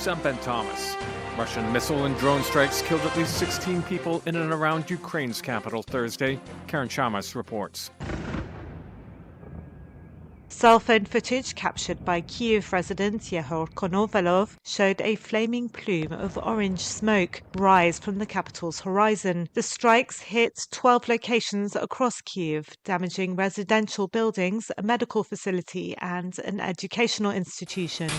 News, I'm Ben Thomas. Russian missile and drone strikes killed at least 16 people in and around Ukraine's capital Thursday. Karen Chamas reports. Cell phone footage captured by Kyiv resident Yehor Konovalov showed a flaming plume of orange smoke rise from the capital's horizon. The strikes hit 12 locations across Kyiv, damaging residential buildings, a medical facility, and an educational institution.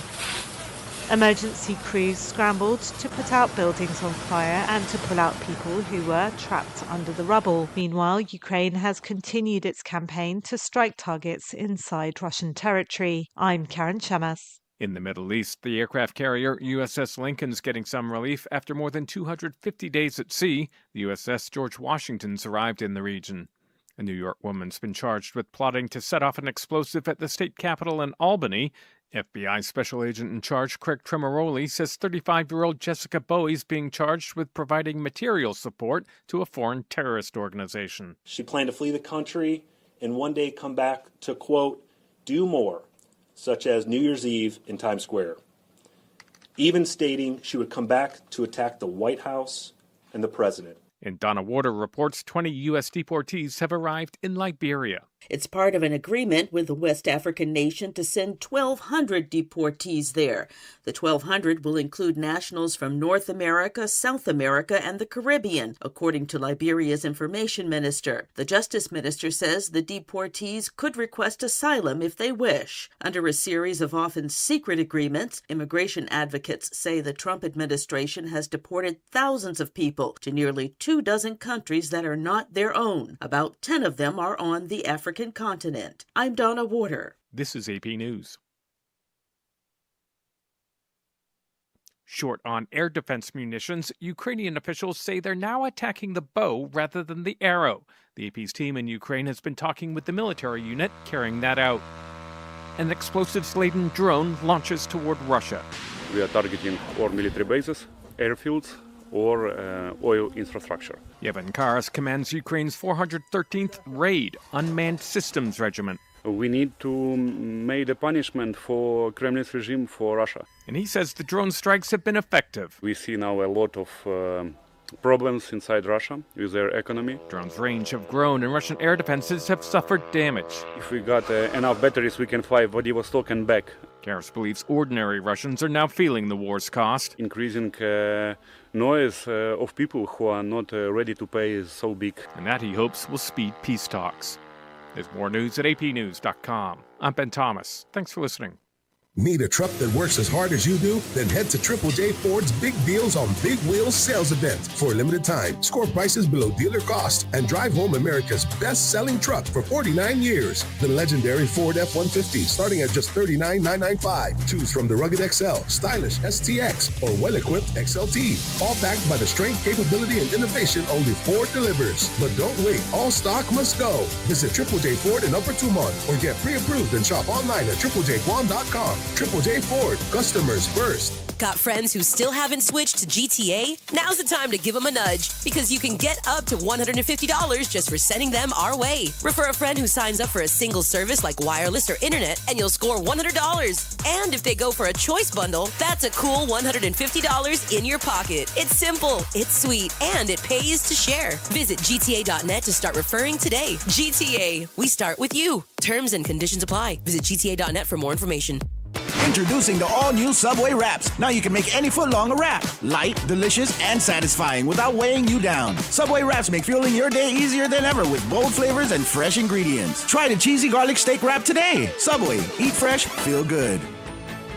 Emergency crews scrambled to put out buildings on fire and to pull out people who were trapped under the rubble. Meanwhile, Ukraine has continued its campaign to strike targets inside Russian territory. I'm Karen Chamas. In the Middle East, the aircraft carrier USS Lincoln's getting some relief after more than 250 days at sea. The USS George Washington's arrived in the region. A New York woman's been charged with plotting to set off an explosive at the state capitol in Albany. FBI Special Agent in charge Craig Tremoroli says 35-year-old Jessica Bowie is being charged with providing material support to a foreign terrorist organization. She planned to flee the country and one day come back to, quote, do more, such as New Year's Eve in Times Square, even stating she would come back to attack the White House and the president. And Donna Warder reports 20 U.S. deportees have arrived in Liberia. It's part of an agreement with the West African nation to send 1,200 deportees there. The 1,200 will include nationals from North America, South America, and the Caribbean, according to Liberia's information minister. The justice minister says the deportees could request asylum if they wish. Under a series of often secret agreements, immigration advocates say the Trump administration has deported thousands of people to nearly 24 countries that are not their own. About 10 of them are on the African continent. I'm Donna Warder. This is AP News. Short on air defense munitions, Ukrainian officials say they're now attacking the bow rather than the arrow. The AP's team in Ukraine has been talking with the military unit carrying that out. An explosives-laden drone launches toward Russia. We are targeting or military bases, airfields, or oil infrastructure. Yevhen Karas commands Ukraine's 413th Raid Unmanned Systems Regiment. We need to make a punishment for Kremlin's regime for Russia. And he says the drone strikes have been effective. We see now a lot of problems inside Russia with their economy. Drones' range have grown and Russian air defenses have suffered damage. If we got enough batteries, we can fly Vladivostok and back. Karas believes ordinary Russians are now feeling the war's cost. Increasing noise of people who are not ready to pay is so big. And that, he hopes, will speed peace talks. There's more news at apnews.com. I'm Ben Thomas. Thanks for listening. Need a truck that works as hard as you do? Then head to Triple J Ford's Big Deals on Big Wheels sales event. For a limited time, score prices below dealer cost and drive home America's best-selling truck for 49 years. The legendary Ford F-150 starting at just $39,995. Choose from the rugged XL, stylish STX, or well-equipped XLT. All backed by the strength, capability, and innovation only Ford delivers. But don't wait. All stock must go. Visit Triple J Ford in Upper Tumont or get pre-approved and shop online at triplejguam.com. Triple J Ford, customers first. Got friends who still haven't switched to GTA? Now's the time to give them a nudge, because you can get up to $150 just for sending them our way. Refer a friend who signs up for a single service like wireless or internet, and you'll score $100. And if they go for a choice bundle, that's a cool $150 in your pocket. It's simple, it's sweet, and it pays to share. Visit GTA.net to start referring today. GTA, we start with you. Terms and conditions apply. Visit GTA.net for more information. Introducing the all-new Subway Wraps. Now you can make any footlong a wrap. Light, delicious, and satisfying without weighing you down. Subway Wraps make fueling your day easier than ever with bold flavors and fresh ingredients. Try the cheesy garlic steak wrap today. Subway. Eat fresh, feel good.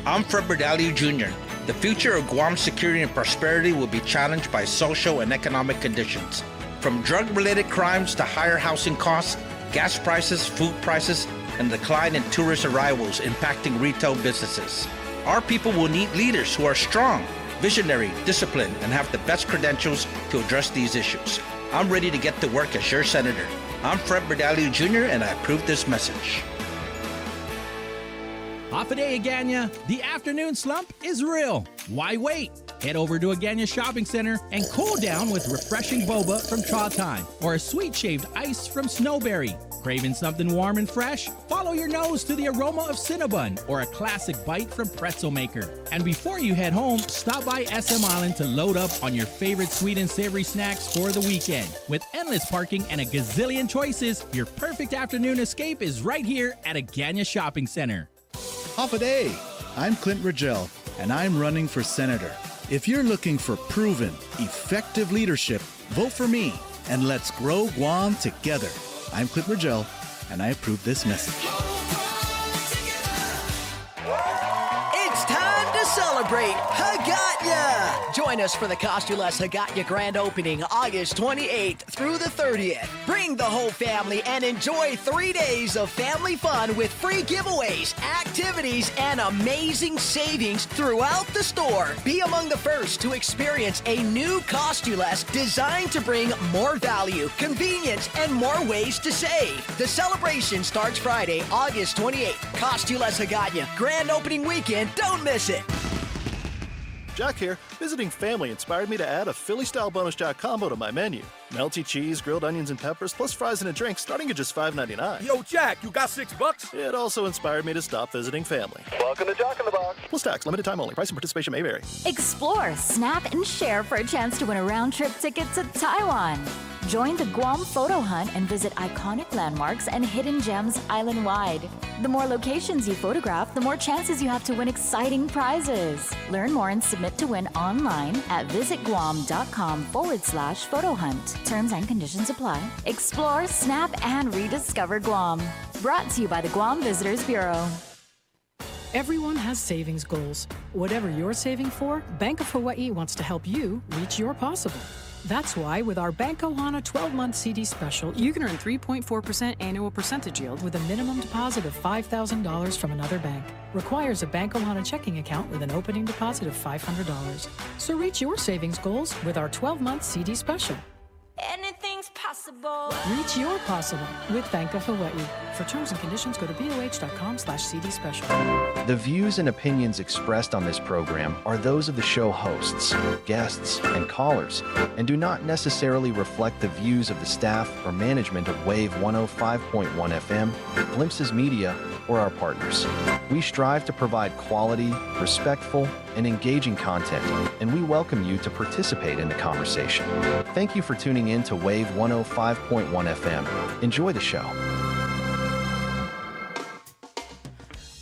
I'm Fred Berdalio Jr. The future of Guam's security and prosperity will be challenged by social and economic conditions. From drug-related crimes to higher housing costs, gas prices, food prices, and decline in tourist arrivals impacting retail businesses. Our people will need leaders who are strong, visionary, disciplined, and have the best credentials to address these issues. I'm ready to get to work as your senator. I'm Fred Berdalio Jr., and I approve this message. Off a day, Agana. The afternoon slump is real. Why wait? Head over to Agana Shopping Center and cool down with refreshing boba from Cha Time or a sweet shaved ice from Snowberry. Craving something warm and fresh? Follow your nose to the aroma of Cinnabon or a classic bite from Pretzel Maker. And before you head home, stop by SM Island to load up on your favorite sweet and savory snacks for the weekend. With endless parking and a gazillion choices, your perfect afternoon escape is right here at Agana Shopping Center. Half a day. I'm Clint Rigel, and I'm running for senator. If you're looking for proven, effective leadership, vote for me, and let's grow Guam together. I'm Clint Rigel, and I approve this message. It's time to celebrate Haggatnya! Join us for the Cost-U-Less Haggatnya grand opening August 28th through the 30th. Bring the whole family and enjoy 3 days of family fun with free giveaways, activities, and amazing savings throughout the store. Be among the first to experience a new Cost-U-Less designed to bring more value, convenience, and more ways to save. The celebration starts Friday, August 28th. Cost-U-Less Haggatnya grand opening weekend. Don't miss it. Jack here. Visiting family inspired me to add a Philly-style bonus jack combo to my menu. Melty cheese, grilled onions and peppers, plus fries and a drink starting at just $5.99. Yo, Jack, you got $6? It also inspired me to stop visiting family. Welcome to Jack in the Box. Plus tax, limited time only. Price and participation may vary. Explore, snap, and share for a chance to win a round-trip ticket to Taiwan. Join the Guam Photo Hunt and visit iconic landmarks and hidden gems island-wide. The more locations you photograph, the more chances you have to win exciting prizes. Learn more and submit to win online at visitguam.com/photo hunt. Terms and conditions apply. Explore, snap, and rediscover Guam. Brought to you by the Guam Visitors Bureau. Everyone has savings goals. Whatever you're saving for, Bank of Hawaii wants to help you reach your possible. That's why with our Bank Ohana 12-month CD special, you can earn 3.4% annual percentage yield with a minimum deposit of $5,000 from another bank. Requires a Bank Ohana checking account with an opening deposit of $500. So reach your savings goals with our 12-month CD special. Anything's possible. Reach your possible with Bank of Hawaii. For terms and conditions, go to boh.com/CD special. The views and opinions expressed on this program are those of the show hosts, guests, and callers, and do not necessarily reflect the views of the staff or management of Wave 105.1 FM, Glimpses Media, or our partners. We strive to provide quality, respectful, and engaging content, and we welcome you to participate in the conversation. Thank you for tuning in to Wave 105.1 FM. Enjoy the show.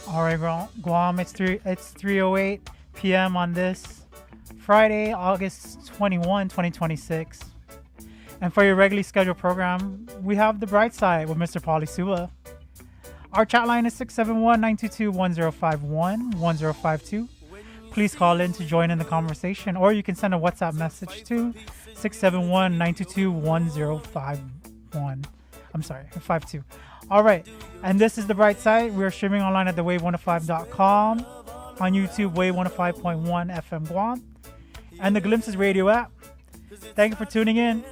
All right, Guam, it's 3:08 p.m. on this Friday, August 21, 2026. And for your regularly scheduled program, we have The Bright Side with Mr. Pauly Suba. Our chat line is 671-922-1051-1052. Please call in to join in the conversation, or you can send a WhatsApp message to 671-922-1051. I'm sorry, 52. All right, and this is The Bright Side. We are streaming online at thewave105.com, on YouTube, Wave 105.1 FM Guam, and the Glimpses Radio app. Thank you for tuning in,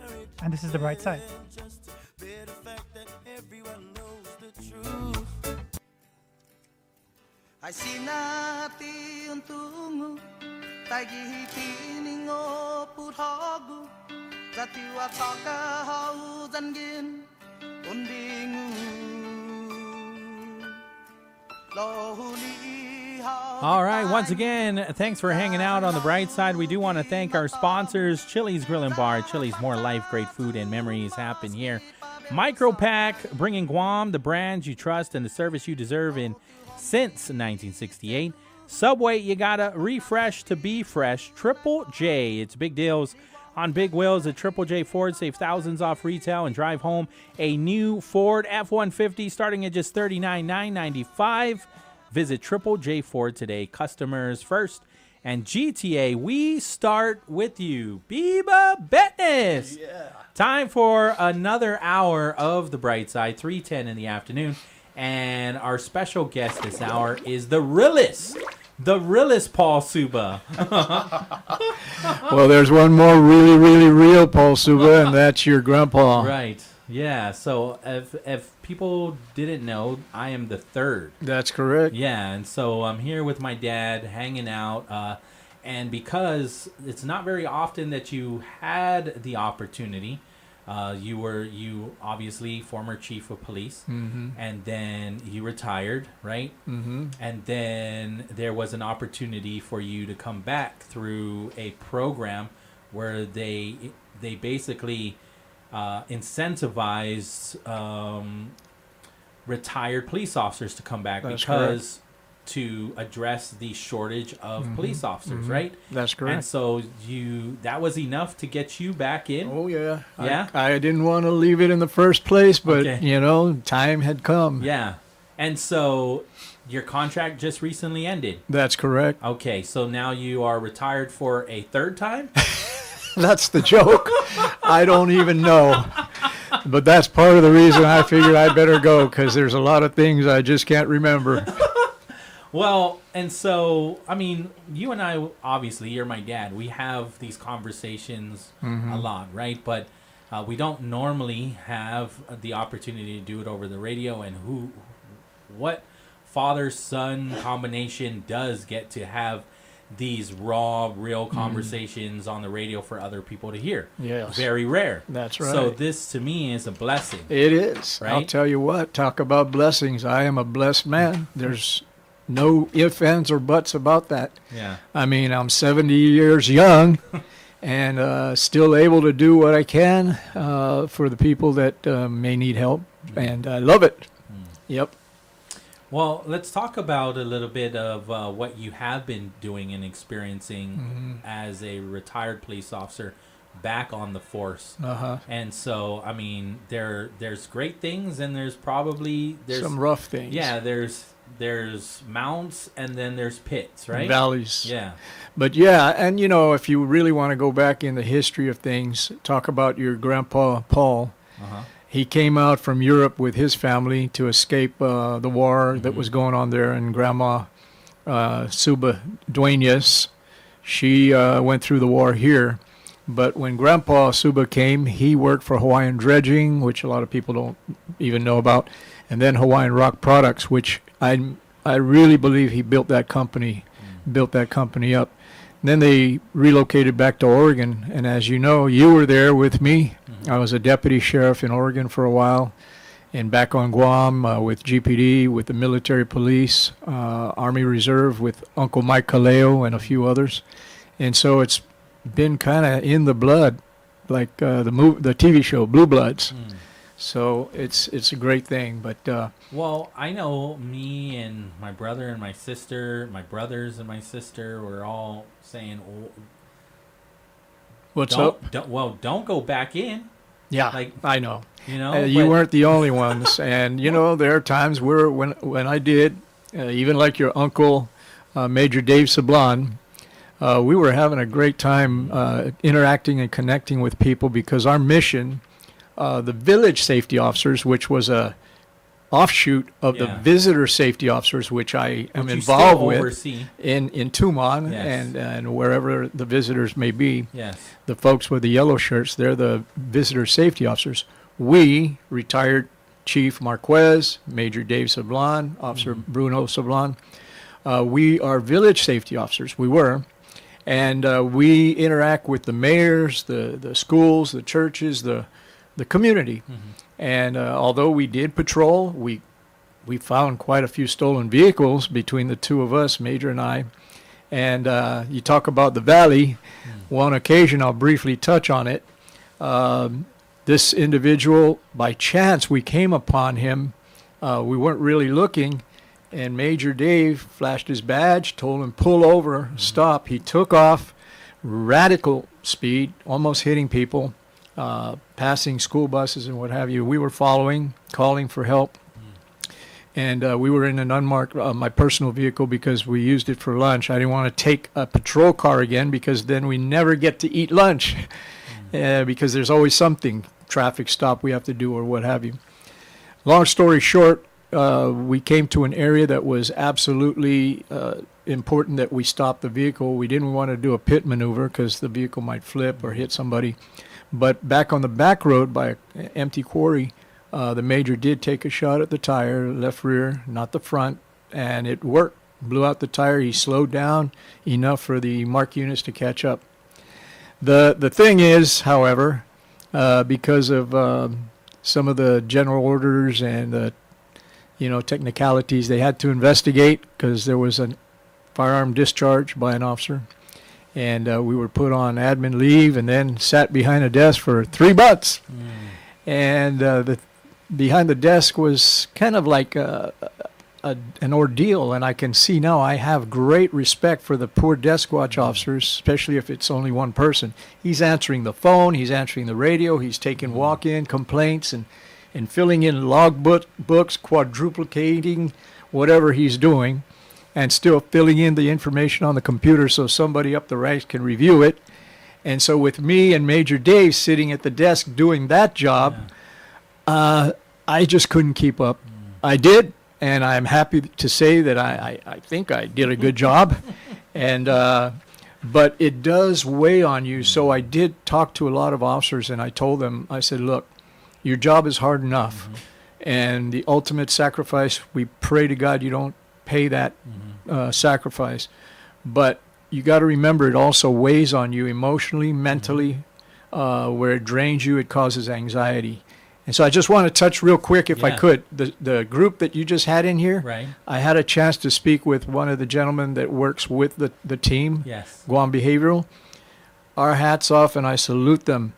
and this is The Bright Side. I see nothing tungu tagi tining o puthagu jatiwa taka hau jangin undingu lohuli. All right, once again, thanks for hanging out on The Bright Side. We do want to thank our sponsors, Chili's Grill and Bar. Chili's, more life, great food, and memories happen here. Micropack, bringing Guam the brands you trust and the service you deserve since 1968. Subway, you gotta refresh to be fresh. Triple J, it's big deals on big wheels at Triple J Ford. Save thousands off retail and drive home a new Ford F-150 starting at just $39,995. Visit Triple J Ford today. Customers first. And GTA, we start with you. Biba Betness. Yeah. Time for another hour of The Bright Side, 3:10 in the afternoon. And our special guest this hour is the realest Paul Suba. Well, there's one more really, really real Paul Suba, and that's your grandpa. Right. Yeah. So if people didn't know, I am the third. That's correct. Yeah. And so I'm here with my dad hanging out. And because it's not very often that you had the opportunity You obviously former chief of police, Mhm. and then you retired, right? Mhm. And then there was an opportunity for you to come back through a program where they basically incentivize retired police officers to come back That's because to address the shortage of Mhm. police officers, Mhm. right? That's correct. And so that was enough to get you back in. Oh yeah. Yeah. I didn't want to leave it in the first place, but Okay. time had come. Yeah. And so your contract just recently ended. That's correct. Okay, so now you are retired for a third time? That's the joke. I don't even know. But that's part of the reason I figured I'd better go, because there's a lot of things I just can't remember. Well, and so, I mean, you and I, obviously, you're my dad. We have these conversations Mhm. a lot, right? But we don't normally have the opportunity to do it over the radio. And what father-son combination does get to have these raw, real conversations on the radio for other people to hear? Yes. Very rare. That's right. So this, to me, is a blessing. It is. Right? I'll tell you what, talk about blessings. I am a blessed man. There's no ifs, ands, or buts about that. Yeah. I mean, I'm 70 years young and still able to do what I can for the people that may need help. And I love it. Yep. Well, let's talk about a little bit of what you have been doing and experiencing as a retired police officer back on the force. Uh-huh. And so, I mean, there's great things, and there's Some rough things. Yeah, there's mounts, and then there's pits, right? Valleys. Yeah. But yeah, and if you really want to go back in the history of things, talk about your grandpa Paul. Uh-huh. He came out from Europe with his family to escape the war that was going on there, and Grandma Suba Duenas, she went through the war here. But when Grandpa Suba came, he worked for Hawaiian Dredging, which a lot of people don't even know about, and then Hawaiian Rock Products, which I really believe he built that company up. And then they relocated back to Oregon, and as you know, you were there with me. I was a deputy sheriff in Oregon for a while, and back on Guam with GPD, with the military police, Army Reserve with Uncle Mike Kaleo and a few others. And so it's been kind of in the blood, like the TV show Blue Bloods. So it's a great thing. But well, I know me and my brother and my sister, my brothers and my sister were all saying, what's up? Don't go back in. Yeah, like, I know. You you weren't the only ones, and there are times where when I did, even like your uncle, Major Dave Sablon, we were having a great time interacting and connecting with people, because our mission, the village safety officers, which was a offshoot of the visitor safety officers, which I am involved with in Tumon and wherever the visitors may be. Yes. The folks with the yellow shirts, they're the visitor safety officers. We, retired Chief Marquez, Major Dave Sablon, Officer Bruno Sablon, we are village safety officers. We were. And we interact with the mayors, the schools, the churches, the community. And although we did patrol, we found quite a few stolen vehicles between the two of us, Major and I. And you talk about the valley. One occasion, I'll briefly touch on it. This individual, by chance, we came upon him. We weren't really looking. And Major Dave flashed his badge, told him, pull over, stop. He took off, radical speed, almost hitting people, passing school buses and what have you. We were following, calling for help. And we were in an unmarked, my personal vehicle, because we used it for lunch. I didn't want to take a patrol car again, because then we never get to eat lunch, because there's always something, traffic stop we have to do or what have you. Long story short, we came to an area that was absolutely important that we stop the vehicle. We didn't want to do a pit maneuver because the vehicle might flip or hit somebody. But back on the back road by an empty quarry, the major did take a shot at the tire, left rear, not the front, and it worked. Blew out the tire. He slowed down enough for the mark units to catch up. The thing is, however, because of some of the general orders and the technicalities. They had to investigate because there was a firearm discharge by an officer, and we were put on admin leave and then sat behind a desk for 3 months. And the behind the desk was kind of like an ordeal, and I can see now I have great respect for the poor desk watch officers, especially if it's only one person. He's answering the phone, he's answering the radio, he's taking walk-in complaints and filling in log books, quadruplicating whatever he's doing, and still filling in the information on the computer so somebody up the ranks can review it. And so with me and Major Dave sitting at the desk doing that job, I just couldn't keep up. I did, and I'm happy to say that I think I did a good job. And but it does weigh on you. So I did talk to a lot of officers, and I told them, I said, look, your job is hard enough. And the ultimate sacrifice, we pray to God you don't pay that sacrifice. But you got to remember it also weighs on you emotionally, mentally, where it drains you, it causes anxiety. And so I just want to touch real quick, if I could, the group that you just had in here. Right. I had a chance to speak with one of the gentlemen that works with the team, Yes. Guam Behavioral. Our hats off, and I salute them.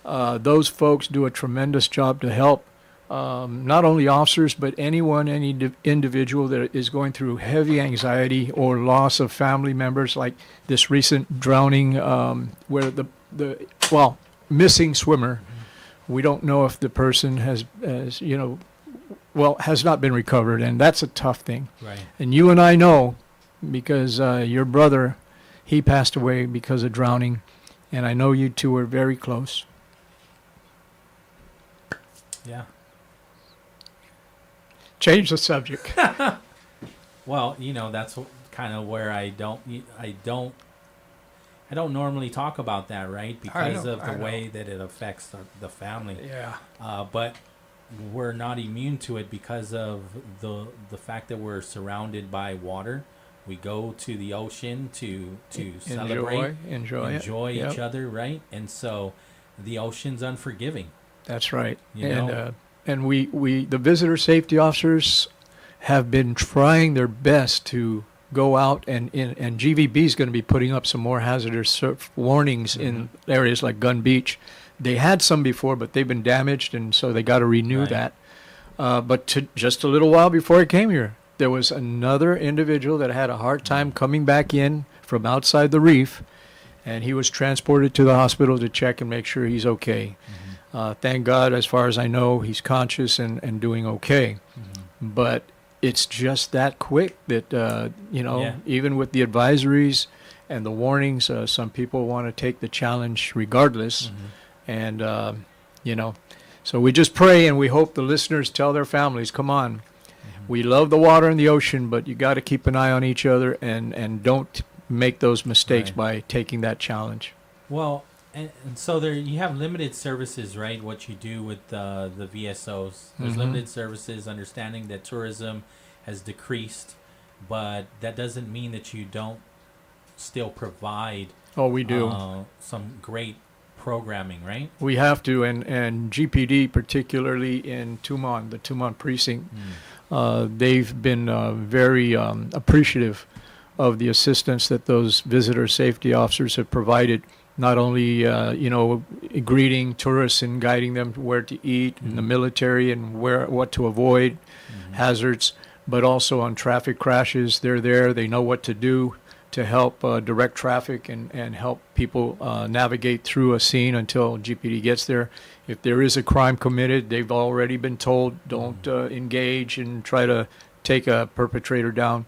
Those folks do a tremendous job to help not only officers, but any individual that is going through heavy anxiety or loss of family members, like this recent drowning where the missing swimmer. We don't know if the person has not been recovered, and that's a tough thing. Right. And you and I know, because your brother, he passed away because of drowning, and I know you two were very close. Yeah. Change the subject. Well, that's kind of where I don't normally talk about that, right? Because of the way that it affects the family. Yeah. But we're not immune to it because of the fact that we're surrounded by water. We go to the ocean to celebrate, enjoy each other, right? And so the ocean's unforgiving. That's right. You And we the visitor safety officers have been trying their best to go out, and GVB is going to be putting up some more hazardous surf warnings in areas like Gun Beach. They had some before, but they've been damaged, and so they got to renew that. But just a little while before I came here, there was another individual that had a hard time coming back in from outside the reef, and he was transported to the hospital to check and make sure he's okay. Thank God, as far as I know, he's conscious and doing okay. But it's just that quick that, even with the advisories and the warnings, some people want to take the challenge regardless. And, so we just pray and we hope the listeners tell their families, come on, we love the water and the ocean, but you got to keep an eye on each other and don't make those mistakes by taking that challenge. Well, and so there you have limited services, right? What you do with the VSOs. There's limited services, understanding that tourism has decreased, but that doesn't mean that you don't still provide we do some great programming, right? We have to, and GPD, particularly in Tumon, the Tumon precinct, they've been very appreciative of the assistance that those visitor safety officers have provided. Not only, greeting tourists and guiding them where to eat in the military and what to avoid, hazards, but also on traffic crashes. They're there. They know what to do to help direct traffic and help people navigate through a scene until GPD gets there. If there is a crime committed, they've already been told, don't engage and try to take a perpetrator down.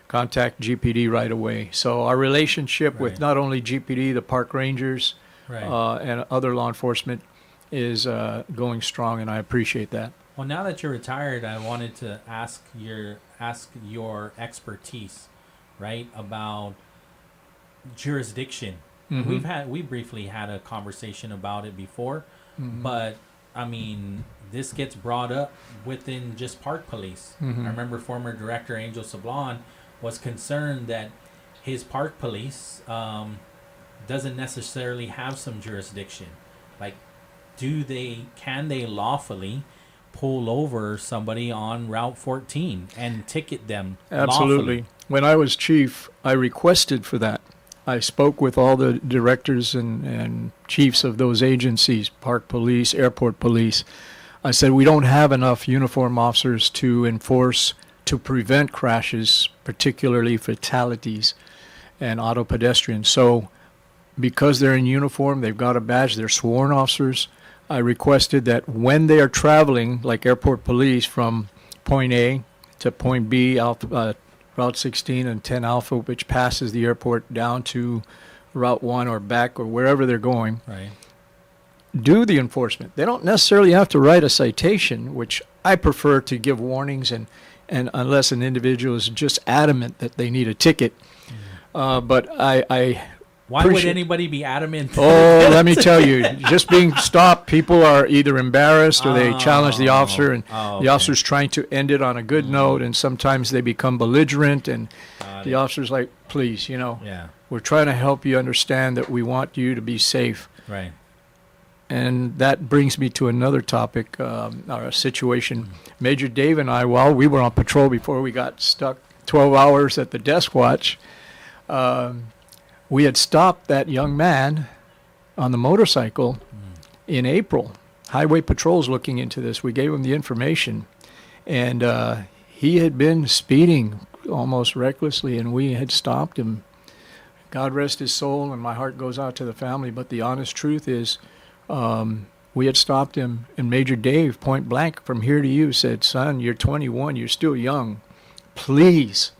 Contact GPD right away. So our relationship with not only GPD, the park rangers, and other law enforcement is going strong, and I appreciate that. Well, now that you're retired, I wanted to ask your expertise, right, about jurisdiction. We briefly had a conversation about it before, but I mean, this gets brought up within just park police. I remember former director Angel Sablon was concerned that his park police doesn't necessarily have some jurisdiction, like can they lawfully pull over somebody on Route 14 and ticket them Absolutely. lawfully? When I was chief, I requested for that. I spoke with all the directors and chiefs of those agencies, Park Police, Airport Police. I said, we don't have enough uniform officers to enforce, to prevent crashes, particularly fatalities and auto pedestrians. So because they're in uniform, they've got a badge, they're sworn officers, I requested that when they are traveling, like Airport Police, from point A to point B, Route 16 and 10 Alpha, which passes the airport down to Route 1 or back or wherever they're going, Right. do the enforcement. They don't necessarily have to write a citation, which I prefer to give warnings, and unless an individual is just adamant that they need a ticket. But I Why would anybody be adamant? Oh, let me tell you, just being stopped, people are either embarrassed or they challenge the officer, and the officer's trying to end it on a good note, and sometimes they become belligerent, and the officer's like, please, we're trying to help you understand that we want you to be safe. Right. And that brings me to another topic, or a situation. Major Dave and I, while we were on patrol before we got stuck 12 hours at the desk watch, we had stopped that young man on the motorcycle in April. Highway Patrol's looking into this. We gave him the information, and he had been speeding almost recklessly, and we had stopped him. God rest his soul, and my heart goes out to the family, but the honest truth is we had stopped him, and Major Dave, point blank, from here to you, said, son, you're 21, you're still young. Please,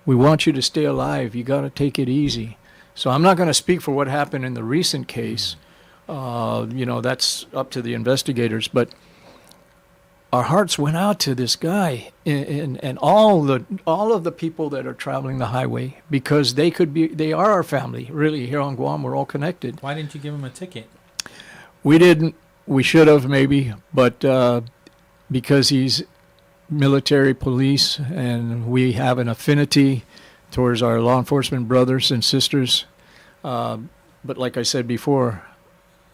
we want you to stay alive. You got to take it easy. So I'm not going to speak for what happened in the recent case. That's up to the investigators. But our hearts went out to this guy and all of the people that are traveling the highway, because they are our family. Really, here on Guam, we're all connected. Why didn't you give him a ticket? We didn't. We should have maybe, but because he's military police and we have an affinity towards our law enforcement brothers and sisters. But like I said before,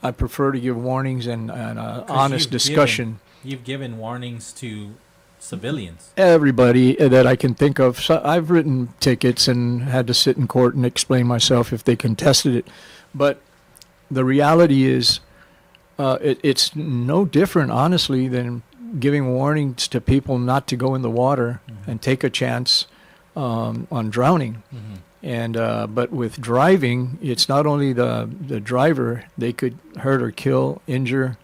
I prefer to give warnings and honest discussion. You've given warnings to civilians. Everybody that I can think of. So I've written tickets and had to sit in court and explain myself if they contested it. But the reality is, it's no different, honestly, than giving warnings to people not to go in the water and take a chance on drowning. And but with driving, it's not only the driver. They could hurt or kill, injure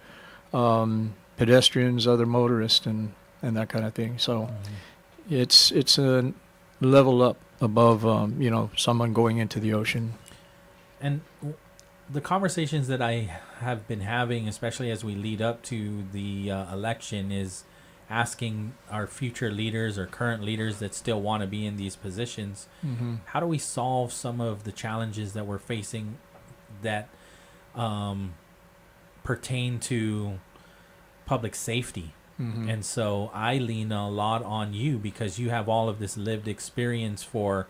pedestrians, other motorists, and that kind of thing. So it's a level up above someone going into the ocean. And the conversations that I have been having, especially as we lead up to the election, is asking our future leaders or current leaders that still want to be in these positions, how do we solve some of the challenges that we're facing that pertain to public safety? And so I lean a lot on you because you have all of this lived experience for,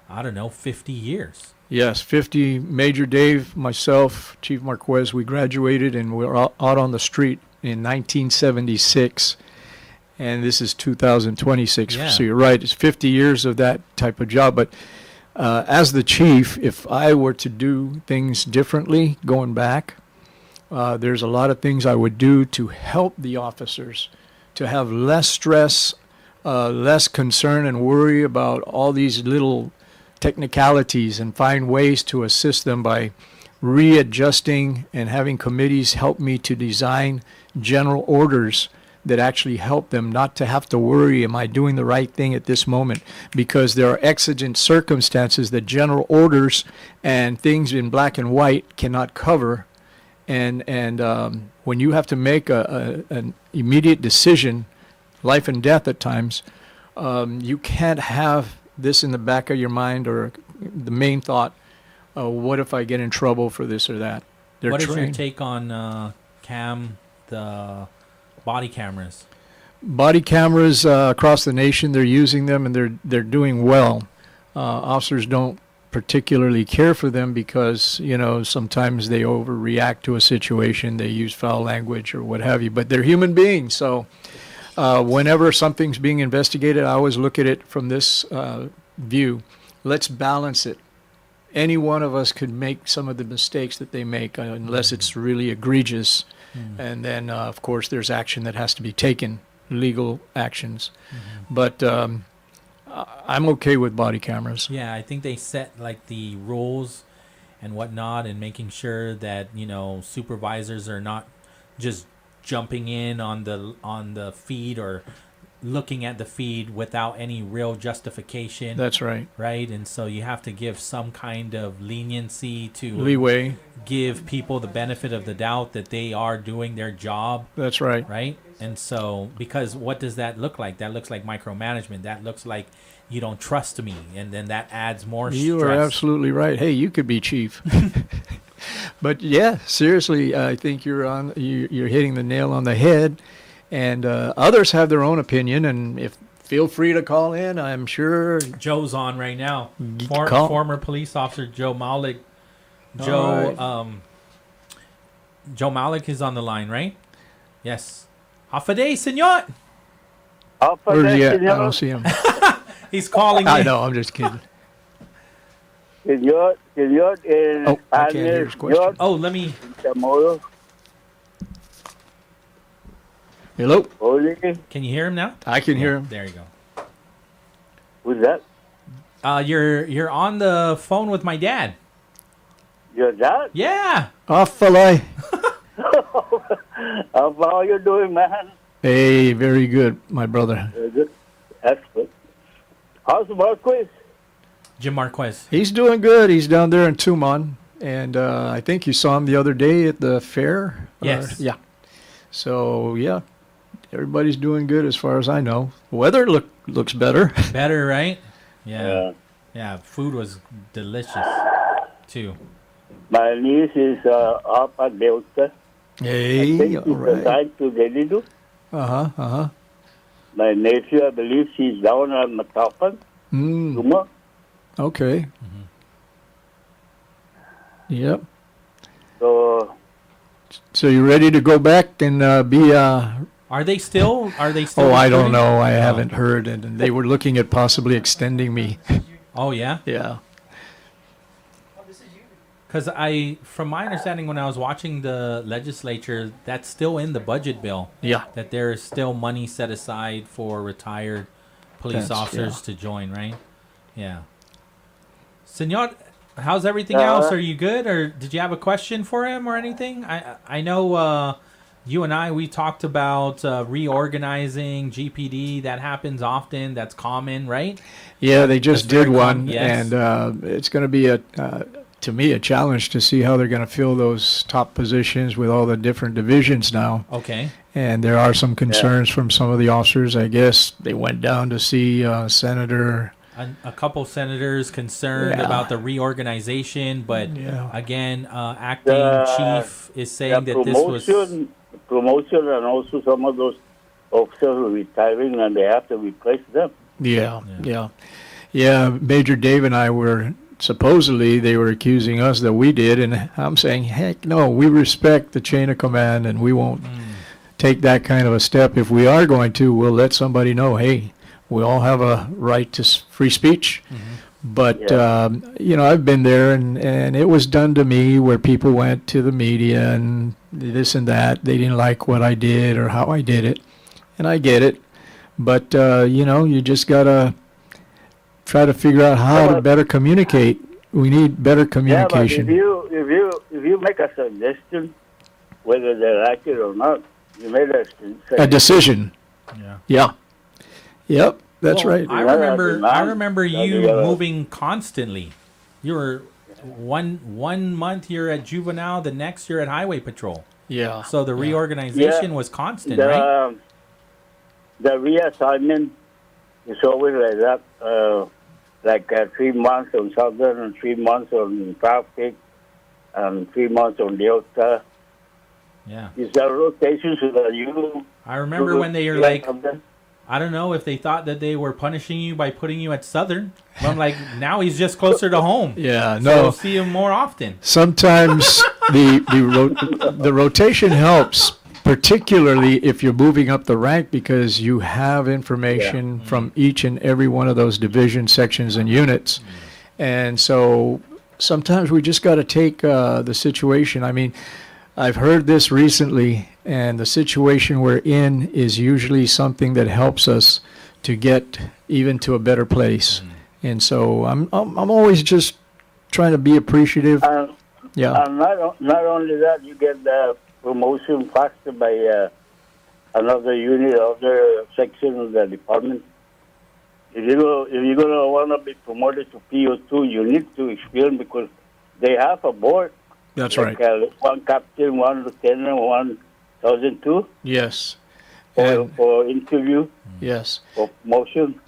50 years. Yes, 50. Major Dave, myself, Chief Marquez, we graduated and we were out on the street in 1976. And this is 2026. Yeah. So you're right, it's 50 years of that type of job. But as the chief, if I were to do things differently going back, there's a lot of things I would do to help the officers to have less stress, less concern and worry about all these little technicalities, and find ways to assist them by readjusting and having committees help me to design general orders that actually help them not to have to worry, am I doing the right thing at this moment? Because there are exigent circumstances that general orders and things in black and white cannot cover. And when you have to make an immediate decision, life and death at times, you can't have this in the back of your mind or the main thought, what if I get in trouble for this or that? What is your take on the body cameras? Body cameras across the nation, they're using them and they're doing well. Officers don't particularly care for them because, you know, sometimes they overreact to a situation, they use foul language or what have you, but they're human beings. So whenever something's being investigated, I always look at it from this view. Let's balance it. Any one of us could make some of the mistakes that they make unless it's really egregious. And then, of course, there's action that has to be taken, legal actions. But I'm okay with body cameras. Yeah, I think they set like the rules and whatnot, and making sure that, you know, supervisors are not just jumping in on the feed or looking at the feed without any real justification. That's right. Right? And so you have to give some kind of leniency to leeway, give people the benefit of the doubt that they are doing their job. That's right. Right? And so, because what does that look like? That looks like micromanagement. That looks like you don't trust me, and then that adds more stress. You are absolutely right. Hey, you could be chief. But yeah, seriously, I think you're hitting the nail on the head. And others have their own opinion, and feel free to call in. I'm sure Joe's on right now. Call. Former police officer Joe Malik. Joe Malik is on the line, right? Yes. Hafaday, senor. Where's he at? I don't see him. He's calling me. I know. I'm just kidding. Senor, oh, I can't hear his question. Oh, let me. Hello. Can you hear him now? I can hear him. There you go. Who's that? You're on the phone with my dad. Your dad? Yeah. Afalai. How you doing, man? Hey, very good, my brother. Very good. Excellent. How's Marquez? Jim Marquez. He's doing good. He's down there in Tucumán, and I think you saw him the other day at the fair. Yes. Yeah. So yeah, everybody's doing good as far as I know. Weather looks better. Better, right? Yeah. Yeah. Food was delicious too. My niece is up at Delta. Hey, I think all she's right. assigned to Gelido. My nephew, I believe she's down at Matapan. Suba. Okay. Yep. So you ready to go back and be? Are they still? Oh, I don't know. I haven't heard, and they were looking at possibly extending me. Oh yeah. Yeah. Because from my understanding, when I was watching the legislature, that's still in the budget bill. Yeah. That there is still money set aside for retired police officers to join, right? Yeah. Senor, how's everything else? Are you good, or did you have a question for him or anything? I know you and we talked about reorganizing GPD. That happens often. That's common, right? Yeah, they just did one, yes. and it's going to be to me, a challenge to see how they're going to fill those top positions with all the different divisions now. Okay. And there are some concerns from some of the officers. I guess they went down to see Senator. A couple senators concerned about the reorganization, but again, acting chief is saying that this was promotion, and also some of those officers are retiring, and they have to replace them. Yeah. Major Dave and I were. Supposedly, they were accusing us that we did, and I'm saying, heck no, we respect the chain of command, and we won't take that kind of a step. If we are going to, we'll let somebody know, hey, we all have a right to free speech. But, I've been there, and it was done to me where people went to the media and this and that. They didn't like what I did or how I did it, and I get it. But, you just got to try to figure out how to better communicate. We need better communication. Yeah, but if you make a suggestion, whether they like it or not, you made a decision. Yeah. Yep. That's right. I remember you moving constantly. You were one month you're at juvenile, the next you're at highway patrol. Yeah. So the reorganization was constant, right? The reassignment is always like that. 3 months on Southern and 3 months on traffic and 3 months on Delta. Yeah. Is there rotation so that you... I remember when they were like... I don't know if they thought that they were punishing you by putting you at Southern. But I'm like, now he's just closer to home. Yeah, So no. we'll see him more often. Sometimes the rotation helps, particularly if you're moving up the rank, because you have information from each and every one of those division sections and units. And so sometimes we just got to take the situation. I mean, I've heard this recently, and the situation we're in is usually something that helps us to get even to a better place. And so I'm always just trying to be appreciative. Yeah. And not only that, you get the promotion faster by another unit, other section of the department. If you're gonna want to be promoted to PO2, you need to experience, because they have a board. That's like, right. One captain, one lieutenant, 1,002 Yes. for interview. Yes. For promotion.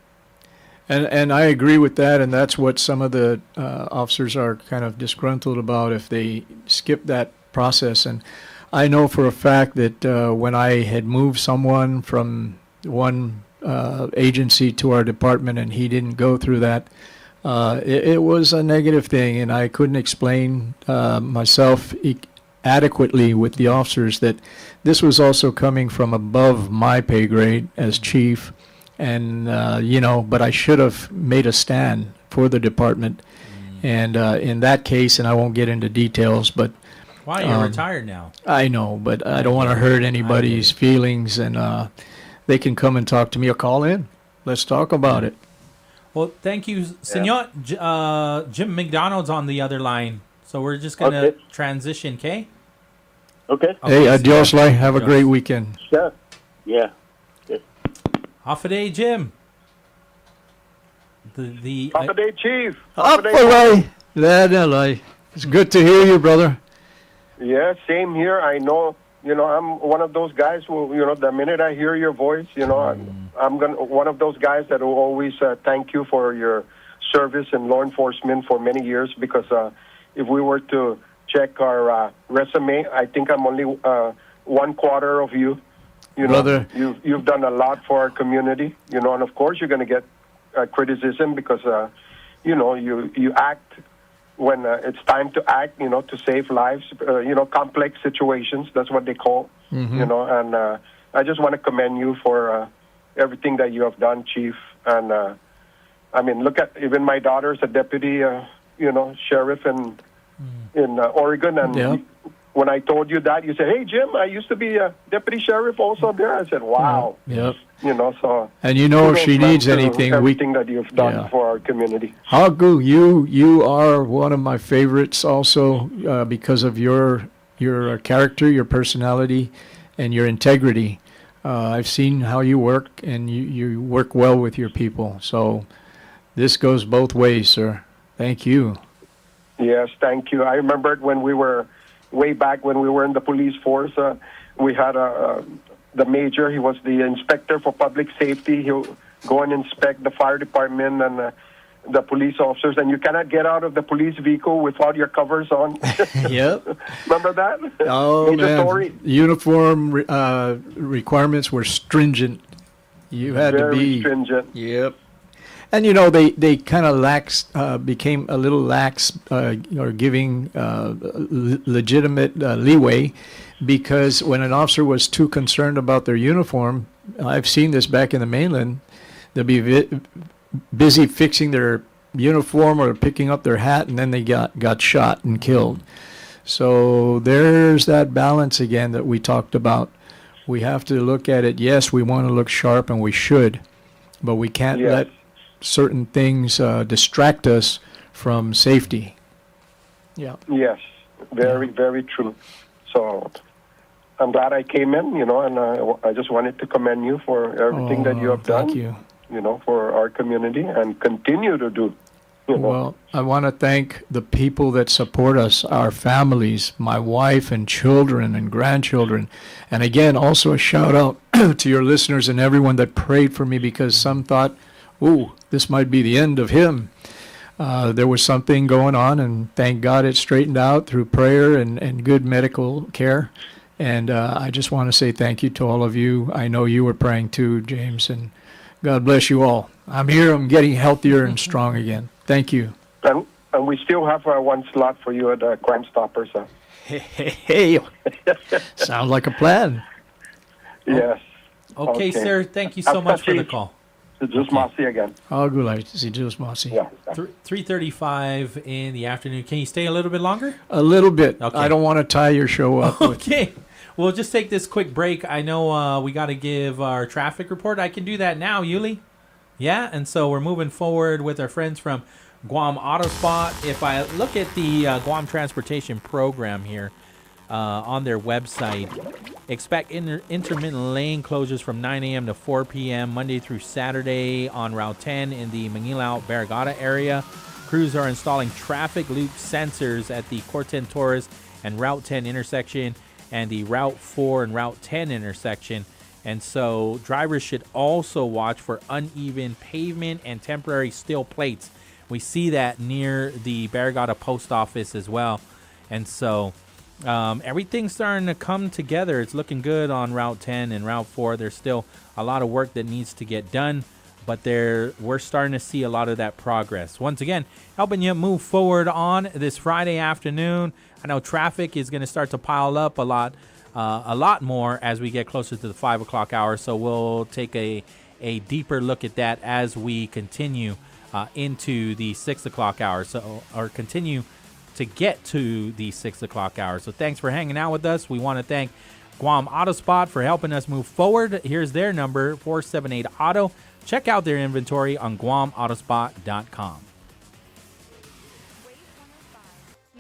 And I agree with that, and that's what some of the officers are kind of disgruntled about if they skip that process. And I know for a fact that when I had moved someone from one agency to our department and he didn't go through that, it was a negative thing, and I couldn't explain myself adequately with the officers that this was also coming from above my pay grade as chief. And, but I should have made a stand for the department. And in that case, and I won't get into details, but... Why? You're retired now. I know, but I don't want to hurt anybody's feelings. And they can come and talk to me or call in. Let's talk about it. Well, thank you, Senor. Jim McDonald's on the other line. So we're just going to transition, okay? Okay. Hey, adios, Lai. Have a great weekend. Sure. Yeah. Off a day, Jim. Off a day, Chief. Up Lai. It's good to hear you, brother. Yeah, same here. I know, I'm one of those guys who, the minute I hear your voice, I'm one of those guys that will always thank you for your service in law enforcement for many years, because if we were to check our resume, I think I'm only 1/4 of you. Brother, you've done a lot for our community, and of course you're going to get criticism because, you act when it's time to act, to save lives, complex situations. That's what they call, and I just want to commend you for everything that you have done, Chief. And, look at, even my daughter's a deputy, sheriff in Oregon, and when I told you that, you said, "Hey, Jim, I used to be a deputy sheriff also there." I said, "Wow." Yep. So. And if she needs anything, everything that you've done for our community. Hagu, you are one of my favorites also because of your character, your personality, and your integrity. I've seen how you work, and you work well with your people. So this goes both ways, sir. Thank you. Yes, thank you. I remember when we were way back when we were in the police force. We had the major. He was the inspector for public safety. He'll go and inspect the fire department and the police officers, and you cannot get out of the police vehicle without your covers on. Yep. Remember that? Oh, Major man. Story? Uniform requirements were stringent. You had to be... Very stringent. Yep. And, they kind of became a little lax, or giving legitimate leeway, because when an officer was too concerned about their uniform, I've seen this back in the mainland, they'll be busy fixing their uniform or picking up their hat, and then they got shot and killed. So there's that balance again that we talked about. We have to look at it. Yes, we want to look sharp, and we should, but we can't let certain things distract us from safety. Yeah. Yes, very true. So I'm glad I came in, and I just wanted to commend you for everything that you have done. Thank you. For our community and continue to do. Well, I want to thank the people that support us, our families, my wife and children and grandchildren. And again, also a shout out to your listeners and everyone that prayed for me, because some thought, ooh, this might be the end of him. There was something going on, and thank God it straightened out through prayer and good medical care. And I just want to say thank you to all of you. I know you were praying too, James, and God bless you all. I'm here. I'm getting healthier and strong again. Thank you. And we still have one slot for you at Crime Stoppers. Hey. Sounds like a plan. Yes. Okay, sir. Thank you so much for the call. Just Mossy again. I'll go like to see just Mossy. Yeah. 3:35 in the afternoon. Can you stay a little bit longer? A little bit. Okay. I don't want to tie your show up. Okay. We'll just take this quick break. I know we got to give our traffic report. I can do that now, Yuli. Yeah, and so we're moving forward with our friends from Guam Auto Spot. If I look at the Guam Transportation Program here on their website, expect intermittent lane closures from 9 a.m. to 4 p.m. Monday through Saturday on Route 10 in the Manila-Barragata area. Crews are installing traffic loop sensors at the Corten Torres and Route 10 intersection and the Route 4 and Route 10 intersection. And so drivers should also watch for uneven pavement and temporary steel plates. We see that near the Barragata Post Office as well. And so everything's starting to come together. It's looking good on Route 10 and Route 4. There's still a lot of work that needs to get done, but we're starting to see a lot of that progress. Once again, helping you move forward on this Friday afternoon. I know traffic is going to start to pile up a lot more as we get closer to the 5 o'clock hour. So we'll take a deeper look at that as we continue into the 6 o'clock hour. Or continue to get to the 6 o'clock hour. So thanks for hanging out with us. We want to thank Guam Auto Spot for helping us move forward. Here's their number, 478-AUTO. Check out their inventory on GuamAutospot.com.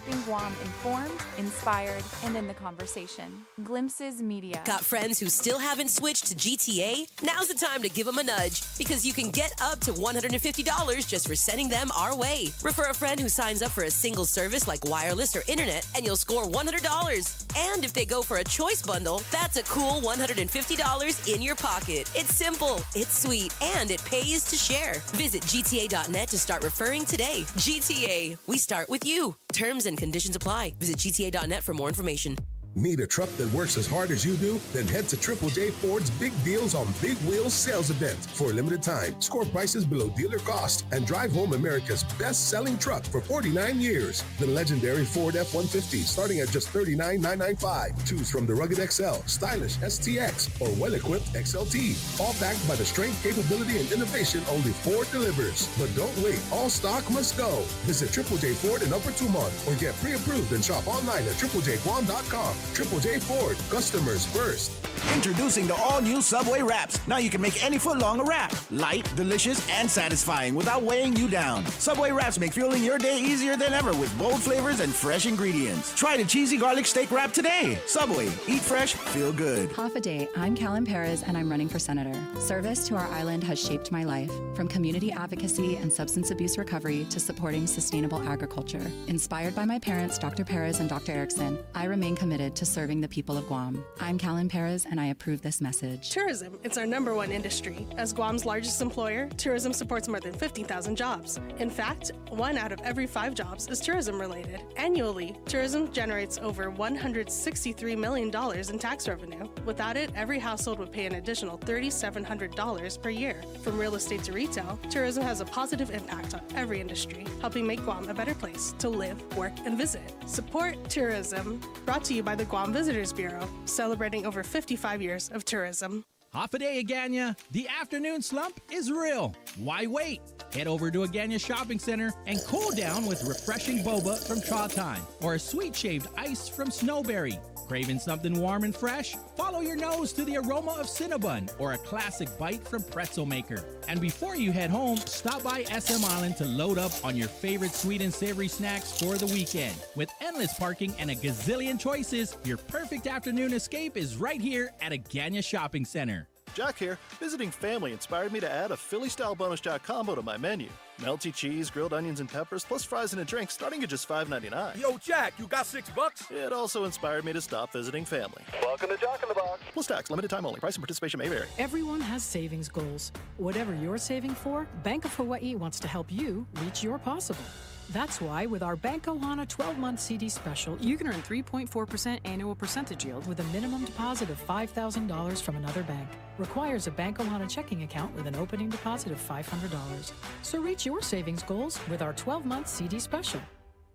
Keeping Guam informed, inspired, and in the conversation. Glimpses Media. Got friends who still haven't switched to GTA? Now's the time to give them a nudge because you can get up to $150 just for sending them our way. Refer a friend who signs up for a single service like wireless or internet and you'll score $100. And if they go for a choice bundle, that's a cool $150 in your pocket. It's simple, it's sweet, and it pays to share. Visit GTA.net to start referring today. GTA, we start with you. Terms and conditions apply. Visit GTA.net for more information. Need a truck that works as hard as you do? Then head to Triple J Ford's Big Deals on Big Wheels sales event. For a limited time, score prices below dealer cost and drive home America's best-selling truck for 49 years. The legendary Ford F-150 starting at just $39,995. Choose from the rugged XL, stylish STX, or well-equipped XLT. All backed by the strength, capability, and innovation only Ford delivers. But don't wait. All stock must go. Visit Triple J Ford in Upper Tumon or get pre-approved and shop online at triplejguam.com. Triple J Ford, customers first. Introducing the all-new Subway Wraps. Now you can make any footlong a wrap. Light, delicious, and satisfying without weighing you down. Subway Wraps make fueling your day easier than ever with bold flavors and fresh ingredients. Try the cheesy garlic steak wrap today. Subway, eat fresh, feel good. Half a day, I'm Callan Perez and I'm running for senator. Service to our island has shaped my life, from community advocacy and substance abuse recovery to supporting sustainable agriculture. Inspired by my parents, Dr. Perez and Dr. Erickson, I remain committed to serving the people of Guam. I'm Callan Perez and I approve this message. Tourism, it's our #1 industry. As Guam's largest employer, tourism supports more than 15,000 jobs. In fact, 1 out of every 5 jobs is tourism related. Annually, tourism generates over $163 million in tax revenue. Without it, every household would pay an additional $3,700 per year. From real estate to retail, tourism has a positive impact on every industry, helping make Guam a better place to live, work, and visit. Support tourism. Brought to you by the Guam Visitors Bureau, celebrating over 55 years of tourism. Half a day, Aganya. The afternoon slump is real. Why wait? Head over to Aganya Shopping Center and cool down with refreshing boba from Cha Time or a sweet shaved ice from Snowberry. Craving something warm and fresh? Follow your nose to the aroma of Cinnabon or a classic bite from Pretzel Maker. And before you head home, stop by SM Island to load up on your favorite sweet and savory snacks for the weekend. With endless parking and a gazillion choices, your perfect afternoon escape is right here at Aganya Shopping Center. Jack here. Visiting family inspired me to add a Philly-style bonus jack combo to my menu. Melty cheese, grilled onions, and peppers, plus fries and a drink starting at just $5.99. Yo, Jack, you got $6? It also inspired me to stop visiting family. Welcome to Jack in the Box. Plus tax, limited time only. Price and participation may vary. Everyone has savings goals. Whatever you're saving for, Bank of Hawaii wants to help you reach your possible. That's why with our Bank Ohana 12-month CD special, you can earn 3.4% annual percentage yield with a minimum deposit of $5,000 from another bank. Requires a Bank Ohana checking account with an opening deposit of $500. So reach your savings goals with our 12-month CD special.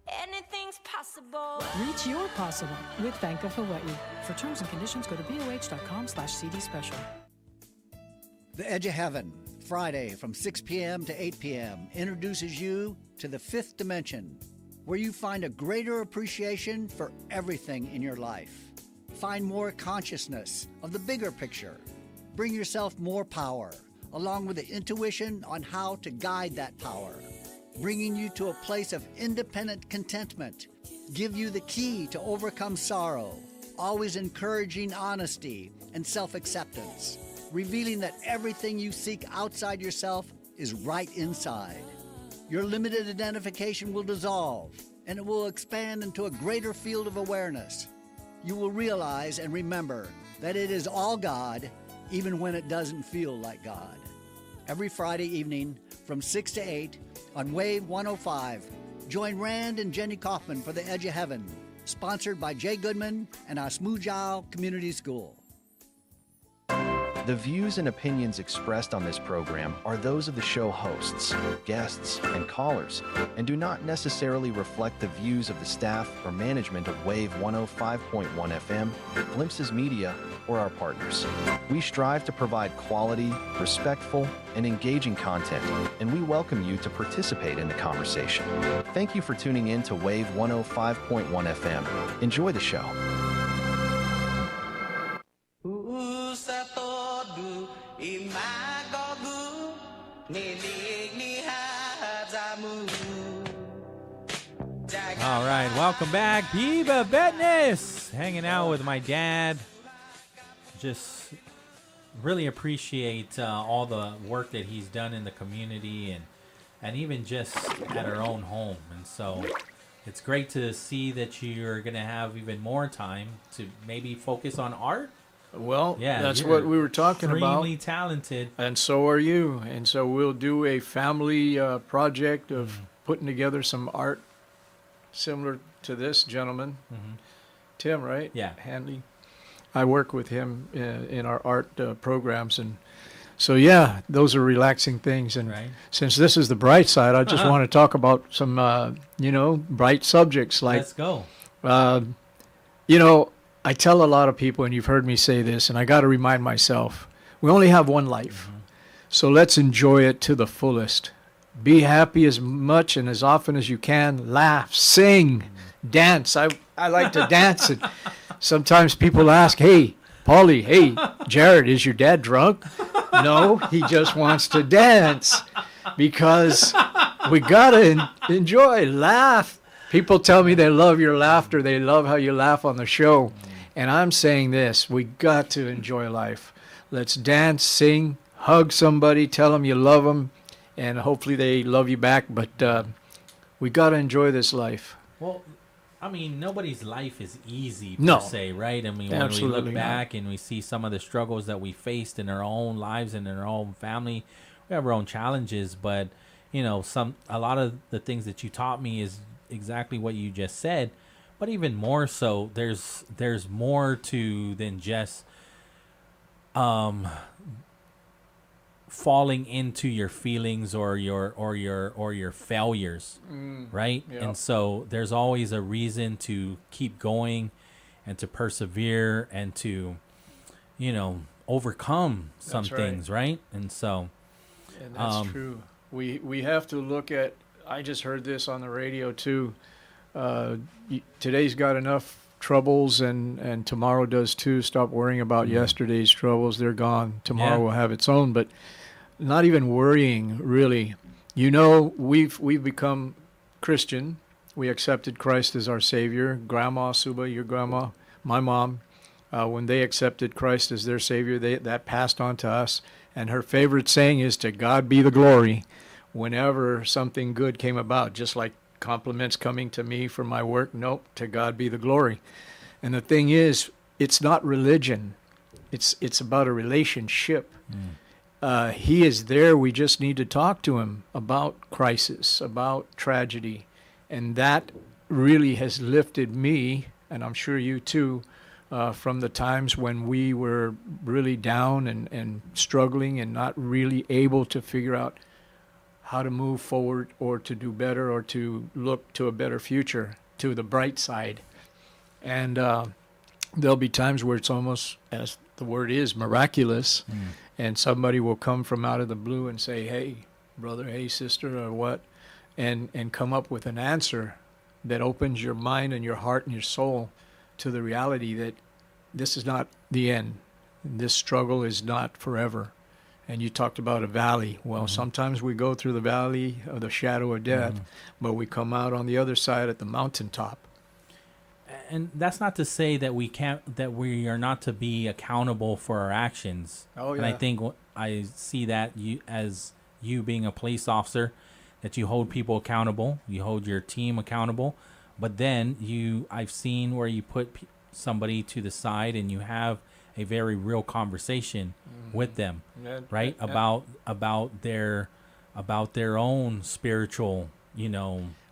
Anything's possible. Reach your possible with Bank of Hawaii. For terms and conditions, go to boh.com/CD special. The Edge of Heaven, Friday from 6 p.m. to 8 p.m. introduces you to the fifth dimension, where you find a greater appreciation for everything in your life. Find more consciousness of the bigger picture. Bring yourself more power, along with the intuition on how to guide that power, bringing you to a place of independent contentment, give you the key to overcome sorrow, always encouraging honesty and self-acceptance, revealing that everything you seek outside yourself is right inside. Your limited identification will dissolve, and it will expand into a greater field of awareness. You will realize and remember that it is all God, even when it doesn't feel like God. Every Friday evening from 6 to 8 on Wave 105, join Rand and Jenny Kaufman for The Edge of Heaven, sponsored by Jay Goodman and Asmujao Community School. The views and opinions expressed on this program are those of the show hosts, guests, and callers, and do not necessarily reflect the views of the staff or management of Wave 105.1 FM, Glimpses Media, or our partners. We strive to provide quality, respectful, and engaging content, and we welcome you to participate in the conversation. Thank you for tuning in to Wave 105.1 FM. Enjoy the show. All right, welcome back. Biba Betness, hanging out with my dad. Just really appreciate all the work that he's done in the community and even just at our own home. And so it's great to see that you're going to have even more time to maybe focus on art. Well, yeah, that's what we were talking about. Extremely talented. And so are you. And so we'll do a family project of putting together some art similar to this gentleman, Tim, right? Yeah. Hanley. I work with him in our art programs. And so, yeah, those are relaxing things. And since this is the bright side, I just want to talk about some, bright subjects. Like, let's go. I tell a lot of people, and you've heard me say this, and I got to remind myself, we only have one life. So let's enjoy it to the fullest. Be happy as much and as often as you can. Laugh, sing, dance. I like to dance. And sometimes people ask, hey, Pauly, hey, Jared, is your dad drunk? No, he just wants to dance because we got to enjoy, laugh. People tell me they love your laughter. They love how you laugh on the show. And I'm saying this, we got to enjoy life. Let's dance, sing, hug somebody, tell them you love them, and hopefully they love you back. But we got to enjoy this life. Well, I mean, nobody's life is easy, No. per se, right? I mean, when Absolutely we look not. back and we see some of the struggles that we faced in our own lives and in our own family, we have our own challenges. But, a lot of the things that you taught me is exactly what you just said. But even more so, there's more to than just falling into your feelings or your failures, right? Yep. And so there's always a reason to keep going and to persevere and to, overcome some That's right. things, right? And so, And that's true. We have to look at, I just heard this on the radio too, today's got enough troubles and tomorrow does too. Stop worrying about yesterday's troubles. They're gone. Tomorrow will have its own. But not even worrying, really. We've become Christian. We accepted Christ as our Savior. Grandma, Suba, your grandma, my mom, when they accepted Christ as their Savior, that passed on to us. And her favorite saying is, to God be the glory, whenever something good came about, just like compliments coming to me for my work. Nope, to God be the glory. And the thing is, it's not religion. It's about a relationship. He is there. We just need to talk to him about crisis, about tragedy. And that really has lifted me, and I'm sure you too, from the times when we were really down and struggling and not really able to figure out how to move forward or to do better or to look to a better future, to the bright side. And there'll be times where it's almost, as the word is, miraculous, and somebody will come from out of the blue and say, hey, brother, hey, sister, or what, and come up with an answer that opens your mind and your heart and your soul to the reality that this is not the end. This struggle is not forever. And you talked about a valley. Well, sometimes we go through the valley of the shadow of death, but we come out on the other side at the mountaintop. And that's not to say that we are not to be accountable for our actions. Oh, And I yeah. think I see that as you being a police officer, that you hold people accountable, you hold your team accountable, but then I've seen where you put somebody to the side and you have a very real conversation with them, right? About their own spiritual,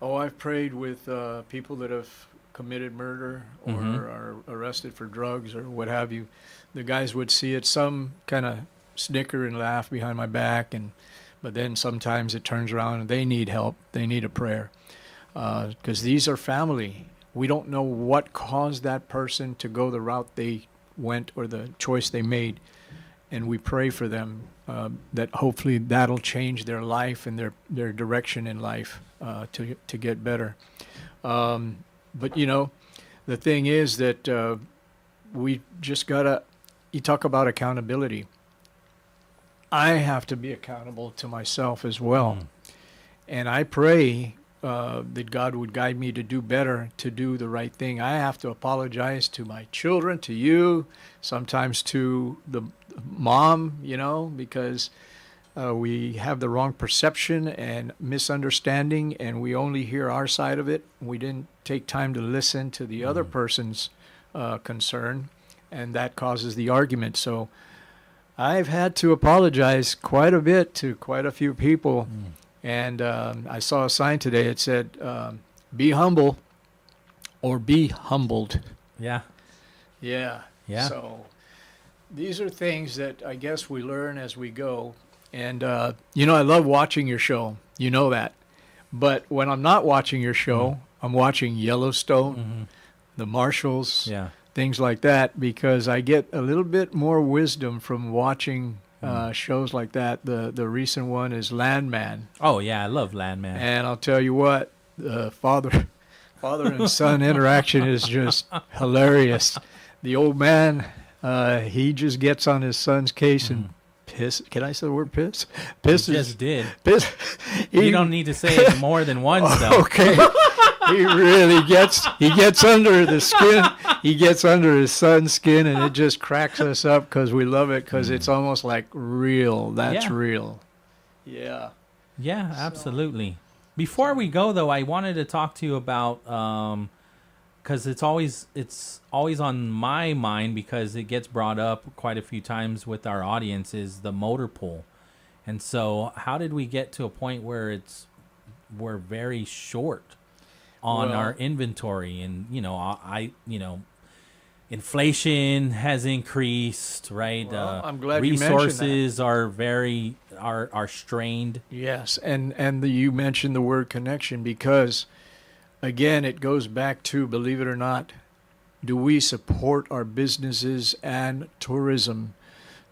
Oh, I've prayed with people that have committed murder or are arrested for drugs or what have you. The guys would see it, some kind of snicker and laugh behind my back, but then sometimes it turns around and they need help. They need a prayer. Because these are family. We don't know what caused that person to go the route they went or the choice they made. And we pray for them that hopefully that'll change their life and their direction in life to get better. But, the thing is that we just you talk about accountability. I have to be accountable to myself as well. And I pray that God would guide me to do better, to do the right thing. I have to apologize to my children, to you, sometimes to the mom, because we have the wrong perception and misunderstanding, and we only hear our side of it. We didn't take time to listen to the other person's concern, and that causes the argument. So I've had to apologize quite a bit to quite a few people. And I saw a sign today. It said, be humble or be humbled. Yeah. Yeah. Yeah. So these are things that I guess we learn as we go. And, I love watching your show. You know that. But when I'm not watching your show, I'm watching Yellowstone, the Marshalls, things like that, because I get a little bit more wisdom from watching shows like that. The recent one is Landman. Oh, yeah, I love Landman. And I'll tell you what, the father and son interaction is just hilarious. The old man, he just gets on his son's case and piss. Can I say the word piss? Piss You just did. Piss. You don't need to say it more than once, though. Okay. He really gets under the skin. He gets under his son's skin, and it just cracks us up because we love it, because it's almost like real. That's real. Yeah. Yeah, absolutely. Before we go, though, I wanted to talk to you about, because it's always on my mind, because it gets brought up quite a few times with our audience, is the motor pool. And so how did we get to a point where we're very short on our inventory? And, inflation has increased, right? Well, I'm glad you mentioned that. Resources are strained. Yes, and you mentioned the word connection, because, again, it goes back to, believe it or not, do we support our businesses and tourism?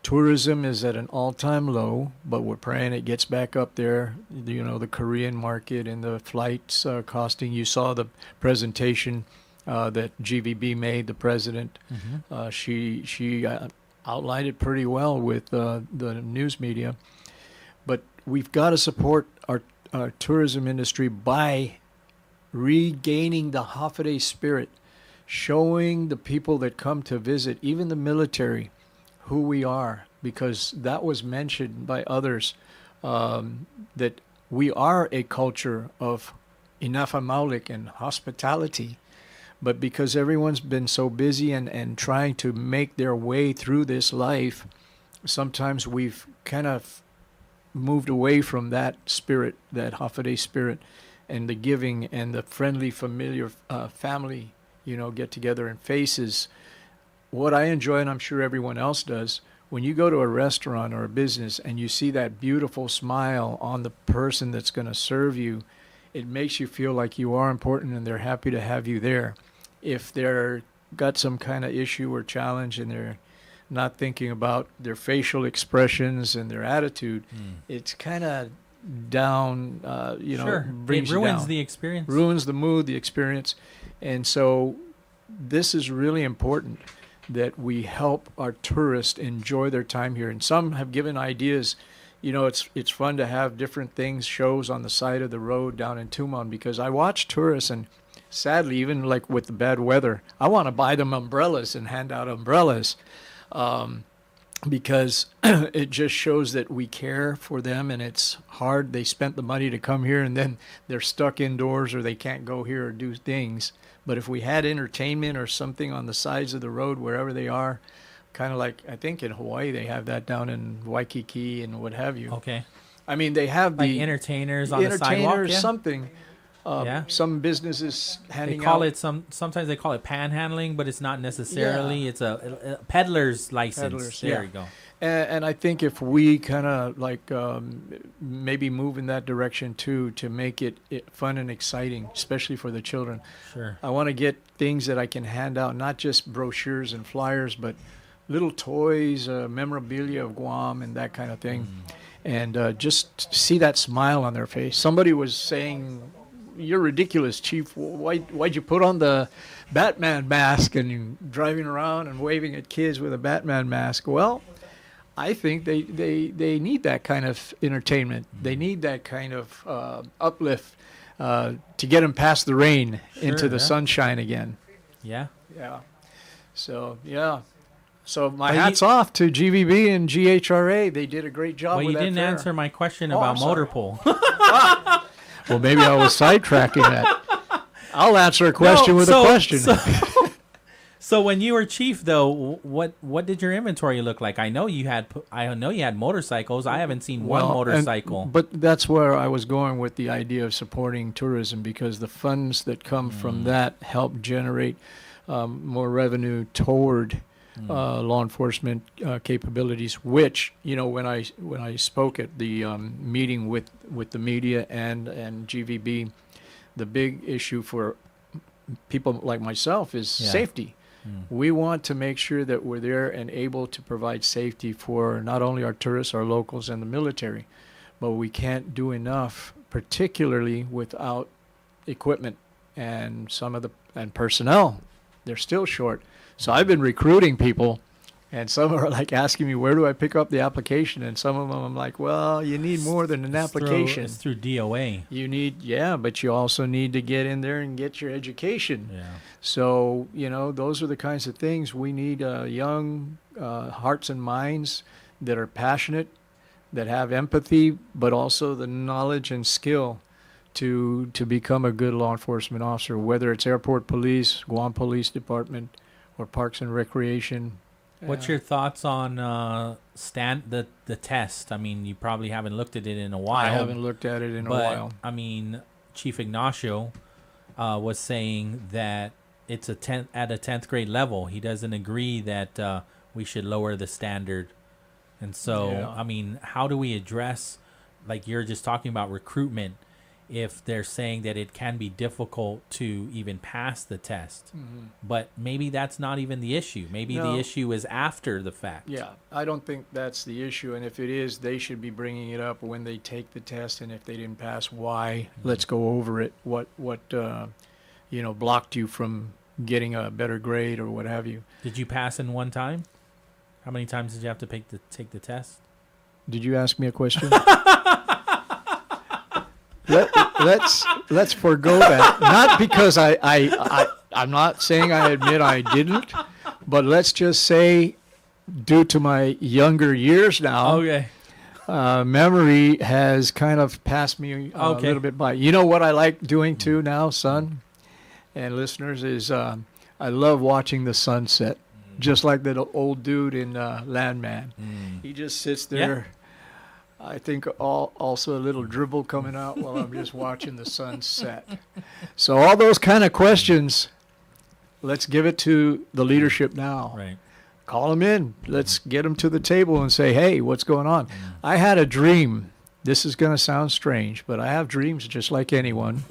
Tourism is at an all-time low, but we're praying it gets back up there. The Korean market and the flights costing. You saw the presentation that GVB made, the president. She outlined it pretty well with the news media. But we've got to support our tourism industry by regaining the Holiday spirit, showing the people that come to visit, even the military, who we are, because that was mentioned by others, that we are a culture of inafamaulik and hospitality. But because everyone's been so busy and trying to make their way through this life, sometimes we've kind of moved away from that spirit, that Holiday spirit. and the giving and the friendly, familiar family, get together and faces. What I enjoy, and I'm sure everyone else does, when you go to a restaurant or a business and you see that beautiful smile on the person that's going to serve you, it makes you feel like you are important and they're happy to have you there. If they're got some kind of issue or challenge and they're not thinking about their facial expressions and their attitude, it's kind of down, Sure. brings It you ruins down. the experience. Ruins the mood, the experience. And so this is really important that we help our tourists enjoy their time here. And some have given ideas. It's fun to have different things, shows on the side of the road down in Tumon, because I watch tourists, and sadly, even like with the bad weather, I want to buy them umbrellas and hand out umbrellas, because it just shows that we care for them, and it's hard. They spent the money to come here, and then they're stuck indoors or they can't go here or do things. But if we had entertainment or something on the sides of the road wherever they are, kind of like, I think in Hawaii they have that down in Waikiki and what have you. Okay. I mean, they have Like the entertainers on the sidewalk, yeah. something. Yeah. Some businesses handing They call out. it sometimes they call it panhandling, but it's not necessarily. It's a peddler's license. Peddlers, there yeah. you go. And I think if we kind of like maybe move in that direction too, to make it fun and exciting, especially for the children. Sure. I want to get things that I can hand out, not just brochures and flyers, but little toys, memorabilia of Guam and that kind of thing. And just see that smile on their face. Somebody was saying, "You're ridiculous, Chief. Why'd you put on the Batman mask and you're driving around and waving at kids with a Batman mask?" Well, I think they need that kind of entertainment. They need that kind of uplift to get them past the rain into the sunshine again. Yeah. Yeah. So, yeah. So my But hat's off to GVB and GHRA. They did a great job Well, with you that didn't fair. answer my question Oh, about I'm sorry. motor pool. Well, maybe I was sidetracking that. I'll answer a question with a question. So when you were chief, though, what did your inventory look like? I know you had motorcycles. I haven't seen one motorcycle. But that's where I was going with the idea of supporting tourism, because the funds that come from that help generate more revenue toward law enforcement capabilities. Which, when I spoke at the meeting with the media and GVB, the big issue for people like myself is safety. We want to make sure that we're there and able to provide safety for not only our tourists, our locals, and the military, but we can't do enough, particularly without equipment and personnel. They're still short. So I've been recruiting people, and some are like asking me, where do I pick up the application? And some of them I'm like, well, you need more than an application. It's through DOA. You need, but you also need to get in there and get your education. Yeah. So, those are the kinds of things. We need young hearts and minds that are passionate, that have empathy, but also the knowledge and skill to become a good law enforcement officer, whether it's airport police, Guam Police Department, or Parks and Recreation. What's your thoughts on the test? I mean, you probably haven't looked at it in a while. I haven't looked at it in a while. I mean, Chief Ignacio was saying that it's at a 10th grade level. He doesn't agree that we should lower the standard. And so, I mean, how do we address, like you're just talking about recruitment, if they're saying that it can be difficult to even pass the test? But maybe that's not even the issue. Maybe the issue is after the fact. Yeah, I don't think that's the issue. And if it is, they should be bringing it up when they take the test. And if they didn't pass, why? Let's go over it. What blocked you from getting a better grade or what have you? Did you pass in one time? How many times did you have to take the test? Did you ask me a question? Let's forego that. Not because I'm not saying I admit I didn't, but let's just say, due to my younger years now, memory has kind of passed me a little bit by. You know what I like doing too now, son and listeners, is I love watching the sunset, just like that old dude in Landman. He just sits there. I think also a little dribble coming out while I'm just watching the sun set. So all those kind of questions, let's give it to the leadership now. Right. Call them in. Let's get them to the table and say, hey, what's going on? I had a dream. This is going to sound strange, but I have dreams just like anyone.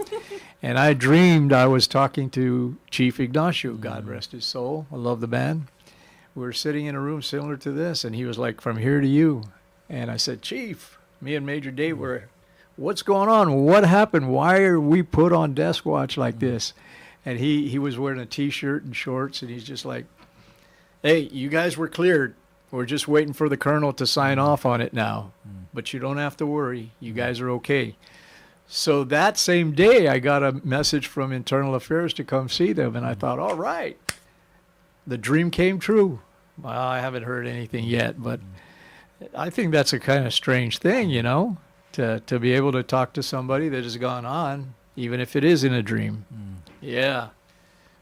And I dreamed I was talking to Chief Ignacio, God rest his soul. I love the band. We were sitting in a room similar to this, and he was like, from here to you. And I said, Chief, me and Major Dave were, what's going on? What happened? Why are we put on desk watch like this? And he was wearing a T-shirt and shorts, and he's just like, hey, you guys were cleared. We're just waiting for the colonel to sign off on it now. But you don't have to worry. You guys are okay. So that same day, I got a message from Internal Affairs to come see them, and I thought, all right, the dream came true. Well, I haven't heard anything yet, but I think that's a kind of strange thing, you know, to be able to talk to somebody that has gone on, even if it is in a dream. Yeah.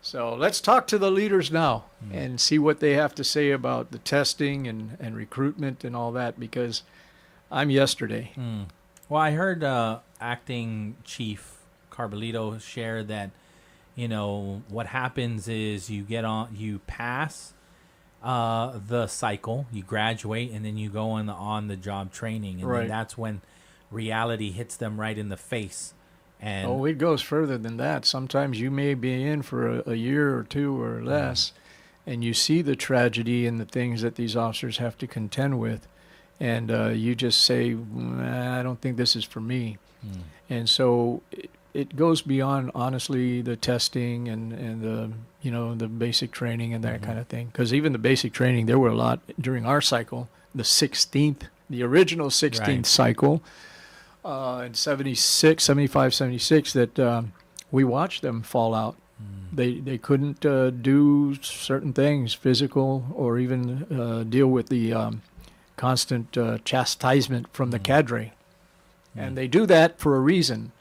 So let's talk to the leaders now and see what they have to say about the testing and recruitment and all that, because I'm yesterday. Well, I heard Acting Chief Carbolito share that, you know, what happens is you pass the cycle, you graduate, and then you go on the job training, and then that's when reality hits them right in the face. And it goes further than that. Sometimes you may be in for a year or two or less, and you see the tragedy and the things that these officers have to contend with, and you just say, I don't think this is for me. And so it goes beyond, honestly, the testing and the, you know, the basic training and that kind of thing. Because even the basic training, there were a lot during our cycle, the original 16th cycle, in 76, 75, 76, that we watched them fall out. They couldn't do certain things, physical, or even deal with the constant chastisement from the cadre. And they do that for a reason,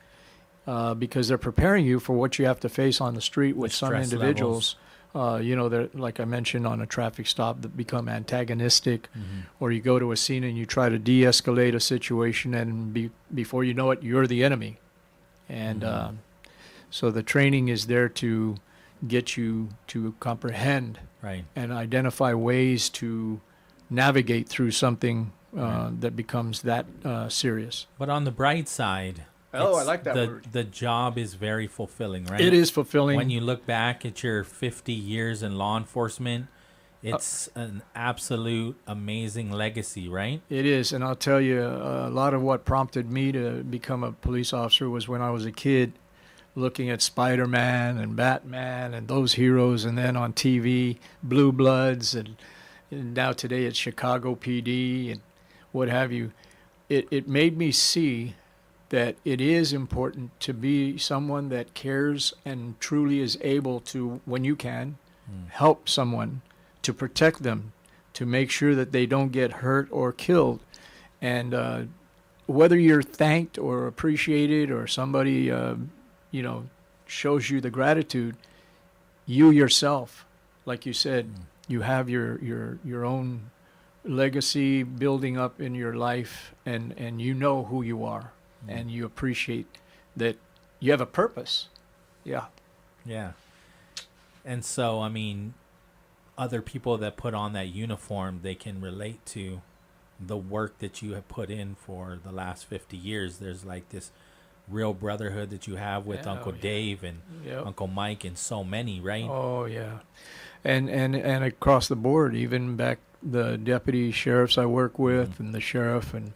because they're preparing you for what you have to face on the street with some individuals. You know, they're, like I mentioned, on a traffic stop that become antagonistic, or you go to a scene and you try to de-escalate a situation, and before you know it, you're the enemy. And so the training is there to get you to comprehend and identify ways to navigate through something that becomes that serious. But on the bright side, I like that word. The job is very fulfilling, right? It is fulfilling. When you look back at your 50 years in law enforcement, it's an absolute amazing legacy, right? It is, and I'll tell you, a lot of what prompted me to become a police officer was when I was a kid, looking at Spider-Man and Batman and those heroes, and then on TV, Blue Bloods, and now today it's Chicago PD and what have you. It made me see that it is important to be someone that cares and truly is able to, when you can, help someone, to protect them, to make sure that they don't get hurt or killed. And whether you're thanked or appreciated or somebody, you know, shows you the gratitude, you yourself, like you said, you have your own legacy building up in your life, and you know who you are. And you appreciate that you have a purpose. Yeah. And so, I mean, other people that put on that uniform, they can relate to the work that you have put in for the last 50 years. There's like this real brotherhood that you have with Uncle Dave and Uncle Mike and so many, right? Oh, yeah. And across the board, even back the deputy sheriffs I work with and the sheriff and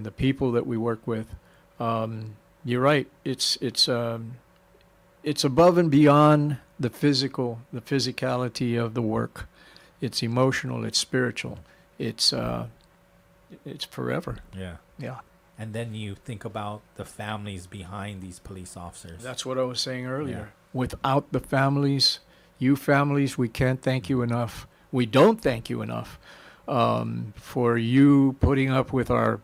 the people that we work with, you're right. It's above and beyond the physicality of the work. It's emotional. It's spiritual. It's forever. Yeah. And then you think about the families behind these police officers. That's what I was saying earlier. Without the families, you families, we can't thank you enough. We don't thank you enough for you putting up with our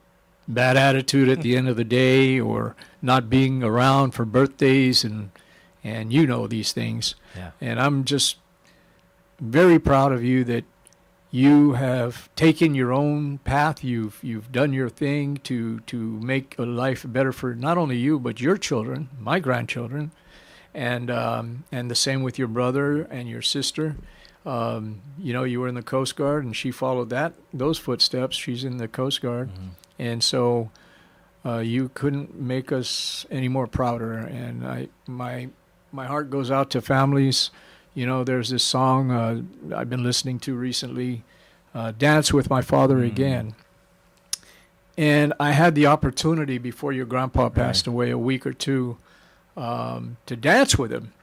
bad attitude at the end of the day, or not being around for birthdays and you know these things. And I'm just very proud of you that You have taken your own path. You've done your thing to make a life better for not only you but your children, my grandchildren, and the same with your brother and your sister. You were in the Coast Guard, and she followed those footsteps. She's in the Coast Guard, and so you couldn't make us any more prouder. And my heart goes out to families. There's this song I've been listening to recently, Dance with My Father Again. And I had the opportunity before your grandpa passed away a week or two to dance with him.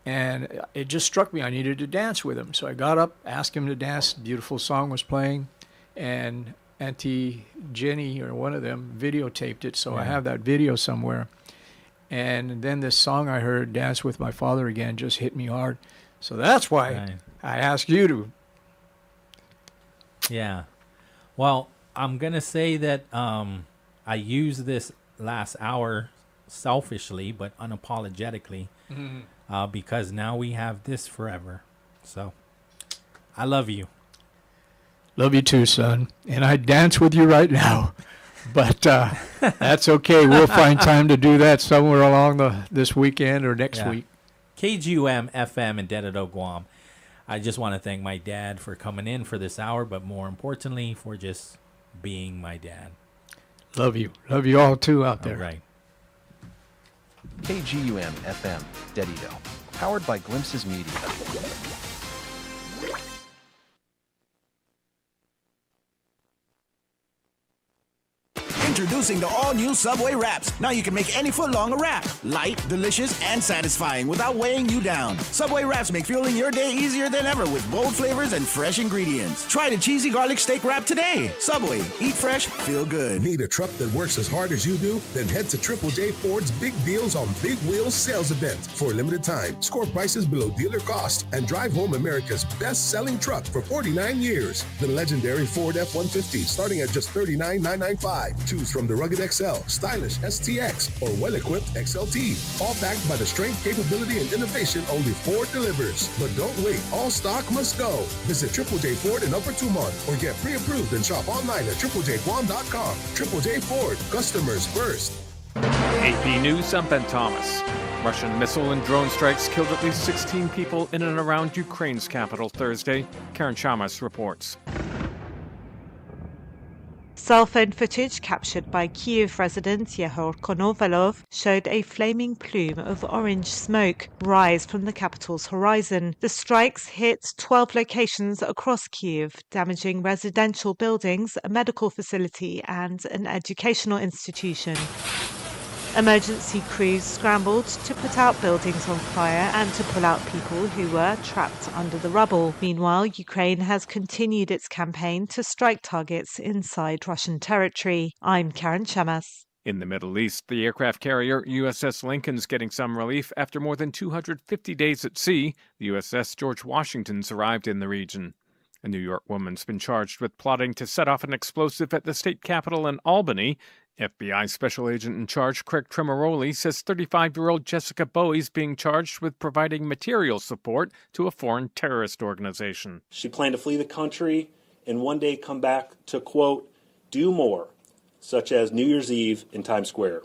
And it just struck me I needed to dance with him. So I got up, asked him to dance. Beautiful song was playing. And Auntie Jenny, or one of them, videotaped it. So I have that video somewhere. And then this song I heard, Dance with My Father Again, just hit me hard. So that's why I asked you to. Yeah. Well, I'm going to say that I used this last hour selfishly but unapologetically because now we have this forever. So I love you. Love you too, son. And I dance with you right now. But that's okay. We'll find time to do that somewhere along this weekend or next week. KGUM FM in Dededo, Guam. I just want to thank my dad for coming in for this hour, but more importantly, for just being my dad. Love you. Love you all, too, out there. All right. KGUM FM, Dededo. Powered by Glimpses Media. Introducing the all-new Subway Wraps. Now you can make any footlong a wrap. Light, delicious, and satisfying without weighing you down. Subway Wraps make fueling your day easier than ever with bold flavors and fresh ingredients. Try the cheesy garlic steak wrap today. Subway. Eat fresh, feel good. Need a truck that works as hard as you do? Then head to Triple J Ford's Big Deals on Big Wheels sales event. For a limited time, score prices below dealer cost and drive home America's best-selling truck for 49 years. The legendary Ford F-150 starting at just $39,995. Choose from the rugged XL, stylish STX, or well-equipped XLT. All backed by the strength, capability, and innovation only Ford delivers. But don't wait. All stock must go. Visit Triple J Ford in Upper Tumon or get pre-approved and shop online at triplejguam.com. Triple J Ford. Customers first. AP News, I'm Ben Thomas. Russian missile and drone strikes killed at least 16 people in and around Ukraine's capital Thursday. Karen Chamas reports. Cell phone footage captured by Kyiv resident Yehor Konovalov showed a flaming plume of orange smoke rise from the capital's horizon. The strikes hit 12 locations across Kyiv, damaging residential buildings, a medical facility, and an educational institution. Emergency crews scrambled to put out buildings on fire and to pull out people who were trapped under the rubble. Meanwhile, Ukraine has continued its campaign to strike targets inside Russian territory. I'm Karen Chamas. In the Middle East, the aircraft carrier USS Lincoln's getting some relief after more than 250 days at sea. The USS George Washington's arrived in the region. A New York woman's been charged with plotting to set off an explosive at the state capitol in Albany. FBI Special Agent in charge Craig Tremoroli says 35-year-old Jessica Bowie's being charged with providing material support to a foreign terrorist organization. She planned to flee the country and one day come back to, quote, do more, such as New Year's Eve in Times Square,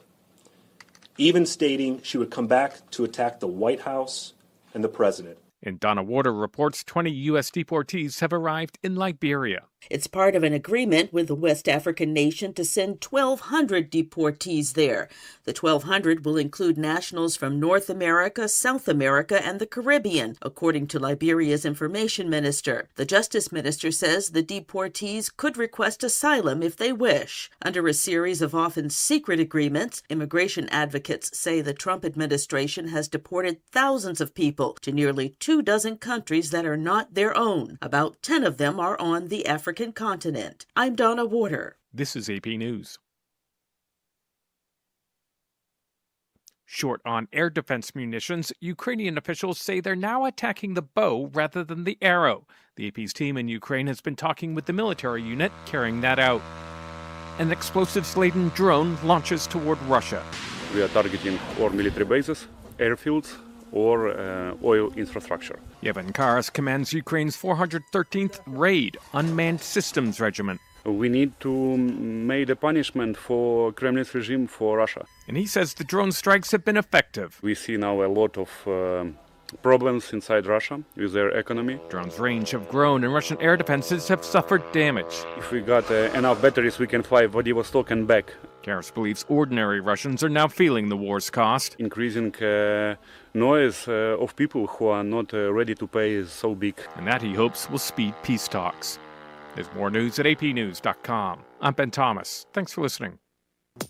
even stating she would come back to attack the White House and the president. And Donna Warder reports 20 U.S. deportees have arrived in Liberia. It's part of an agreement with the West African nation to send 1,200 deportees there. The 1,200 will include nationals from North America, South America, and the Caribbean, according to Liberia's information minister. The justice minister says the deportees could request asylum if they wish. Under a series of often secret agreements, immigration advocates say the Trump administration has deported thousands of people to nearly 24 countries that are not their own. About 10 of them are on the African continent. I'm Donna Warder. This is AP News. Short on air defense munitions, Ukrainian officials say they're now attacking the bow rather than the arrow. The AP's team in Ukraine has been talking with the military unit carrying that out. An explosives-laden drone launches toward Russia. We are targeting or military bases, airfields, or oil infrastructure. Yevhen Karas commands Ukraine's 413th Raid Unmanned Systems Regiment. We need to make the punishment for Kremlin's regime for Russia. And he says the drone strikes have been effective. We see now a lot of problems inside Russia with their economy. Drones' range have grown and Russian air defenses have suffered damage. If we got enough batteries, we can fly Vladivostok and back. Karas believes ordinary Russians are now feeling the war's cost. Increasing noise of people who are not ready to pay is so big. And that, he hopes, will speed peace talks. There's more news at apnews.com. I'm Ben Thomas. Thanks for listening.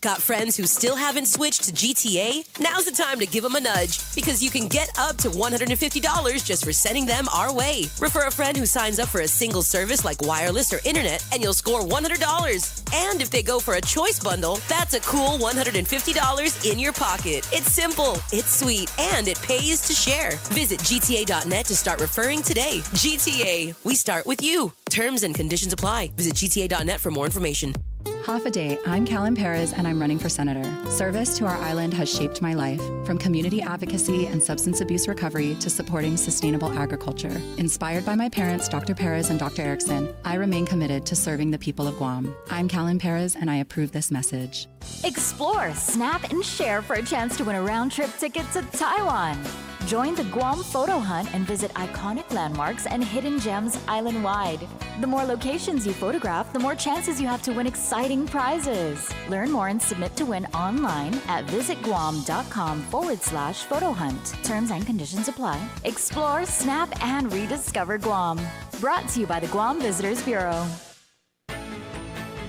Got friends who still haven't switched to GTA? Now's the time to give them a nudge, because you can get up to $150 just for sending them our way. Refer a friend who signs up for a single service like wireless or internet, and you'll score $100. And if they go for a choice bundle, that's a cool $150 in your pocket. It's simple, it's sweet, and it pays to share. Visit GTA.net to start referring today. GTA, we start with you. Terms and conditions apply. Visit GTA.net for more information. Half a day, I'm Callan Perez and I'm running for senator. Service to our island has shaped my life, from community advocacy and substance abuse recovery to supporting sustainable agriculture. Inspired by my parents, Dr. Perez and Dr. Erickson, I remain committed to serving the people of Guam. I'm Callan Perez and I approve this message. Explore, snap, and share for a chance to win a round-trip ticket to Taiwan. Join the Guam Photo Hunt and visit iconic landmarks and hidden gems island-wide. The more locations you photograph, the more chances you have to win exciting prizes. Learn more and submit to win online at visitguam.com/photo hunt. Terms and conditions apply. Explore, snap, and rediscover Guam. Brought to you by the Guam Visitors Bureau.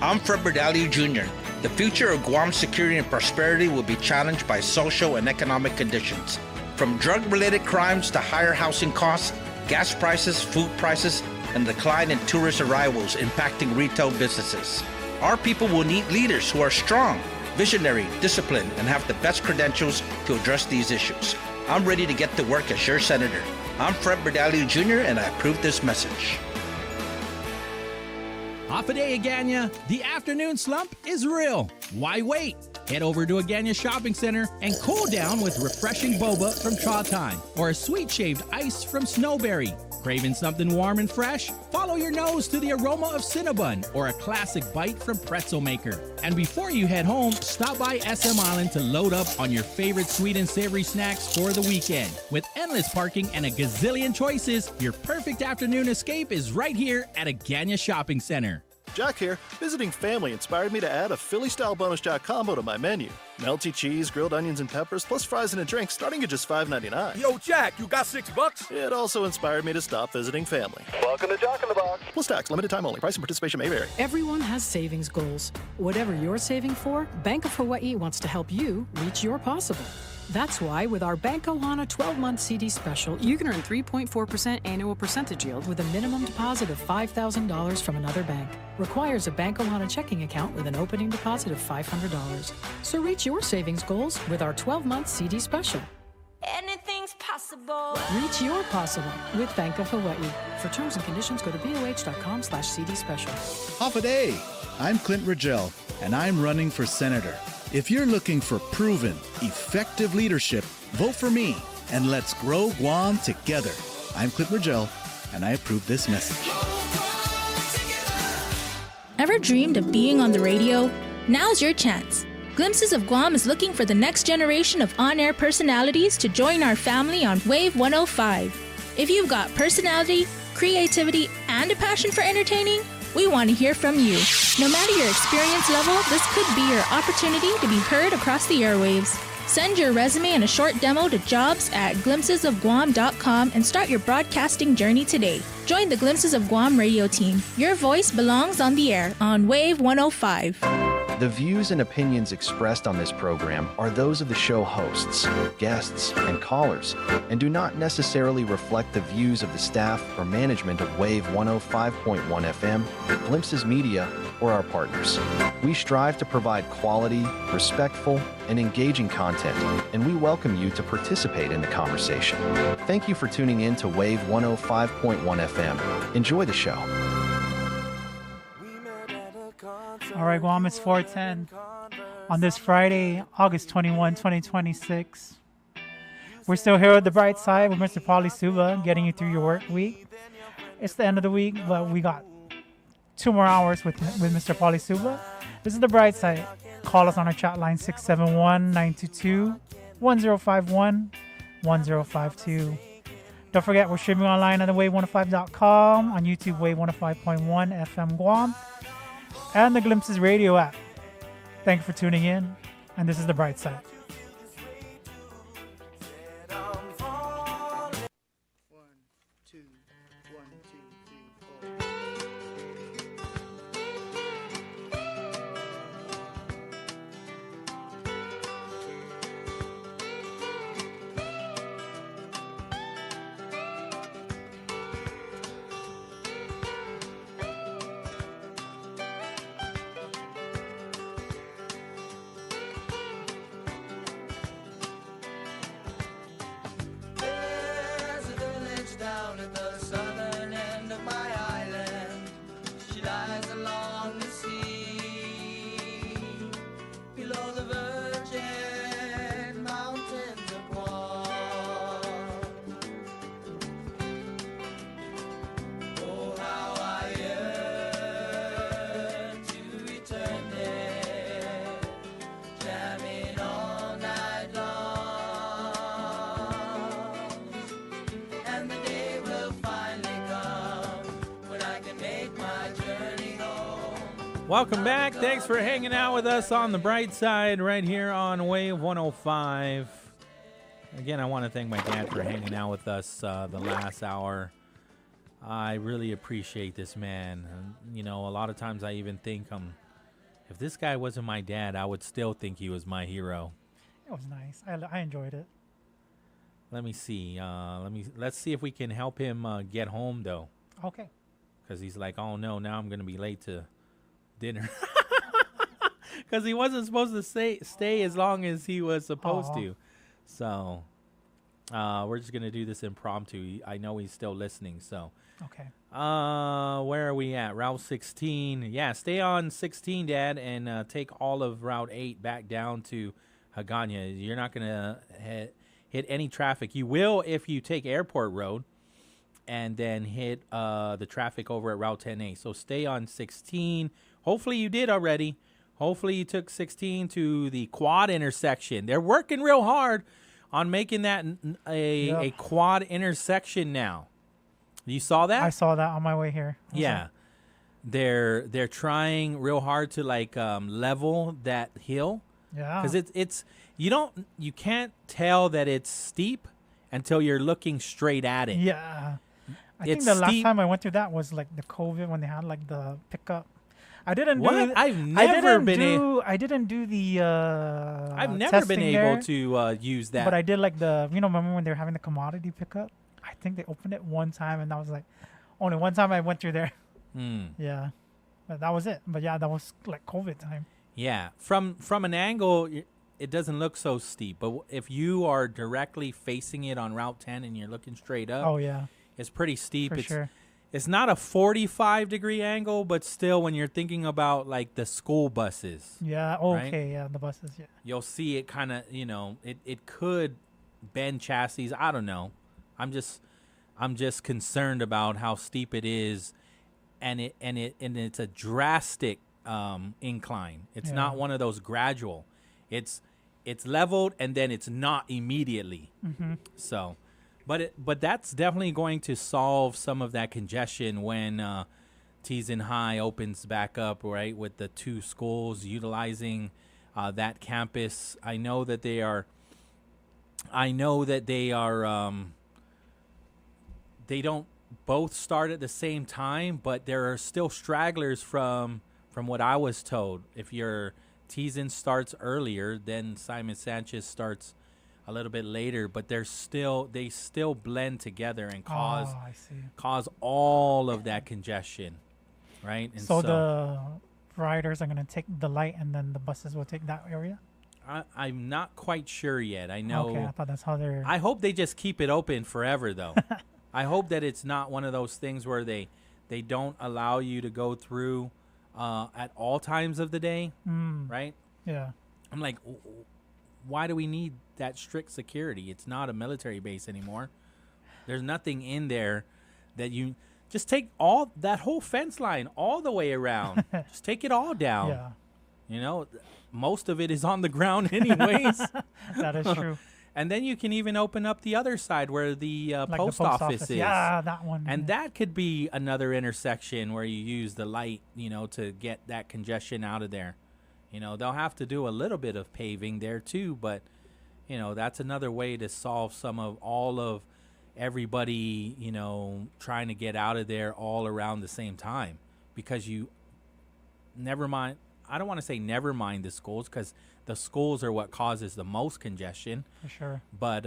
I'm Fred Berdalio Jr. The future of Guam's security and prosperity will be challenged by social and economic conditions. From drug-related crimes to higher housing costs, gas prices, food prices, and decline in tourist arrivals impacting retail businesses. Our people will need leaders who are strong, visionary, disciplined, and have the best credentials to address these issues. I'm ready to get to work as your senator. I'm Fred Berdalio Jr., and I approve this message. Half a day, Agana. The afternoon slump is real. Why wait? Head over to Agana Shopping Center and cool down with refreshing boba from Cha Time or a sweet shaved ice from Snowberry. Craving something warm and fresh? Follow your nose to the aroma of Cinnabon or a classic bite from Pretzel Maker. And before you head home, stop by SM Island to load up on your favorite sweet and savory snacks for the weekend. With endless parking and a gazillion choices, your perfect afternoon escape is right here at Agana Shopping Center. Jack here. Visiting family inspired me to add a Philly-style bonus jack combo to my menu. Melty cheese, grilled onions and peppers, plus fries and a drink starting at just $5.99. Yo, Jack, you got $6? It also inspired me to stop visiting family. Welcome to Jack in the Box. Plus tax, limited time only. Price and participation may vary. Everyone has savings goals. Whatever you're saving for, Bank of Hawaii wants to help you reach your possible. That's why with our Bank Ohana 12-month CD special, you can earn 3.4% annual percentage yield with a minimum deposit of $5,000 from another bank. Requires a Bank Ohana checking account with an opening deposit of $500. So reach your savings goals with our 12-month CD special. Anything's possible. Reach your possible with Bank of Hawaii. For terms and conditions, go to boh.com/CD special. Half a day. I'm Clint Rigel, and I'm running for senator. If you're looking for proven, effective leadership, vote for me, and let's grow Guam together. I'm Clint Rigel, and I approve this message. Ever dreamed of being on the radio? Now's your chance. Glimpses of Guam is looking for the next generation of on-air personalities to join our family on Wave 105. If you've got personality, creativity, and a passion for entertaining, we want to hear from you. No matter your experience level, this could be your opportunity to be heard across the airwaves. Send your resume and a short demo to jobs@glimpsesofguam.com and start your broadcasting journey today. Join the Glimpses of Guam radio team. Your voice belongs on the air on Wave 105. The views and opinions expressed on this program are those of the show hosts, guests, and callers, and do not necessarily reflect the views of the staff or management of Wave 105.1 FM, Glimpses Media, or our partners. We strive to provide quality, respectful, and engaging content, and we welcome you to participate in the conversation. Thank you for tuning in to Wave 105.1 FM. Enjoy the show. All right, Guam, it's 4:10 on this Friday, August 21, 2026. We're still here at the Bright Side with Mr. Pauly Suba, getting you through your work week. It's the end of the week, but we got 2 more hours with Mr. Pauly Suba. This is the Bright Side. Call us on our chat line 671-922-1051-1052. Don't forget, we're streaming online on the wave105.com, on YouTube, Wave 105.1 FM Guam, and the Glimpses Radio app. Thank you for tuning in, and this is the Bright Side. Welcome back. Thanks for hanging out with us on the Bright Side right here on Wave 105. Again, I want to thank my dad for hanging out with us the last hour. I really appreciate this man. You know, a lot of times I even think if this guy wasn't my dad, I would still think he was my hero. It was nice. I enjoyed it. Let me see. Let's see if we can help him get home though. Okay. Because he's like, oh no, now I'm gonna be late to dinner. Because he wasn't supposed to stay as long as he was supposed to. So we're just gonna do this impromptu. I know he's still listening. So okay. Where are we at? Route 16. Yeah, stay on 16, Dad, and take all of Route 8 back down to Hagana. You're not gonna hit any traffic. You will if you take Airport Road and then hit the traffic over at Route 10A. So stay on 16. Hopefully you did already. Hopefully you took 16 to the quad intersection. They're working real hard on making that a quad intersection now. You saw that? I saw that on my way here. Yeah. They're trying real hard to level that hill. Yeah. Because you can't tell that it's steep until you're looking straight at it. Yeah. I think the last time I went through that was like the COVID when they had like the pickup. I didn't do. I've never been. I didn't do the. I've never been able to use that. But I did like the. Remember when they were having the commodity pickup? I think they opened it one time, and that was like only one time I went through there. Yeah, but that was it. But yeah, that was like COVID time. Yeah, from an angle, it doesn't look so steep. But if you are directly facing it on Route 10 and you're looking straight up, oh yeah, it's pretty steep. For sure. It's not a 45-degree angle, but still, when you're thinking about like the school buses. Yeah. Okay. Right? Yeah, the buses. Yeah. You'll see it kind of. It could bend chassis. I don't know. I'm just concerned about how steep it is, and it's a drastic incline. It's not one of those gradual. It's leveled and then it's not immediately. Mm-hmm. So. But that's definitely going to solve some of that congestion when Teason High opens back up, right, with the 2 schools utilizing that campus. I know that they are. They don't both start at the same time, but there are still stragglers from what I was told. If your Teason starts earlier, then Simon Sanchez starts a little bit later, but they still blend together and cause all of that congestion, right? And so the riders are going to take the light and then the buses will take that area? I'm not quite sure yet. I know. Okay, I thought that's how they're... I hope they just keep it open forever, though. I hope that it's not one of those things where they don't allow you to go through at all times of the day, right? Yeah. I'm like, why do we need that strict security? It's not a military base anymore. There's nothing in there that you just take all that whole fence line all the way around. Just take it all down. Yeah. You know, most of it is on the ground anyways. That is true. And then you can even open up the other side where the Like post office is. Yeah, that one. And that could be another intersection where you use the light, you know, to get that congestion out of there. You know, they'll have to do a little bit of paving there too, but, you know, that's another way to solve some of all of everybody, you know, trying to get out of there all around the same time. Because you, never mind, I don't want to say never mind the schools, because the schools are what causes the most congestion. For sure. But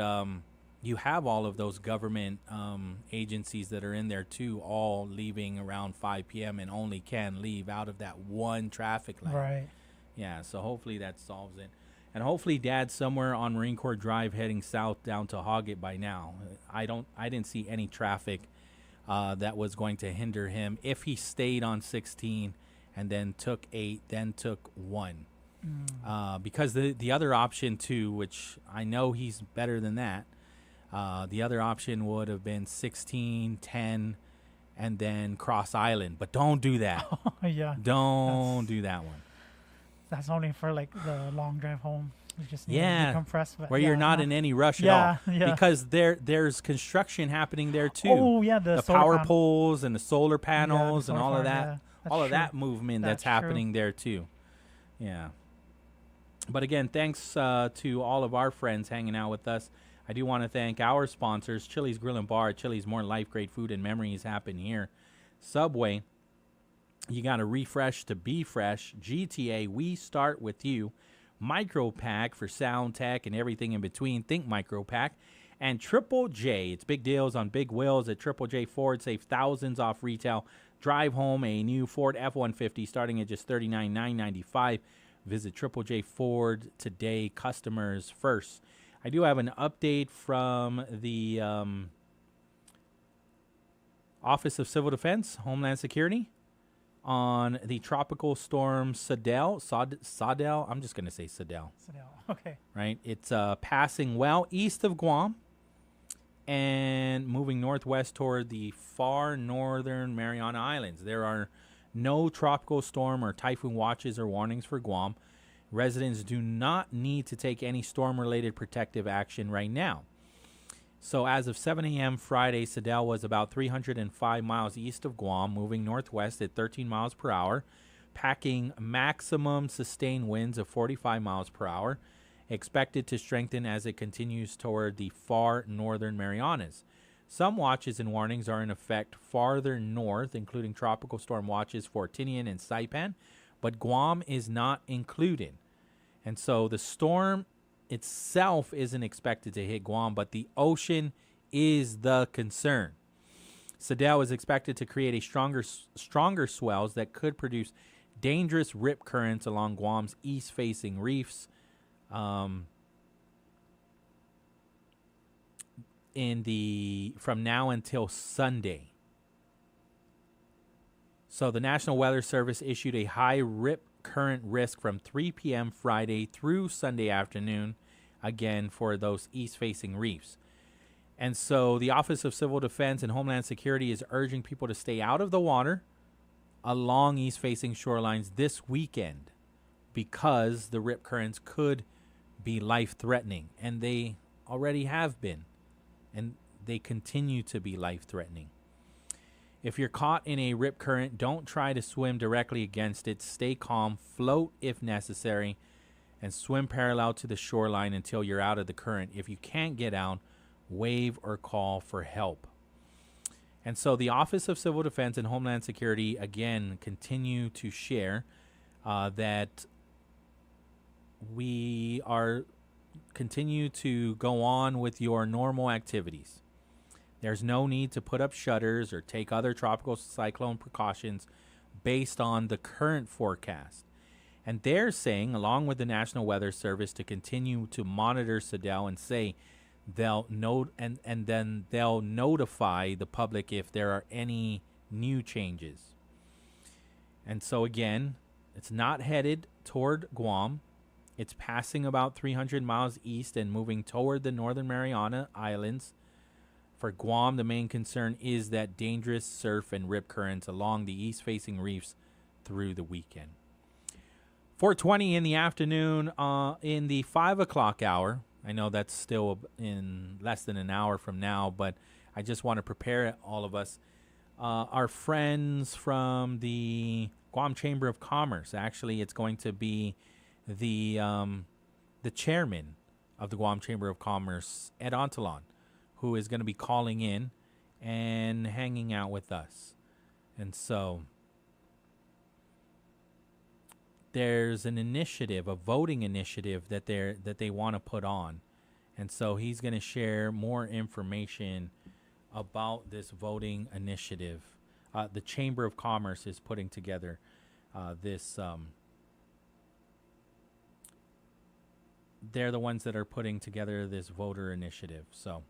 you have all of those government agencies that are in there too, all leaving around 5 p.m. and only can leave out of that one traffic light. Right. Yeah, so hopefully that solves it. And hopefully Dad's somewhere on Marine Corps Drive heading south down to Hoggett by now. I didn't see any traffic that was going to hinder him if he stayed on 16 and then took 8, then took 1. Because the other option too, which I know he's better than that, the other option would have been 16, 10, and then Cross Island. But don't do that. Yeah. Don't do that one. That's only for like the long drive home. You just need to decompress. But where you're not in any rush at all. Yeah. Because there's construction happening there too. Oh, yeah, the solar power pan- poles and the solar panels and solar all of farm, that. yeah. All of That's that true. movement That's that's happening there too. Yeah. But again, thanks to all of our friends hanging out with us. I do want to thank our sponsors, Chili's Grill and Bar. Chili's, more life, great food, and memories happen here. Subway, you got to refresh to be fresh. GTA, we start with you. Micro Pack for sound tech and everything in between. Think Micro Pack. And Triple J, it's big deals on big wheels at Triple J Ford. Save thousands off retail. Drive home a new Ford F-150 starting at just $39,995. Visit Triple J Ford today. Customers first. I do have an update from the Office of Civil Defense, Homeland Security, on the tropical storm Sadell. I'm just going to say Sadell. Okay. Right? It's passing well east of Guam and moving northwest toward the far northern Mariana Islands. There are no tropical storm or typhoon watches or warnings for Guam. Residents do not need to take any storm-related protective action right now. So as of 7 a.m. Friday, Sadell was about 305 miles east of Guam, moving northwest at 13 miles per hour, packing maximum sustained winds of 45 miles per hour, expected to strengthen as it continues toward the far northern Marianas. Some watches and warnings are in effect farther north, including tropical storm watches for Tinian and Saipan, but Guam is not included. And so the storm itself isn't expected to hit Guam, but the ocean is the concern. Sadell is expected to create a stronger swells that could produce dangerous rip currents along Guam's east-facing reefs. From now until Sunday. So the National Weather Service issued a high rip current risk from 3 p.m. Friday through Sunday afternoon, again for those east-facing reefs. And so the Office of Civil Defense and Homeland Security is urging people to stay out of the water along east-facing shorelines this weekend because the rip currents could be life-threatening, and they already have been, and they continue to be life-threatening. If you're caught in a rip current, don't try to swim directly against it. Stay calm, float if necessary, and swim parallel to the shoreline until you're out of the current. If you can't get out, wave or call for help. And so the Office of Civil Defense and Homeland Security, again, continue to share that we are continue to go on with your normal activities. There's no need to put up shutters or take other tropical cyclone precautions based on the current forecast. And they're saying, along with the National Weather Service, to continue to monitor Sadell and say they'll then they'll notify the public if there are any new changes. And so again, it's not headed toward Guam. It's passing about 300 miles east and moving toward the Northern Mariana Islands. For Guam, the main concern is that dangerous surf and rip currents along the east-facing reefs through the weekend. 4:20 in the afternoon, in the 5 o'clock hour. I know that's still in less than an hour from now, but I just want to prepare all of us. Our friends from the Guam Chamber of Commerce, actually, it's going to be the chairman of the Guam Chamber of Commerce, Ed Ontalon, who is going to be calling in and hanging out with us. And so there's an initiative, a voting initiative that they want to put on. And so he's going to share more information about this voting initiative. The Chamber of Commerce is putting together this. They're the ones that are putting together this voter initiative. So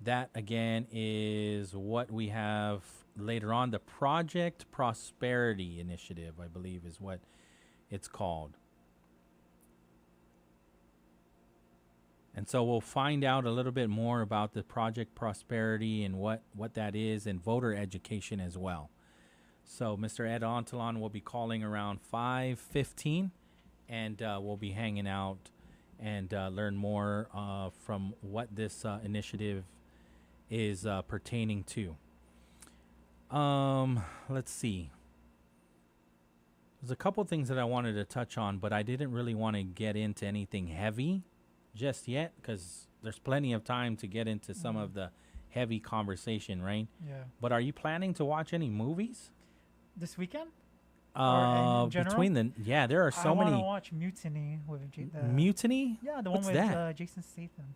that, again, is what we have later on. The Project Prosperity Initiative, I believe, is what it's called. And so we'll find out a little bit more about the Project Prosperity and what that is, and voter education as well. So Mr. Ed Ontalon will be calling around 5:15, and we'll be hanging out and learn more from what this initiative is pertaining to. Let's see. There's a couple things that I wanted to touch on, but I didn't really want to get into anything heavy just yet, because there's plenty of time to get into some of the heavy conversation, right? Yeah. But are you planning to watch any movies This weekend? Or in general? There are so many. I want to watch Mutiny with Mutiny? Yeah, the What's one with that? Jason Statham.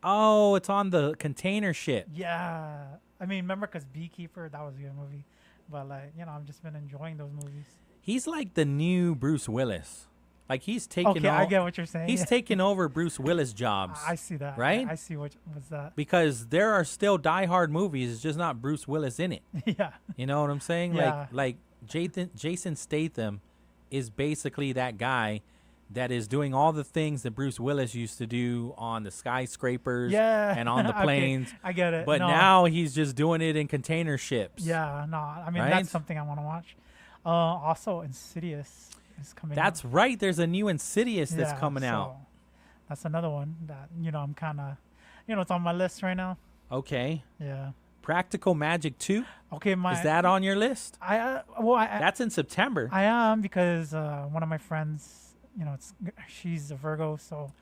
Oh, it's on the container ship. Yeah, I mean, remember, because Beekeeper, that was a good movie, but I've just been enjoying those movies. He's like the new Bruce Willis. Like, he's taking. Okay, I get what you're saying. He's taking over Bruce Willis jobs. I see that. Right? I see what was that. Because there are still Die Hard movies. It's just not Bruce Willis in it. Yeah. You know what I'm saying? Yeah. Like Jason Statham is basically that guy that is doing all the things that Bruce Willis used to do on the skyscrapers and on the planes. Okay, I get it. But now he's just doing it in container ships. Yeah, no, I mean, right? That's something I want to watch. Also, Insidious is coming out. That's right. There's a new Insidious that's coming out. That's another one that, I'm kind of, it's on my list right now. Okay. Yeah. Practical Magic 2? Okay, is that on your list? That's in September. I am, because one of my friends, she's a Virgo, so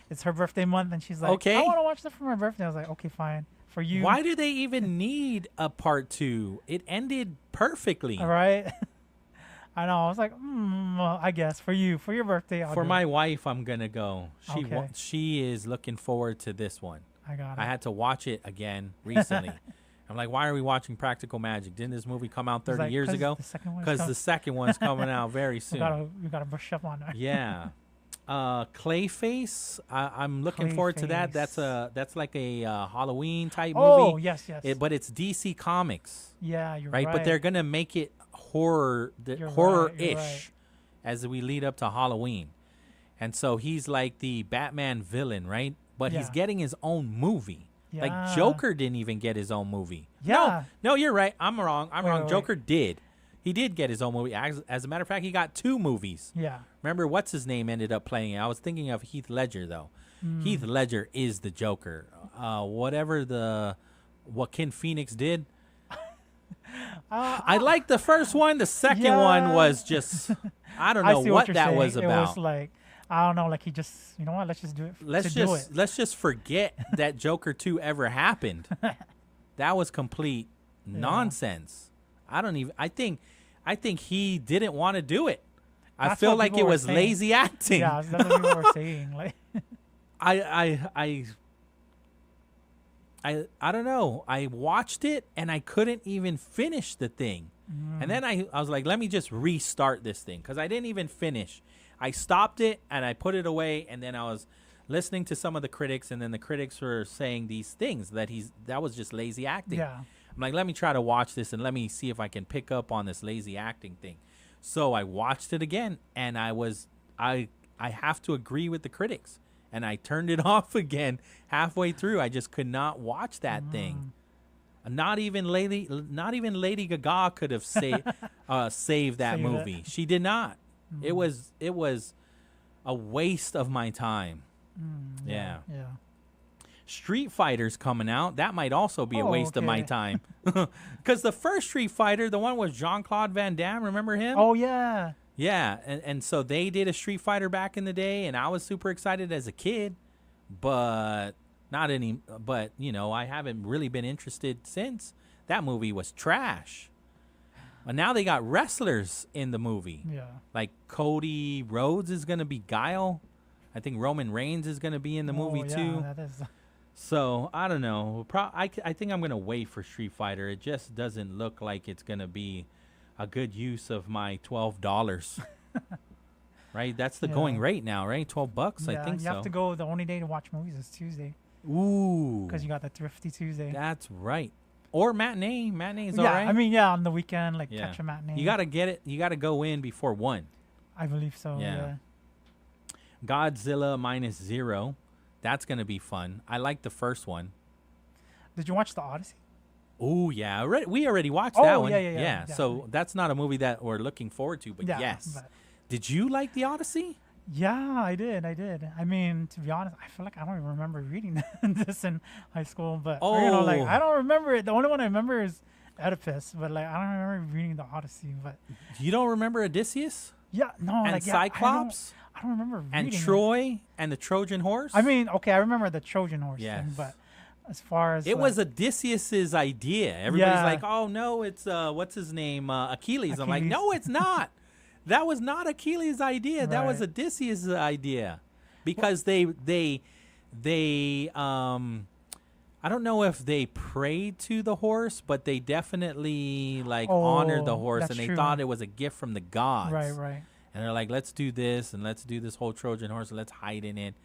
it's her birthday month, and she's like, okay, I want to watch that for my birthday. I was like, okay, fine. For you. Why do they even need a part 2? It ended perfectly. All right. I know. I was like, well, I guess for you, for your birthday. For my wife, I'm going to go. Okay. She is looking forward to this one. I got it. I had to watch it again recently. I'm like, why are we watching Practical Magic? Didn't this movie come out 30 years ago? Because the second one's coming out very soon. We gotta brush up on that. Yeah. Clayface. I'm looking forward to that. That's like a Halloween type movie. Oh, yes. But it's DC Comics. Yeah, you're right. But they're gonna make it horror-ish as we lead up to Halloween. And so he's like the Batman villain, right? But he's getting his own movie. Yeah. Like Joker didn't even get his own movie. Yeah. No, you're right. I'm wrong. Wait. Joker did. He did get his own movie. As a matter of fact, he got 2 movies. Yeah. Remember, what's his name ended up playing it? I was thinking of Heath Ledger, though. Heath Ledger is the Joker. Whatever Joaquin Phoenix did. I liked the first one. The second one was just, I don't know what that was about. It was like, I don't know, like he just, you know what? Let's just do it. Let's just forget that Joker 2 ever happened. That was complete nonsense. I think he didn't want to do it. I feel like it was lazy acting. Yeah, that's what people were saying. Like, I don't know. I watched it and I couldn't even finish the thing. And then I was like, let me just restart this thing, because I didn't even finish. I stopped it and I put it away, and then I was listening to some of the critics, and then the critics were saying these things that was just lazy acting. Yeah. I'm like, let me try to watch this and let me see if I can pick up on this lazy acting thing. So I watched it again, and I I have to agree with the critics. And I turned it off again halfway through. I just could not watch that thing. Not even Lady Gaga could have saved that Save movie. She did not. It was a waste of my time. Yeah. Street Fighter's coming out. That might also be a waste of my time. Because the first Street Fighter, the one was Jean-Claude Van Damme. Remember him? Oh, yeah. Yeah, and so they did a Street Fighter back in the day, and I was super excited as a kid, but But I haven't really been interested since. That movie was trash. But now they got wrestlers in the movie. Yeah. Like Cody Rhodes is gonna be Guile. I think Roman Reigns is gonna be in the movie too. That is. So I don't know. I think I'm gonna wait for Street Fighter. It just doesn't look like it's gonna be a good use of my $12. Right? That's the going rate now, right? $12, I think so. You have to go. The only day to watch movies is Tuesday. Ooh. Because you got the Thrifty Tuesday. That's right. Or matinee. Matinee's all right. I mean, on the weekend, catch a matinee. You gotta get it. You gotta go in before 1. I believe so. Yeah. Godzilla -0. That's gonna be fun. I like the first one. Did you watch the Odyssey? Oh yeah, we already watched that one. Yeah. So that's not a movie that we're looking forward to, but yes. But did you like the Odyssey? Yeah, I did. I mean, to be honest, I feel like I don't even remember reading this in high school. But I don't remember it. The only one I remember is Oedipus. But I don't remember reading the Odyssey. But you don't remember Odysseus? Yeah, no. And Cyclops? I don't remember reading And Troy and the Trojan horse? I mean, okay, I remember the Trojan horse thing, but as far as it was Odysseus's idea. Everybody's like, "Oh no, it's what's his name, Achilles." I'm like, "No, it's not. That was not Achilles' idea. That was Odysseus' idea." Because they I don't know if they prayed to the horse, but they definitely honored the horse, and they thought it was a gift from the gods. Right. And they're like, let's do this, and let's do this whole Trojan horse, and let's hide in it.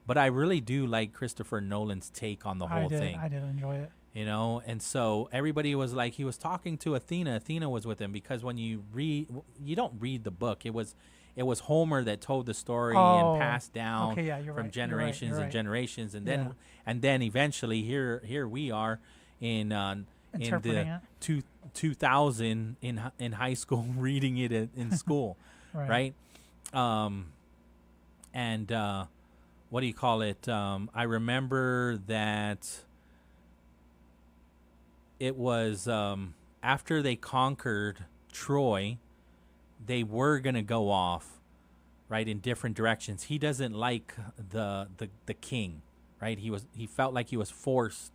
But I really do like Christopher Nolan's take on the whole thing. I did enjoy it. And so everybody was like, he was talking to Athena. Athena was with him because when you don't read the book. It was Homer that told the story and passed down from generations and generations, and then eventually here we are in the 2000 in high school reading it in school, right? And what do you call it? I remember that it was after they conquered Troy, they were gonna go off, right, in different directions. He doesn't like the king, right? He felt like he was forced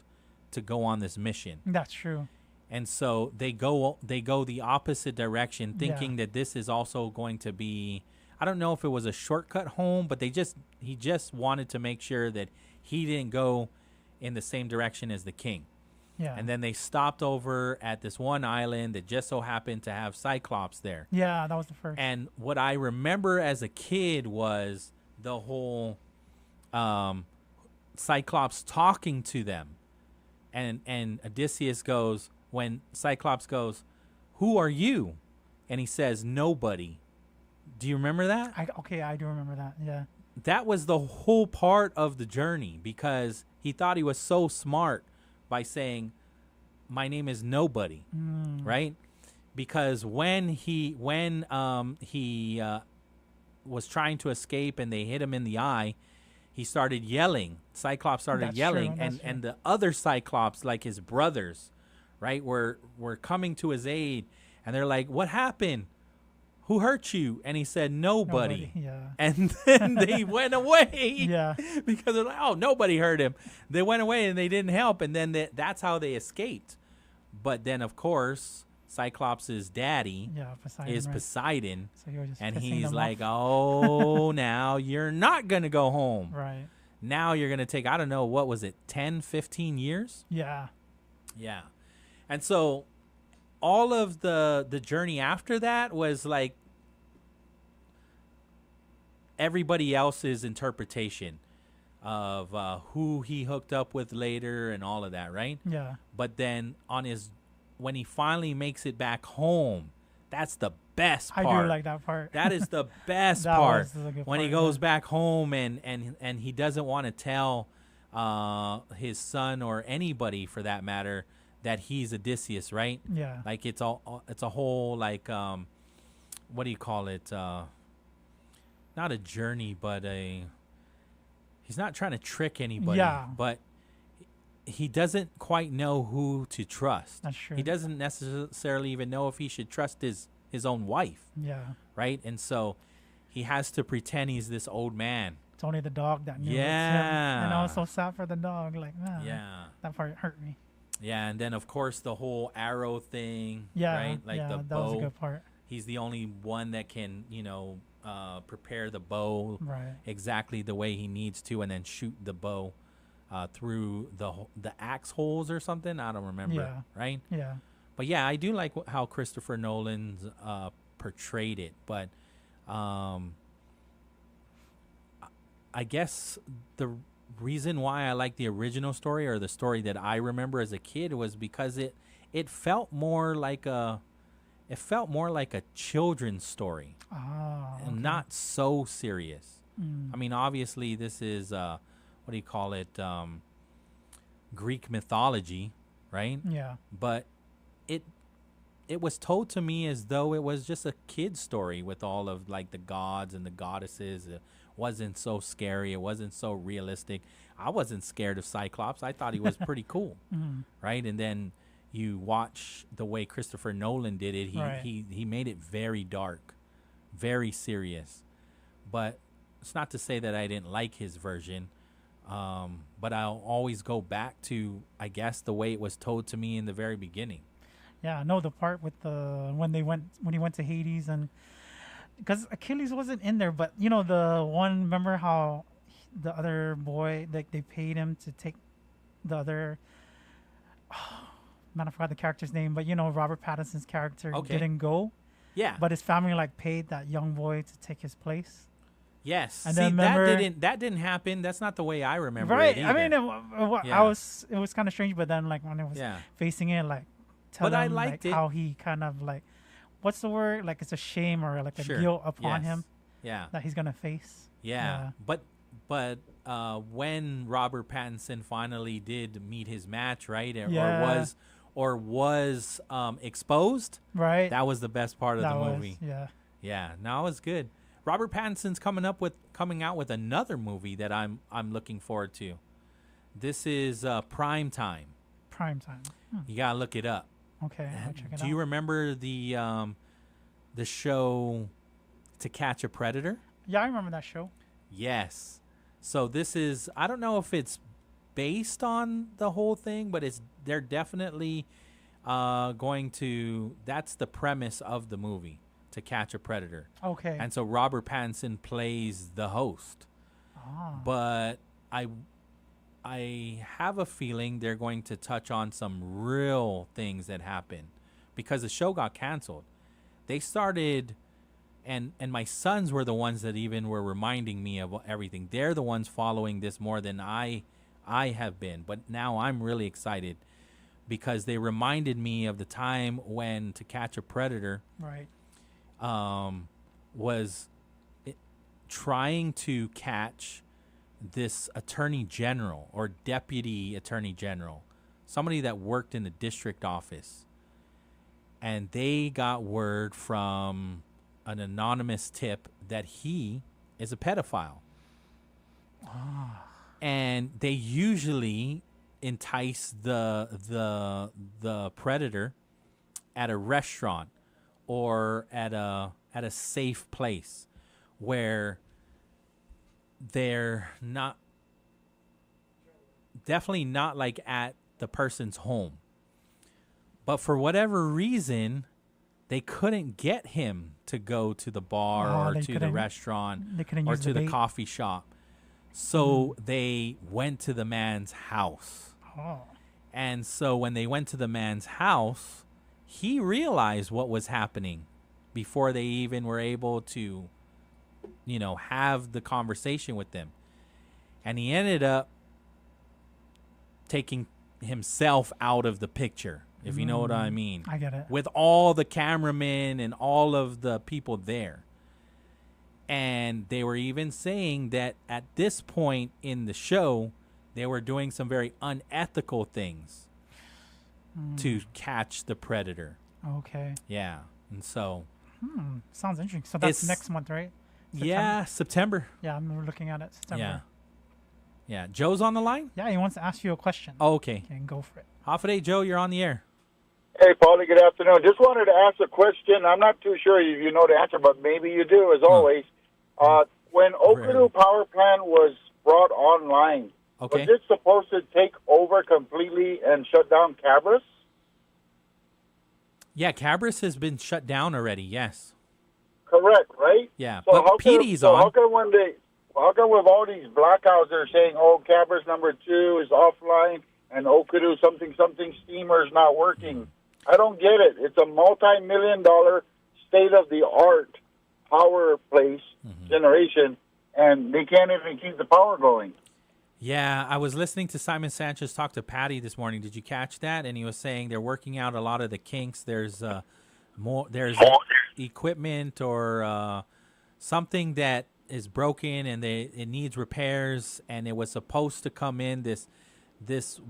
to go on this mission. That's true. And so they go the opposite direction, thinking that this is also going to be, I don't know if it was a shortcut home, but he just wanted to make sure that he didn't go in the same direction as the king. Yeah. And then they stopped over at this one island that just so happened to have Cyclops there. Yeah, that was the first. And what I remember as a kid was the whole Cyclops talking to them. And Odysseus goes, when Cyclops goes, "Who are you?" And he says, "Nobody." Do you remember that? I do remember that, yeah. That was the whole part of the journey, because he thought he was so smart by saying, "My name is Nobody," right? Because when he was trying to escape and they hit him in the eye, he started yelling. Cyclops started yelling, and the other Cyclops, like his brothers, right, were coming to his aid, and they're like, "What happened? Who hurt you?" And he said, "Nobody." Yeah. And then they went away. Yeah. Because they're like, "Oh, nobody hurt him." They went away and they didn't help, and then that's how they escaped. But then, of course, Cyclops' daddy is Poseidon, So he was just and pissing he's them like, off. "Oh, now you're not going to go home. Right. Now you're going to take, I don't know, what was it, 10, 15 years?" Yeah. Yeah. And so all of the journey after that was like everybody else's interpretation of who he hooked up with later and all of that, right? Yeah. But then when he finally makes it back home, That's the best I part. do like that part. That is the best That part. was the good When he part, goes yeah. back home and he doesn't want to tell his son or anybody for that matter that he's Odysseus, right? Yeah. Like it's a whole like what do you call it? Not a journey, but he's not trying to trick anybody. Yeah. But he doesn't quite know who to trust. That's true. He doesn't necessarily even know if he should trust his own wife. Yeah. Right? And so he has to pretend he's this old man. It's only the dog that knew it's him. Yeah. And I was so sad for the dog. Like, man. Yeah. That part hurt me. Yeah, and then of course the whole arrow thing, Yeah, right? Like yeah, the that bow. was a good part. He's the only one that can, prepare the bow Right. exactly the way he needs to, and then shoot the bow through the axe holes or something. I don't remember. Yeah. Right? Yeah. But yeah, I do like how Christopher Nolan's portrayed it. But I guess the reason why I like the original story, or the story that I remember as a kid, was because it felt more like a children's story, and not so serious. I mean, obviously this is what do you call it, Greek mythology, right? Yeah. But it was told to me as though it was just a kid's story with all of like the gods and the goddesses. It wasn't so scary. It wasn't so realistic. I wasn't scared of Cyclops. I thought he was pretty cool, right? And then you watch the way Christopher Nolan did it. He made it very dark, very serious. But it's not to say that I didn't like his version. But I'll always go back to, I guess, the way it was told to me in the very beginning. Yeah, I know the part with when he went to Hades, and because Achilles wasn't in there, but the one, remember how the other boy, they paid him to take the other, man, I forgot the character's name, but Robert Pattinson's character didn't go. Yeah. But his family paid that young boy to take his place. Yes. And See, then remember, that didn't happen. That's not the way I remember right. it I mean, either. it was kind of strange, but then when it was facing it, tell But I him liked it. how he kind of what's the word? It's a shame or a Sure. guilt upon Yes. him. Yeah. That he's gonna face. Yeah. But when Robert Pattinson finally did meet his match, right, or was exposed, right, that was the best part of That the was, movie. yeah. Yeah. No, it was good. Robert Pattinson's coming out with another movie that I'm looking forward to. This is Prime Time. Prime Time. You gotta look it up. Okay, I'll check it out. Do you remember the show To Catch a Predator? Yeah, I remember that show. Yes. So this is, I don't know if it's based on the whole thing, but they're definitely going to, that's the premise of the movie, To Catch a Predator. Okay. And so Robert Pattinson plays the host. But I have a feeling they're going to touch on some real things that happened because the show got canceled. They started, and my sons were the ones that even were reminding me of everything. They're the ones following this more than I have been. But now I'm really excited because they reminded me of the time when To Catch a Predator right. Was trying to catch this attorney general or deputy attorney general, somebody that worked in the district office, and they got word from an anonymous tip that he is a pedophile. And they usually entice the predator at a restaurant or at a safe place where they're not, definitely not at the person's home. But for whatever reason, they couldn't get him to go to the bar or to the restaurant or to the coffee shop. So they went to the man's house. And so when they went to the man's house, he realized what was happening before they even were able to have the conversation with them. And he ended up taking himself out of the picture. if you know what I mean. I get it. With all the cameramen and all of the people there. And they were even saying that at this point in the show, they were doing some very unethical things to catch the predator. Okay. Yeah. And so. Sounds interesting. So that's It's- next month, right? Yeah, September. Yeah, I'm looking at it. September. Yeah. Yeah. Joe's on the line? Yeah, he wants to ask you a question. Okay. Okay, go for it. Hafide, Joe, you're on the air. Hey, Pauly, good afternoon. Just wanted to ask a question. I'm not too sure if you know the answer, but maybe you do, as always. When Okudu Power Plant was brought online, Okay. was it supposed to take over completely and shut down Cabras? Yeah, Cabras has been shut down already, yes. Correct, right? Yeah, So but how come, PD's so on. how come with all these blackouts they're saying, oh, Cabras number 2 is offline and Okudu something steamer is not working? I don't get it. It's a multi-million-dollar state-of-the-art power place generation, and they can't even keep the power going. Yeah, I was listening to Simon Sanchez talk to Patty this morning. Did you catch that? And he was saying they're working out a lot of the kinks. There's there's equipment or something that is broken and it needs repairs, and it was supposed to come in this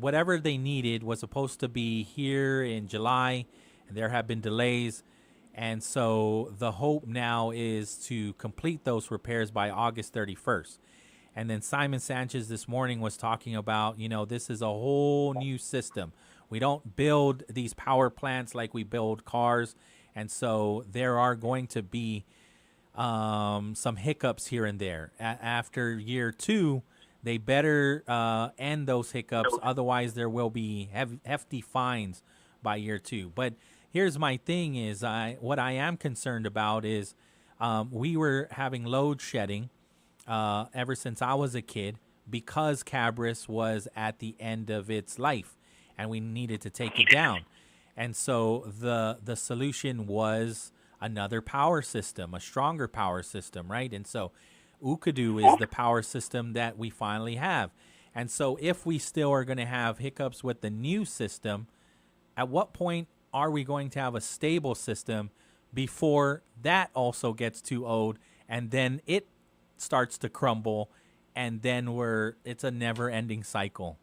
whatever they needed was supposed to be here in July, and there have been delays. And so the hope now is to complete those repairs by August 31st. And then Simon Sanchez this morning was talking about, this is a whole new system. We don't build these power plants like we build cars. And so there are going to be some hiccups here and there. After year 2, they better end those hiccups. Otherwise, there will be hefty fines by year 2. But here's my thing is what I am concerned about is we were having load shedding ever since I was a kid because Cabras was at the end of its life and we needed to take it down. And so the solution was another power system, a stronger power system, right? And so Okudu is the power system that we finally have. And so if we still are going to have hiccups with the new system, at what point are we going to have a stable system before that also gets too old and then it starts to crumble and then it's a never-ending cycle?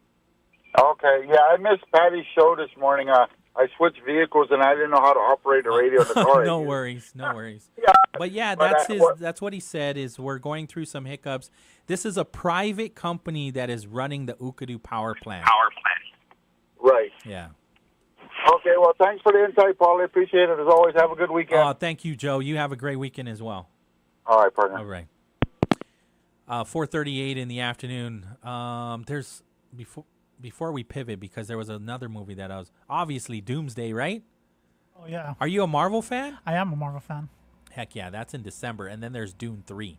Okay, yeah, I missed Patty's show this morning. I switched vehicles and I didn't know how to operate the radio in the car. No worries. Yeah, But yeah, but that's what he said is we're going through some hiccups. This is a private company that is running the Okudu power plant. Right. Yeah. Okay, well, thanks for the insight, Paul. I appreciate it. As always, have a good weekend. Thank you, Joe. You have a great weekend as well. All right, partner. All right. 4:38 in the afternoon. There's before we pivot, because there was another movie that I was obviously Doomsday, right? Oh yeah. Are you a Marvel fan? I am a Marvel fan. Heck yeah, that's in December, and then there's Dune 3.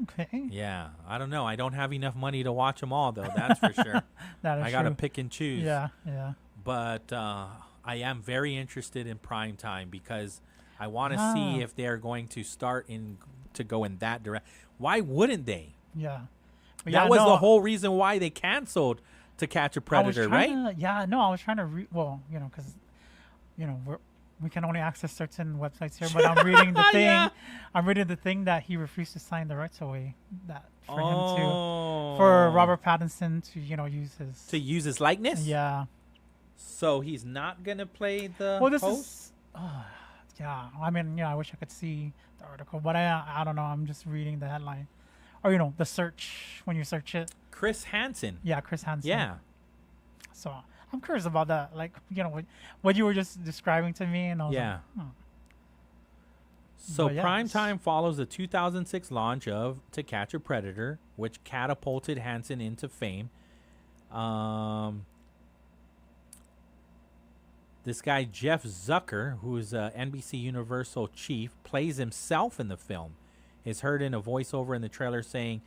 Okay. Yeah, I don't know. I don't have enough money to watch them all, though. That's for sure. That is I gotta true. pick and choose. Yeah, yeah. But I am very interested in prime time because I want to see if they're going to start to go in that direction. Why wouldn't they? Yeah. That was the whole reason why they canceled To Catch a Predator, right? I was trying to read. Well, because we can only access certain websites here. But I'm reading the thing. Yeah. I'm reading the thing that he refused to sign the rights away. That for Robert Pattinson to use his likeness. Yeah. So he's not gonna play the Well, this host? is. Yeah. I mean, I wish I could see the article, but I don't know. I'm just reading the headline, or the search when you search it. Chris Hansen. Yeah, Chris Hansen. Yeah. So I'm curious about that. Like, what you were just describing to me, and I was Yeah. like, So But yeah, Primetime follows the 2006 launch of To Catch a Predator, which catapulted Hansen into fame. This guy, Jeff Zucker, who's a NBC Universal chief, plays himself in the film. Is heard in a voiceover in the trailer saying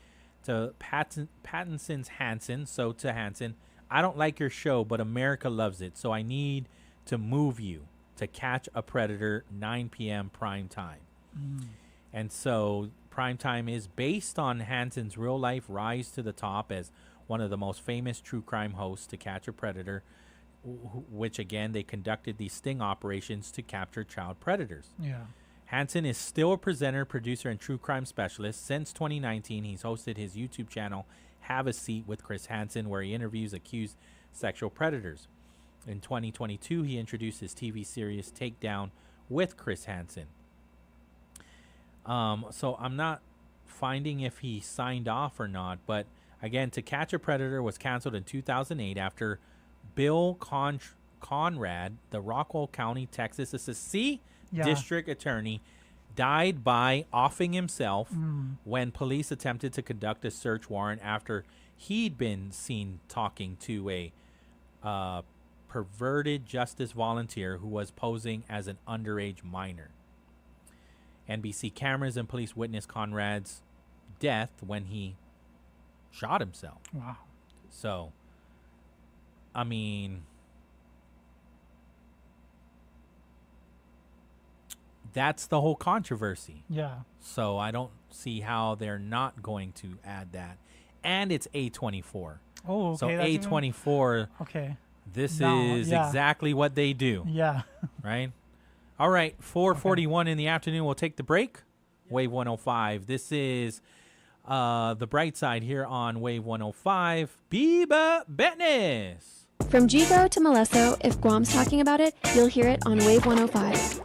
to Pattinson's Hansen, so to Hansen, I don't like your show, but America loves it, so I need to move you to Catch a Predator, 9 p.m. prime time. And so Primetime is based on Hansen's real-life rise to the top as one of the most famous true crime hosts to Catch a Predator. which again, they conducted these sting operations to capture child predators. Yeah. Hansen is still a presenter, producer, and true crime specialist. Since 2019, he's hosted his YouTube channel, Have a Seat with Chris Hansen, where he interviews accused sexual predators. In 2022, he introduced his TV series Takedown with Chris Hansen. So I'm not finding if he signed off or not, but again, To Catch a Predator was canceled in 2008 after Bill Conrad, the Rockwall County, Texas district attorney, died by offing himself when police attempted to conduct a search warrant after he'd been seen talking to a perverted justice volunteer who was posing as an underage minor. NBC cameras and police witnessed Conrad's death when he shot himself. Wow. So, I mean, that's the whole controversy. Yeah. So I don't see how they're not going to add that. And it's A24. Oh, okay. So that's A24, okay. this No, is yeah. exactly what they do. Yeah. Right? All right, 4:41 in the afternoon. We'll take the break. Wave 105. This is the BrightSide here on Wave 105. Biba Betness. From Jigo to Molesso, if Guam's talking about it, you'll hear it on Wave 105.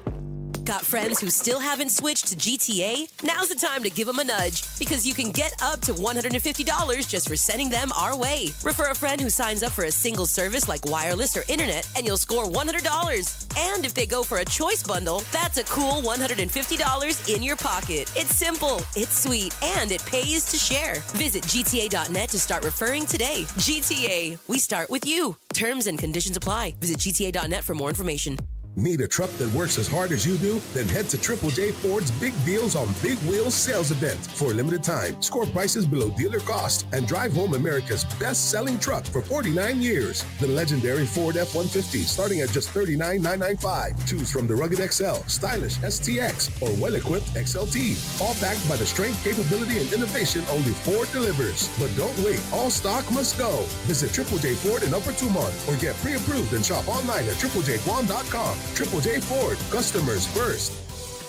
Got friends who still haven't switched to GTA? Now's the time to give them a nudge, because you can get up to $150 just for sending them our way. Refer a friend who signs up for a single service like wireless or internet, and you'll score $100. And if they go for a choice bundle, that's a cool $150 in your pocket. It's simple, it's sweet, and it pays to share. Visit GTA.net to start referring today. GTA, we start with you. Terms and conditions apply. Visit GTA.net for more information. Need a truck that works as hard as you do? Then head to Triple J Ford's Big Deals on Big Wheels sales event. For a limited time, score prices below dealer cost and drive home America's best-selling truck for 49 years. The legendary Ford F-150 starting at just $39,995. Choose from the rugged XL, stylish STX, or well-equipped XLT. All backed by the strength, capability, and innovation only Ford delivers. But don't wait. All stock must go. Visit Triple J Ford in Upper Tumon or get pre-approved and shop online at triplejguam.com. Triple J Ford, customers first.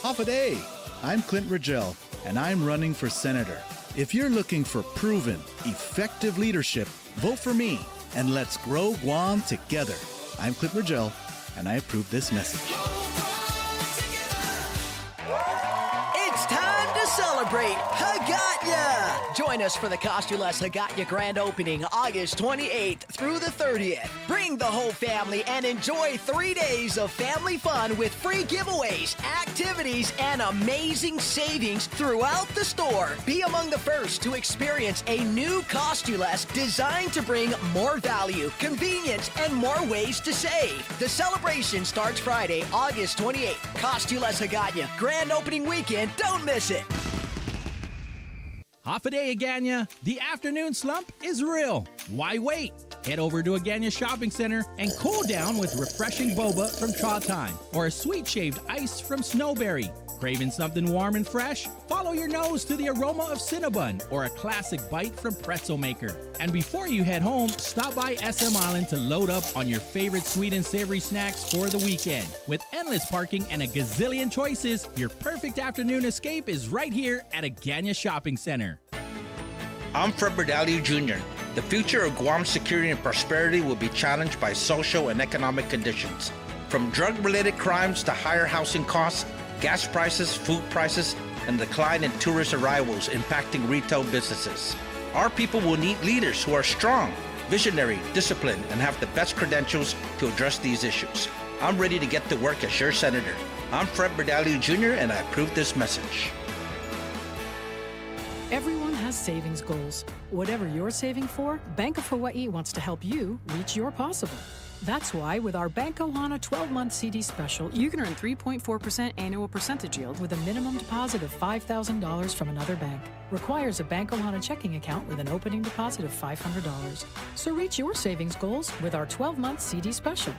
Off a day. I'm Clint Rigel, and I'm running for senator. If you're looking for proven, effective leadership, vote for me, and let's grow Guam together. I'm Clint Rigel, and I approve this message. It's time to celebrate Haggatya! Join us for the Cost-U-Less Haggatya grand opening August 28th through the 30th. Bring the whole family and enjoy 3 days of family fun with free giveaways, activities, and amazing savings throughout the store. Be among the first to experience a new Cost-U-Less designed to bring more value, convenience, and more ways to save. The celebration starts Friday, August 28th. Cost-U-Less Haggatya grand opening weekend. Don't miss it. Half a day, Aganya. The afternoon slump is real. Why wait? Head over to Aganya Shopping Center and cool down with refreshing boba from Cha Time or a sweet shaved ice from Snowberry. Craving something warm and fresh? Follow your nose to the aroma of Cinnabon or a classic bite from Pretzel Maker. And before you head home, stop by SM Island to load up on your favorite sweet and savory snacks for the weekend. With endless parking and a gazillion choices, your perfect afternoon escape is right here at Aganya Shopping Center. I'm Fred Berdaliu Jr. The future of Guam's security and prosperity will be challenged by social and economic conditions. From drug-related crimes to higher housing costs, gas prices, food prices, and decline in tourist arrivals impacting retail businesses. Our people will need leaders who are strong, visionary, disciplined, and have the best credentials to address these issues. I'm ready to get to work as your senator. I'm Fred Berdaliu Jr., and I approve this message. Everyone has savings goals. Whatever you're saving for, Bank of Hawaii wants to help you reach your possible. That's why with our Bank Ohana 12-month CD special, you can earn 3.4% annual percentage yield with a minimum deposit of $5,000 from another bank. Requires a Bank Ohana checking account with an opening deposit of $500. So reach your savings goals with our 12-month CD special.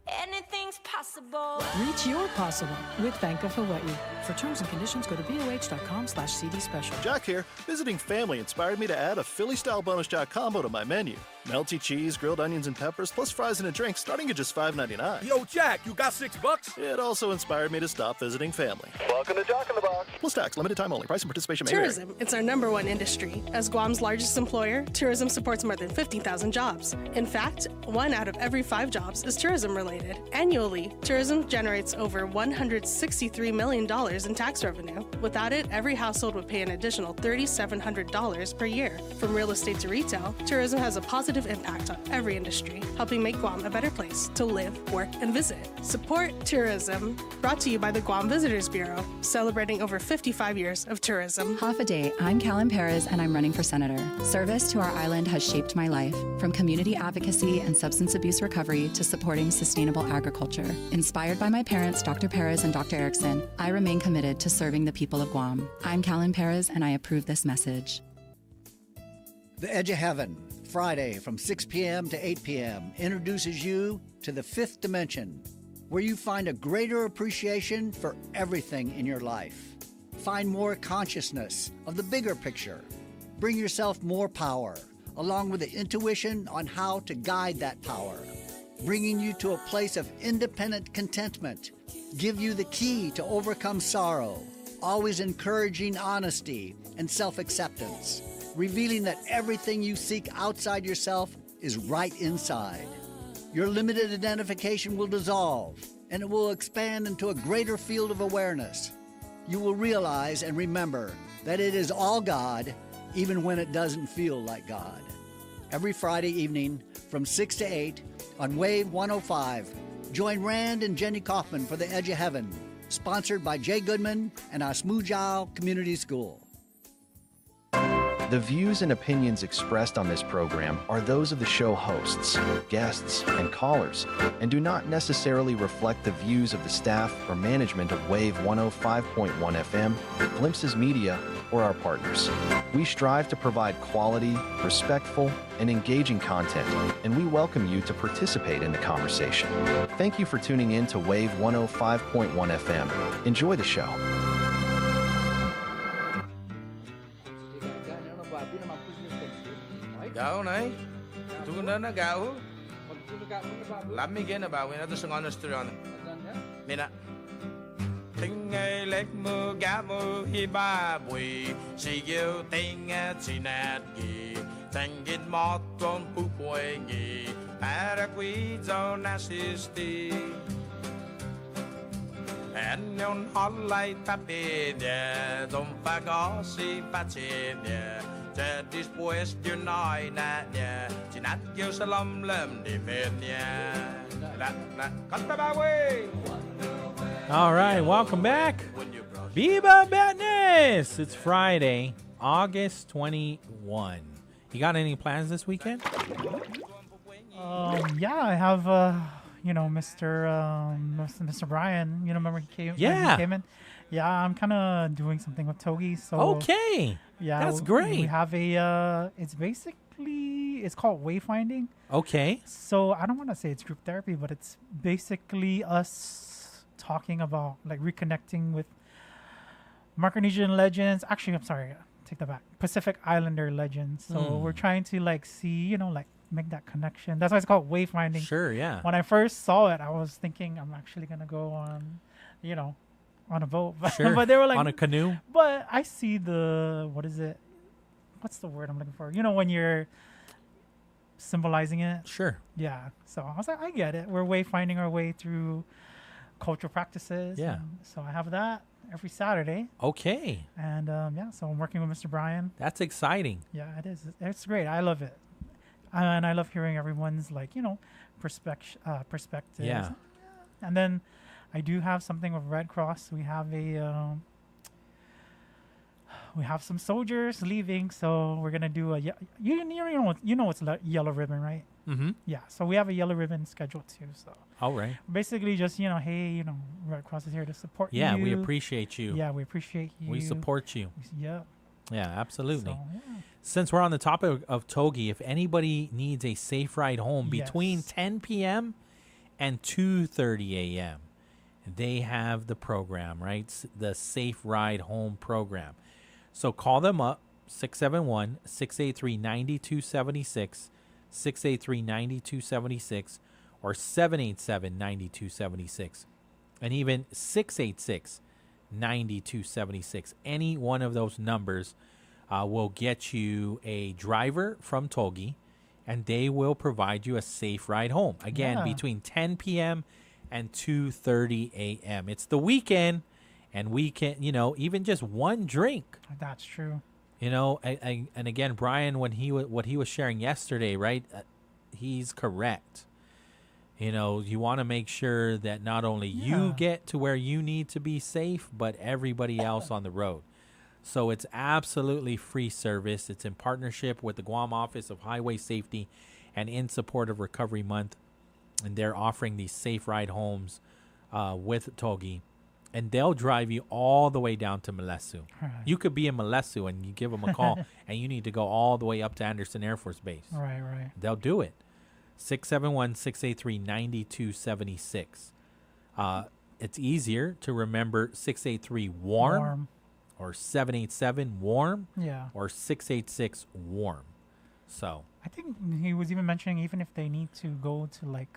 Anything's possible. possible. Reach your possible with Bank of Hawaii. For terms and conditions, go to boh.com/CD special. Jack here. Visiting family inspired me to add a Philly-style bonus jack combo to my menu. Melty cheese, grilled onions, and peppers, plus fries and a drink starting at just $5.99. Yo, Jack, you got $6? It also inspired me to stop visiting family. Welcome to Jack in the Box. Plus tax, limited time only. Price and participation may vary. Tourism, it's our #1 industry. As Guam's largest employer, tourism supports more than 15,000 jobs. In fact, 1 out of every 5 jobs is tourism related. Annually, tourism generates over $163 million in tax revenue. Without it, every household would pay an additional $3,700 per year. From real estate to retail, tourism has a positive impact on every industry, helping make Guam a better place to live, work, and visit. Support tourism. Brought to you by the Guam Visitors Bureau, celebrating over 55 years of tourism. Half a day, I'm Callan Perez and I'm running for senator. Service to our island has shaped my life, from community advocacy and substance abuse recovery to supporting sustainable agriculture. Inspired by my parents, Dr. Perez and Dr. Erickson, I remain committed to serving the people of Guam. I'm Callan Perez and I approve this message. The Edge of Heaven, Friday from 6 p.m. to 8 p.m. introduces you to the 5th dimension, where you find a greater appreciation for everything in your life. Find more consciousness of the bigger picture. Bring yourself more power, along with the intuition on how to guide that power, bringing you to a place of independent contentment. Give you the key to overcome sorrow, always encouraging honesty and self-acceptance, revealing that everything you seek outside yourself is right inside. Your limited identification will dissolve, and it will expand into a greater field of awareness. You will realize and remember that it is all God, even when it doesn't feel like God. Every Friday evening from 6 to 8 on Wave 105, join Rand and Jenny Kaufman for The Edge of Heaven, sponsored by Jay Goodman and Asmujao Community School. The views and opinions expressed on this program are those of the show hosts, guests, and callers, and do not necessarily reflect the views of the staff or management of Wave 105.1 FM, Glimpses Media, or our partners. We strive to provide quality, respectful, and engaging content, and we welcome you to participate in the conversation. Thank you for tuning in to Wave 105.1 FM. Enjoy the show. Gạo này, tôi cũng đến gạo. Làm mấy cái nào bảo vậy nó tôi sẽ ngon restaurant. Nên ạ. Thinh ngày lệch mưa gà mưa hi ba bùi, chỉ yêu tình chỉ nát gì, thành kiến mót con bù bùi gì, para quý cho nasisti. And yon hollay tapide, don't fago si patide. Después de una niña, chinat yo salam lem de venia. All right, welcome back. Viva Badness! It's Friday, August 21. You got any plans this weekend? Yeah, I have, Mr. Brian. You know, remember he came? Yeah. When he came in? Yeah, I'm kind of doing something with Togi. So okay. Yeah, that's great. We have a. It's called wayfinding. Okay. So I don't want to say it's group therapy, but it's basically us talking about like reconnecting with Micronesian legends. Actually, I'm sorry, take that back. Pacific Islander legends. So we're trying to like see, like make that connection. That's why it's called wayfinding. Sure, yeah. When I first saw it, I was thinking I'm actually gonna go on, on a boat. Sure. But they were like on a canoe. But I see what's the word I'm looking for? When you're symbolizing it. Sure. Yeah. So I was like, I get it. We're wayfinding our way through cultural practices. Yeah. And so I have that every Saturday. Okay. And so I'm working with Mr. Brian. That's exciting. Yeah, it is. It's great. I love it. And I love hearing everyone's perspectives. Yeah. And then I do have something with Red Cross. We have some soldiers leaving, so we're gonna do you know what's yellow ribbon, right? Mm-hmm. Yeah. So we have a yellow ribbon scheduled too. So all right. Basically, just hey, Red Cross is here to support you. Yeah, we appreciate you. Yeah, we appreciate you. We support you. Yeah. Yeah, absolutely. So, yeah. Since we're on the topic of Togi, if anybody needs a safe ride home between 10 p.m. and 2:30 a.m., they have the program, right? The Safe Ride Home program. So call them up, 671-683-9276, 683-9276, or 787-9276, and even 686-9276. Any one of those numbers will get you a driver from Togi, and they will provide you a safe ride home. Again, between 10 p.m. and 2:30 a.m. It's the weekend, and we can, even just one drink. That's true. And again, Brian, what he was sharing yesterday, right? He's correct. You want to make sure that not only you get to where you need to be safe, but everybody else on the road. So it's absolutely free service. It's in partnership with the Guam Office of Highway Safety and in support of Recovery Month. And they're offering these safe ride homes with Togi. And they'll drive you all the way down to Malesu. Right. You could be in Malesu and you give them a call and you need to go all the way up to Anderson Air Force Base. Right. They'll do it. 671-683-9276. It's easier to remember 683-WARM. Or 787-WARM. Yeah. Or 686-WARM. So I think he was even mentioning even if they need to go to like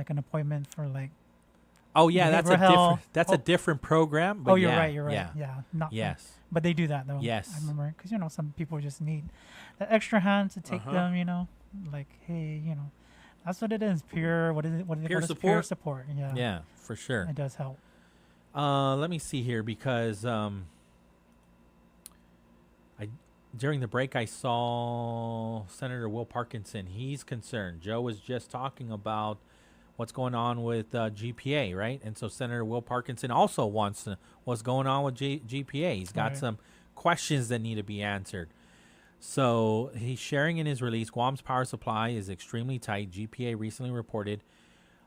an appointment for like. Oh yeah, that's a different program. But you're right. Yeah. Yes. But they do that though. Yes. I remember because some people just need that extra hand to take them. Like hey, that's what it is. Peer. What is it? What is peer it? Support. Peer support. Yeah. Yeah, for sure. It does help. Let me see here because during the break I saw Senator Will Parkinson. He's concerned. Joe was just talking about what's going on with GPA, right? And so Senator Will Parkinson also wants to what's going on with GPA. He's got some questions that need to be answered. So he's sharing in his release, Guam's power supply is extremely tight. GPA recently reported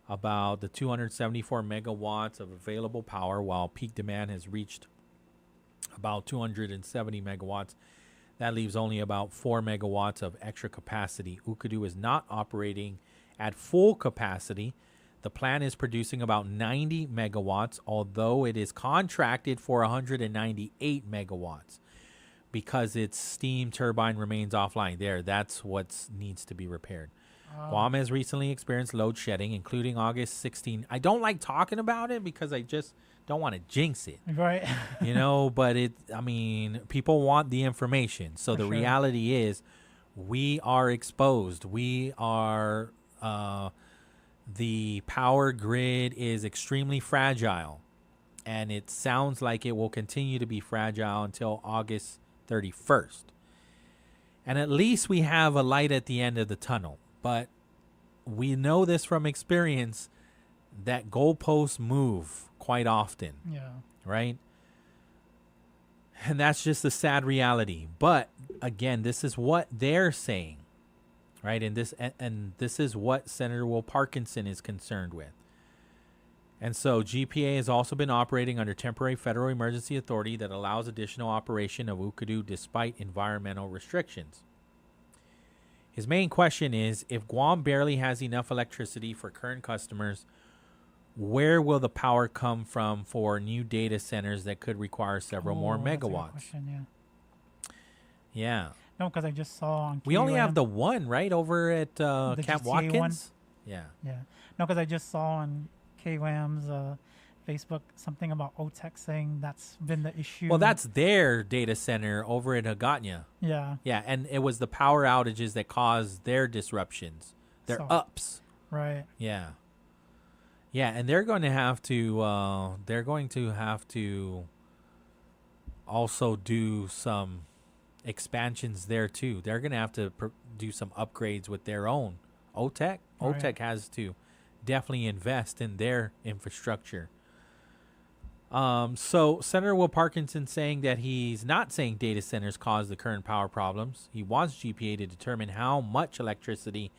about the 274 megawatts of available power, while peak demand has reached about 270 megawatts. That leaves only about 4 megawatts of extra capacity. Ukadu is not operating at full capacity. The plant is producing about 90 megawatts, although it is contracted for 198 megawatts because its steam turbine remains offline. That's what needs to be repaired. Guam has recently experienced load shedding, including August 16. I don't like talking about it because I just don't want to jinx it. Right. But people want the information. So the reality is we are exposed. We are, the power grid is extremely fragile. And it sounds like it will continue to be fragile until August 31st. And at least we have a light at the end of the tunnel. But we know this from experience that goalposts move quite often. Yeah. Right? And that's just the sad reality. But again, this is what they're saying. Right? And this is what Senator Will Parkinson is concerned with. And so GPA has also been operating under temporary federal emergency authority that allows additional operation of Ukadu despite environmental restrictions. His main question is, if Guam barely has enough electricity for current customers, where will the power come from for new data centers that could require several more megawatts? That's a good question, yeah. No, because I just saw on we only have the one, right, over at Camp GTA Watkins? One. Yeah. No, because I just saw on KWAM's Facebook something about OTEC saying that's been the issue. Well, that's their data center over at Hagåtña. Yeah. Yeah, and it was the power outages that caused their disruptions. Their ups. Right. Yeah. Yeah, and they're going to have to also do some expansions there too. They're going to have to do some upgrades with their own OTEC. Right. OTEC has to definitely invest in their infrastructure. So Senator Will Parkinson saying that he's not saying data centers cause the current power problems. He wants GPA to determine how much electricity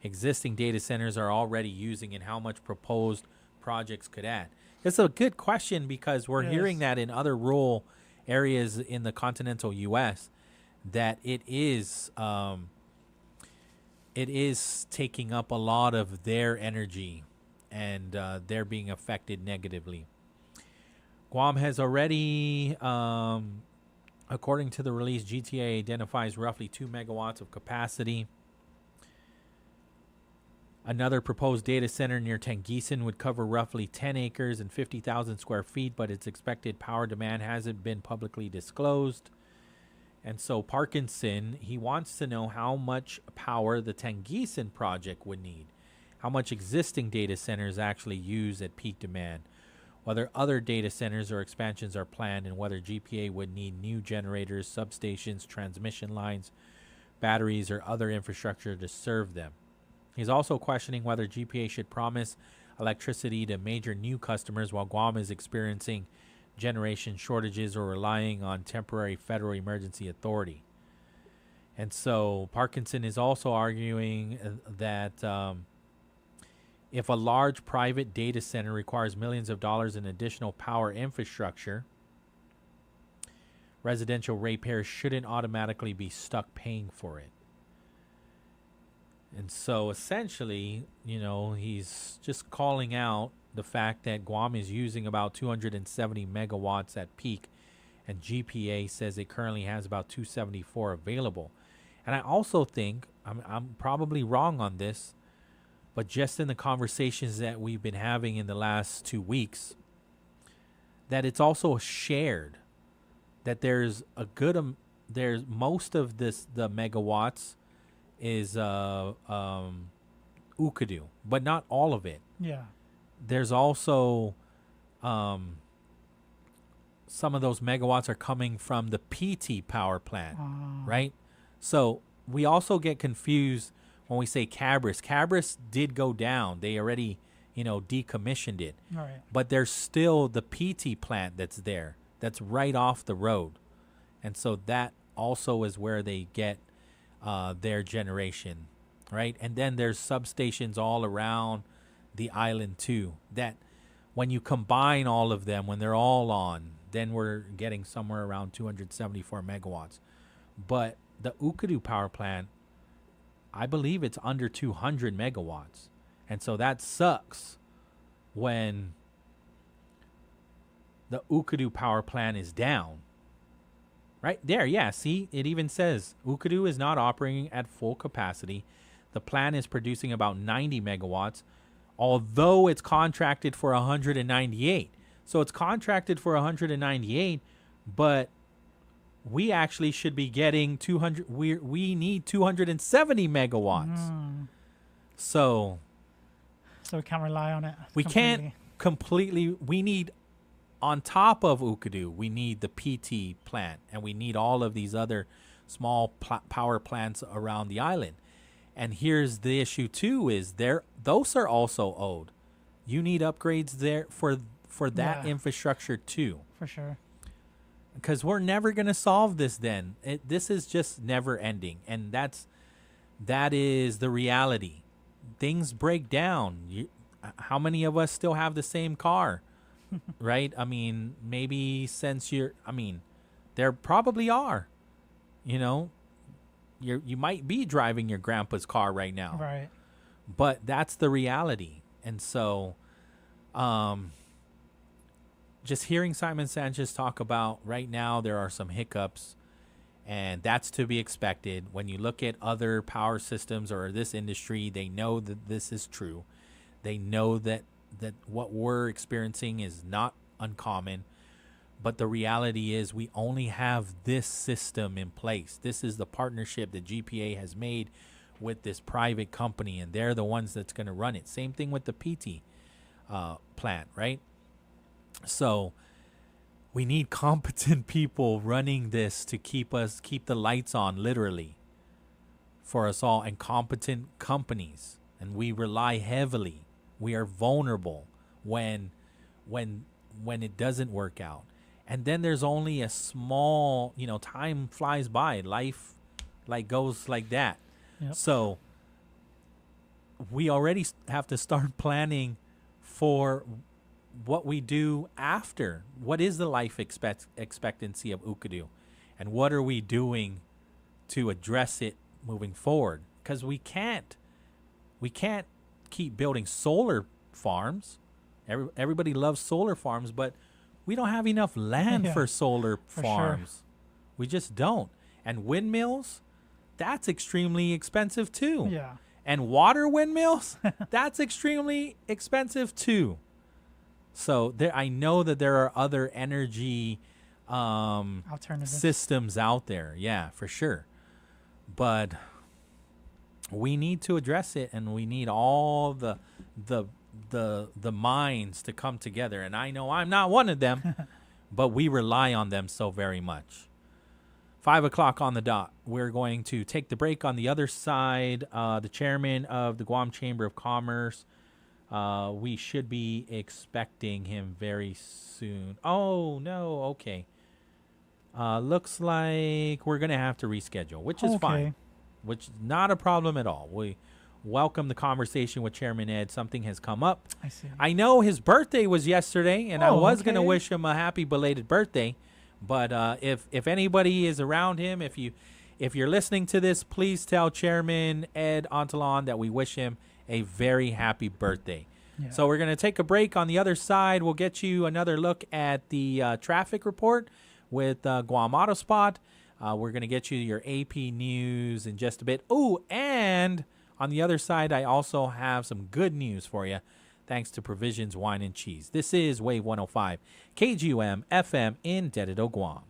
existing data centers are already using and how much proposed projects could add. It's a good question because we're hearing that in other rural areas in the continental U.S. that it is taking up a lot of their energy and they're being affected negatively. Guam has already, according to the release, GTA identifies roughly 2 megawatts of capacity. Another proposed data center near Tangisan would cover roughly 10 acres and 50,000 square feet, but its expected power demand hasn't been publicly disclosed. And so Parkinson, he wants to know how much power the Tangisan project would need, how much existing data centers actually use at peak demand, whether other data centers or expansions are planned, and whether GPA would need new generators, substations, transmission lines, batteries, or other infrastructure to serve them. He's also questioning whether GPA should promise electricity to major new customers while Guam is experiencing generation shortages or relying on temporary federal emergency authority. And so Parkinson is also arguing that if a large private data center requires millions of dollars in additional power infrastructure, residential ratepayers shouldn't automatically be stuck paying for it. And so essentially, you know, he's just calling out the fact that Guam is using about 270 megawatts at peak, and GPA says it currently has about 274 available. And I also think, I'm probably wrong on this, but just in the conversations that we've been having in the last 2 weeks, that it's also shared, that there's a good, there's most of this, the megawatts is Ukadu, but not all of it. Yeah. There's also some of those megawatts are coming from the PT power plant, right? So we also get confused when we say Cabris. Cabris did go down. They already, you know, decommissioned it. Right. But there's still the PT plant that's there, that's right off the road. And so that also is where they get their generation, right? And then there's substations all around the island too, that when you combine all of them, when they're all on, then we're getting somewhere around 274 megawatts. But the Ukadu power plant, I believe it's under 200 megawatts. And so that sucks when the Ukadu power plant is down. Right there, yeah, see, it even says Ukadu is not operating at full capacity. The plant is producing about 90 megawatts, although it's contracted for 198. So it's contracted for 198, but we actually should be getting 200. We need 270 megawatts. So we can't rely on it. We can't completely. We need, on top of Ukadu, we need the PT plant, and we need all of these other small power plants around the island. And here's the issue too: is those are also owed. You need upgrades there for that infrastructure too. For sure. Because we're never gonna solve this. Then this is just never ending, and that is the reality. Things break down. How many of us still have the same car? Right? I mean, maybe since there probably are. You know, you might be driving your grandpa's car right now. Right. But that's the reality. And so just hearing Simon Sanchez talk about right now there are some hiccups, and that's to be expected. When you look at other power systems or this industry, they know that this is true. They know that what we're experiencing is not uncommon, but the reality is we only have this system in place. This is the partnership that GPA has made with this private company, and they're the ones that's going to run it. Same thing with the PT plant, right? So we need competent people running this to keep the lights on, literally, for us all, and competent companies. And we rely heavily. We are vulnerable when it doesn't work out. And then there's only a small, time flies by. Life goes like that. Yep. So we already have to start planning for what we do after. What is the life expectancy of Ukadu? And what are we doing to address it moving forward? Because we can't keep building solar farms. Everybody loves solar farms, but we don't have enough land for solar farms. We just don't. And windmills, that's extremely expensive too. Yeah. And water windmills, that's extremely expensive too. So I know that there are other energy alternatives systems out there. Yeah, for sure. But we need to address it, and we need all the minds to come together. And I know I'm not one of them, but we rely on them so very much. 5 o'clock on the dot. We're going to take the break. On the other side, the chairman of the Guam Chamber of Commerce, we should be expecting him very soon. Oh, no. Okay. Looks like we're going to have to reschedule, which is fine, which is not a problem at all. We welcome the conversation with Chairman Ed. Something has come up. I see. I know his birthday was yesterday, and I was going to wish him a happy belated birthday. But if anybody is around him, if you're listening to this, please tell Chairman Ed Ontalon that we wish him a very happy birthday. Yeah. So we're going to take a break. On the other side, we'll get you another look at the traffic report with Guam Auto Spot. We're going to get you your AP news in just a bit. Oh, and on the other side, I also have some good news for you. Thanks to Provisions Wine and Cheese. This is Wave 105, KGUM FM in Dededo, Guam.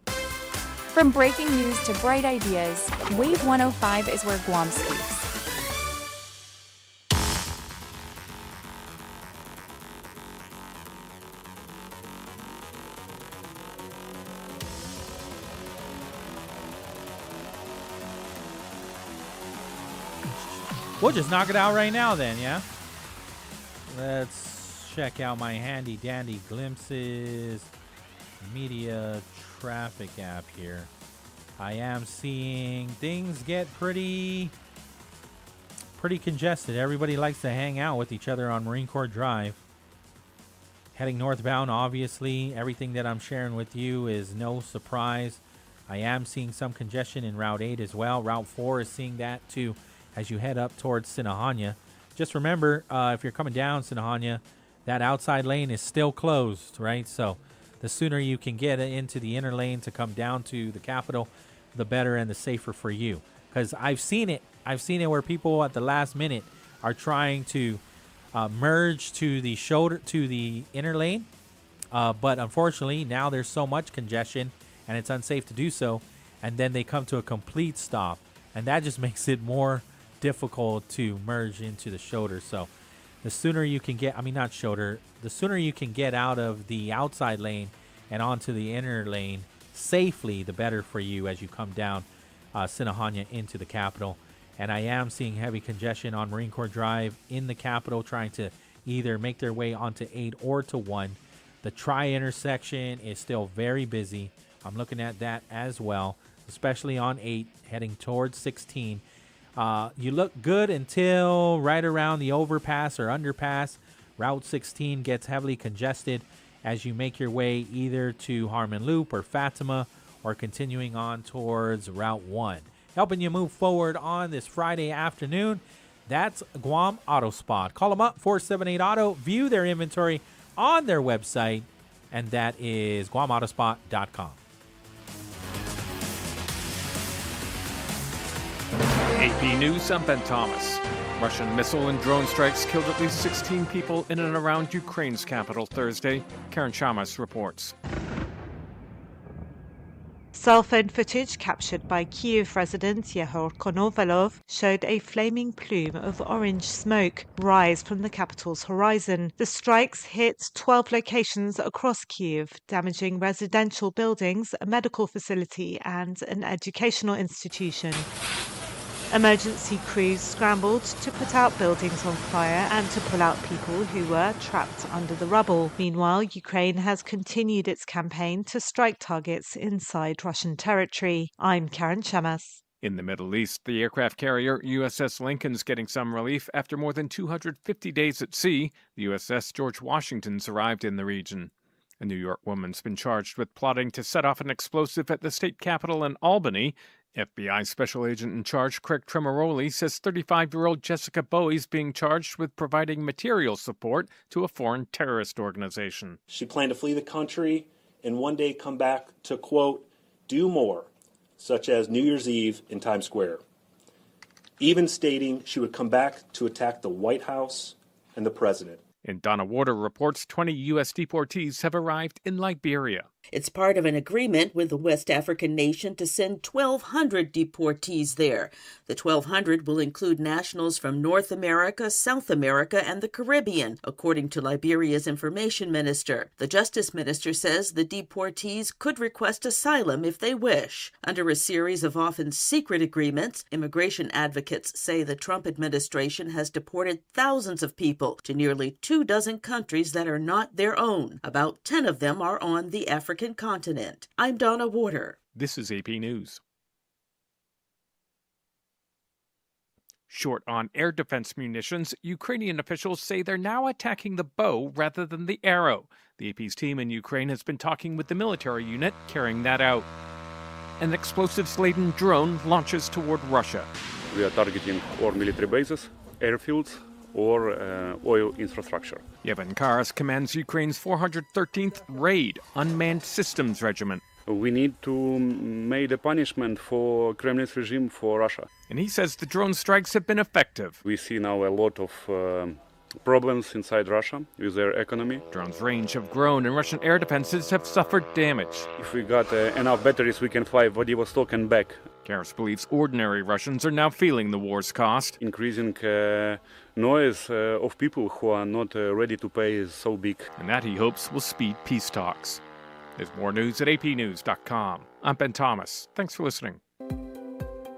From breaking news to bright ideas, Wave 105 is where Guam speaks. We'll just knock it out right now then, yeah? Let's check out my handy dandy Glimpses media traffic app here. I am seeing things get pretty congested. Everybody likes to hang out with each other on Marine Corps Drive. Heading northbound, obviously, everything that I'm sharing with you is no surprise. I am seeing some congestion in Route 8 as well. Route 4 is seeing that too as you head up towards Sinahanya. Just remember, if you're coming down Sinahanya, that outside lane is still closed, right? So the sooner you can get into the inner lane to come down to the Capitol, the better and the safer for you. Because I've seen it where people at the last minute are trying to merge to the inner lane. But unfortunately, now there's so much congestion and it's unsafe to do so. And then they come to a complete stop. And that just makes it more difficult to merge into the shoulder. So the sooner you can get, the sooner you can get out of the outside lane and onto the inner lane safely, the better for you as you come down Sinahanya into the Capitol. And I am seeing heavy congestion on Marine Corps Drive in the Capitol, trying to either make their way onto 8 or to 1. The tri-intersection is still very busy. I'm looking at that as well, especially on 8 heading towards 16. You look good until right around the overpass or underpass. Route 16 gets heavily congested as you make your way either to Harmon Loop or Fatima or continuing on towards Route 1. Helping you move forward on this Friday afternoon, that's Guam Auto Spot. Call them up, 478-AUTO. View their inventory on their website, and that is guamautospot.com. AP News, I'm Ben Thomas. Russian missile and drone strikes killed at least 16 people in and around Ukraine's capital Thursday. Karen Chamas reports. Cell phone footage captured by Kyiv resident Yehor Konovalov showed a flaming plume of orange smoke rise from the capital's horizon. The strikes hit 12 locations across Kyiv, damaging residential buildings, a medical facility, and an educational institution. Emergency crews scrambled to put out buildings on fire and to pull out people who were trapped under the rubble. Meanwhile, Ukraine has continued its campaign to strike targets inside Russian territory. I'm Karen Chamas. In the Middle East, the aircraft carrier USS Lincoln's getting some relief after more than 250 days at sea. The USS George Washington's arrived in the region. A New York woman's been charged with plotting to set off an explosive at the state capitol in Albany. FBI Special Agent in charge Craig Tremoroli says 35-year-old Jessica Bowie is being charged with providing material support to a foreign terrorist organization. She planned to flee the country and one day come back to, quote, do more, such as New Year's Eve in Times Square, even stating she would come back to attack the White House and the president. And Donna Warder reports 20 U.S. deportees have arrived in Liberia. It's part of an agreement with the West African nation to send 1,200 deportees there. The 1,200 will include nationals from North America, South America, and the Caribbean, according to Liberia's information minister. The justice minister says the deportees could request asylum if they wish. Under a series of often secret agreements, immigration advocates say the Trump administration has deported thousands of people to nearly 24 countries that are not their own. About 10 of them are on the African continent. I'm Donna Warder. This is AP News. Short on air defense munitions, Ukrainian officials say they're now attacking the bow rather than the arrow. The AP's team in Ukraine has been talking with the military unit carrying that out. An explosives-laden drone launches toward Russia. We are targeting or military bases, airfields, or oil infrastructure. Yevhen Karas commands Ukraine's 413th Raid Unmanned Systems Regiment. We need to make a punishment for Kremlin's regime for Russia. And he says the drone strikes have been effective. We see now a lot of problems inside Russia with their economy. Drones' range have grown and Russian air defenses have suffered damage. If we got enough batteries, we can fly Vladivostok and back. Karas believes ordinary Russians are now feeling the war's cost. Increasing noise of people who are not ready to pay is so big. And that, he hopes, will speed peace talks. There's more news at apnews.com. I'm Ben Thomas. Thanks for listening.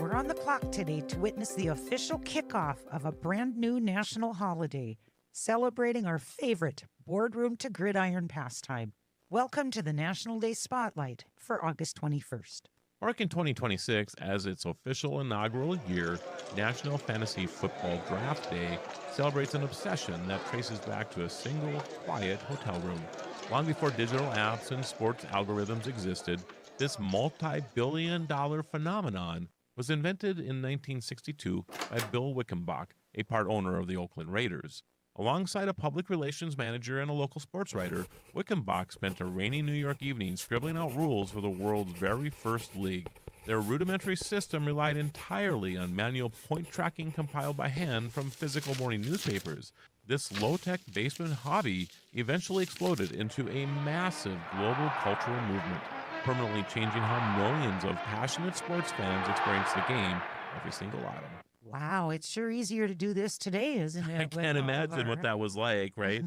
We're on the clock today to witness the official kickoff of a brand new national holiday, celebrating our favorite boardroom to gridiron pastime. Welcome to the National Day Spotlight for August 21st. Marking 2026 as its official inaugural year, National Fantasy Football Draft Day celebrates an obsession that traces back to a single, quiet hotel room. Long before digital apps and sports algorithms existed, this multi-billion-dollar phenomenon was invented in 1962 by Bill Wickenbach, a part owner of the Oakland Raiders. Alongside a public relations manager and a local sports writer, Wickenbach spent a rainy New York evening scribbling out rules for the world's very first league. Their rudimentary system relied entirely on manual point tracking compiled by hand from physical morning newspapers. This low-tech basement hobby eventually exploded into a massive global cultural movement, permanently changing how millions of passionate sports fans experience the game every single autumn. Wow, it's sure easier to do this today, isn't it? I can't imagine what that was like, right?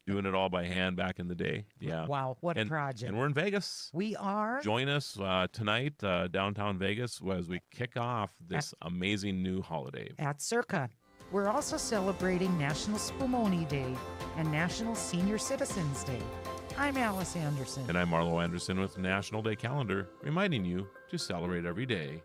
Doing it all by hand back in the day. Yeah. Wow, what a project. And we're in Vegas. We are. Join us tonight, downtown Vegas, as we kick off this amazing new holiday. At Circa. We're also celebrating National Spumoni Day and National Senior Citizens Day. I'm Alice Anderson. And I'm Marlo Anderson with National Day Calendar, reminding you to celebrate every day.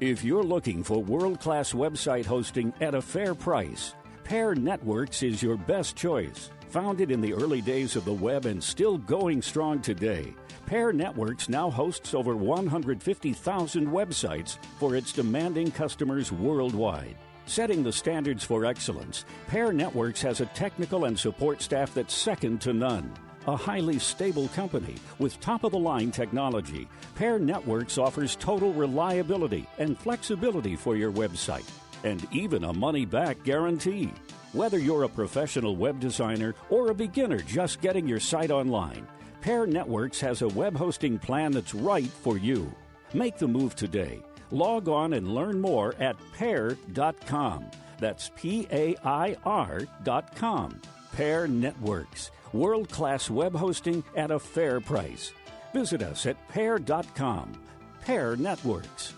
If you're looking for world-class website hosting at a fair price, Pair Networks is your best choice. Founded in the early days of the web and still going strong today, Pair Networks now hosts over 150,000 websites for its demanding customers worldwide. Setting the standards for excellence, Pair Networks has a technical and support staff that's second to none. A highly stable company with top-of-the-line technology, Pair Networks offers total reliability and flexibility for your website, and even a money-back guarantee. Whether you're a professional web designer or a beginner just getting your site online, Pair Networks has a web hosting plan that's right for you. Make the move today. Log on and learn more at pair.com. That's PAIR.com. Pair Networks. World-class web hosting at a fair price. Visit us at pair.com. Pair Networks.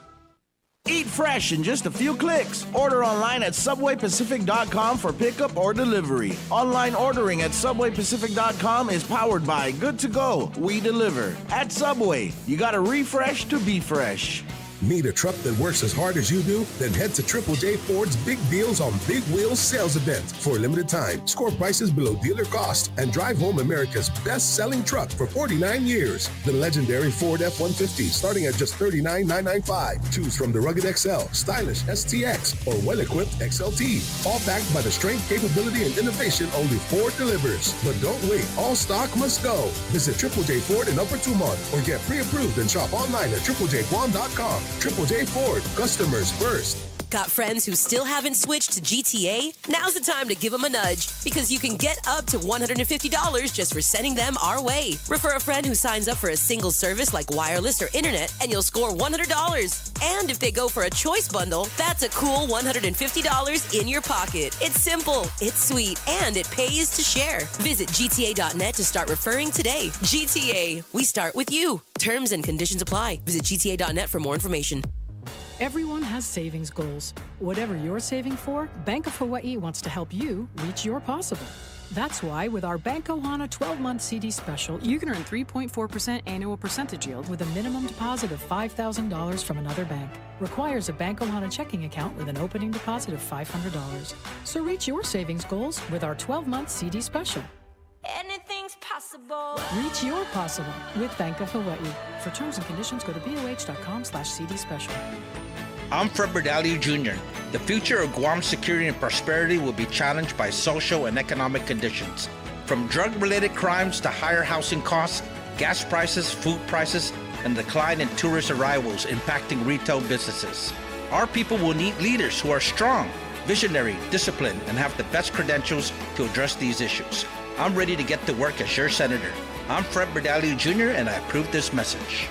Eat fresh in just a few clicks. Order online at SubwayPacific.com for pickup or delivery. Online ordering at SubwayPacific.com is powered by Good to Go. We deliver. At Subway, you gotta refresh to be fresh. Need a truck that works as hard as you do? Then head to Triple J Ford's Big Deals on Big Wheels sales event. For a limited time, score prices below dealer cost and drive home America's best-selling truck for 49 years. The legendary Ford F-150 starting at just $39,995. Choose from the rugged XL, stylish STX, or well-equipped XLT. All backed by the strength, capability, and innovation only Ford delivers. But don't wait. All stock must go. Visit Triple J Ford in Upper Tumon or get pre-approved and shop online at triplejguam.com. Triple J Ford, customers first. Got friends who still haven't switched to GTA? Now's the time to give them a nudge, because you can get up to $150 just for sending them our way. Refer a friend who signs up for a single service like wireless or internet, and you'll score $100. And if they go for a choice bundle, that's a cool $150 in your pocket. It's simple, it's sweet, and it pays to share. Visit GTA.net to start referring today. GTA, we start with you. Terms and conditions apply. Visit GTA.net for more information. Everyone has savings goals. Whatever you're saving for, Bank of Hawaii wants to help you reach your possible. That's why with our Bank Ohana 12-month CD special, you can earn 3.4% annual percentage yield with a minimum deposit of $5,000 from another bank. Requires a Bank Ohana checking account with an opening deposit of $500. So reach your savings goals with our 12-month CD special. Anything's possible. Reach your possible with Bank of Hawaii. For terms and conditions, go to boh.com/CD special. I'm Fred Berdalio Jr. The future of Guam's security and prosperity will be challenged by social and economic conditions. From drug-related crimes to higher housing costs, gas prices, food prices, and decline in tourist arrivals impacting retail businesses. Our people will need leaders who are strong, visionary, disciplined, and have the best credentials to address these issues. I'm ready to get to work as your senator. I'm Fred Berdalio Jr., and I approve this message.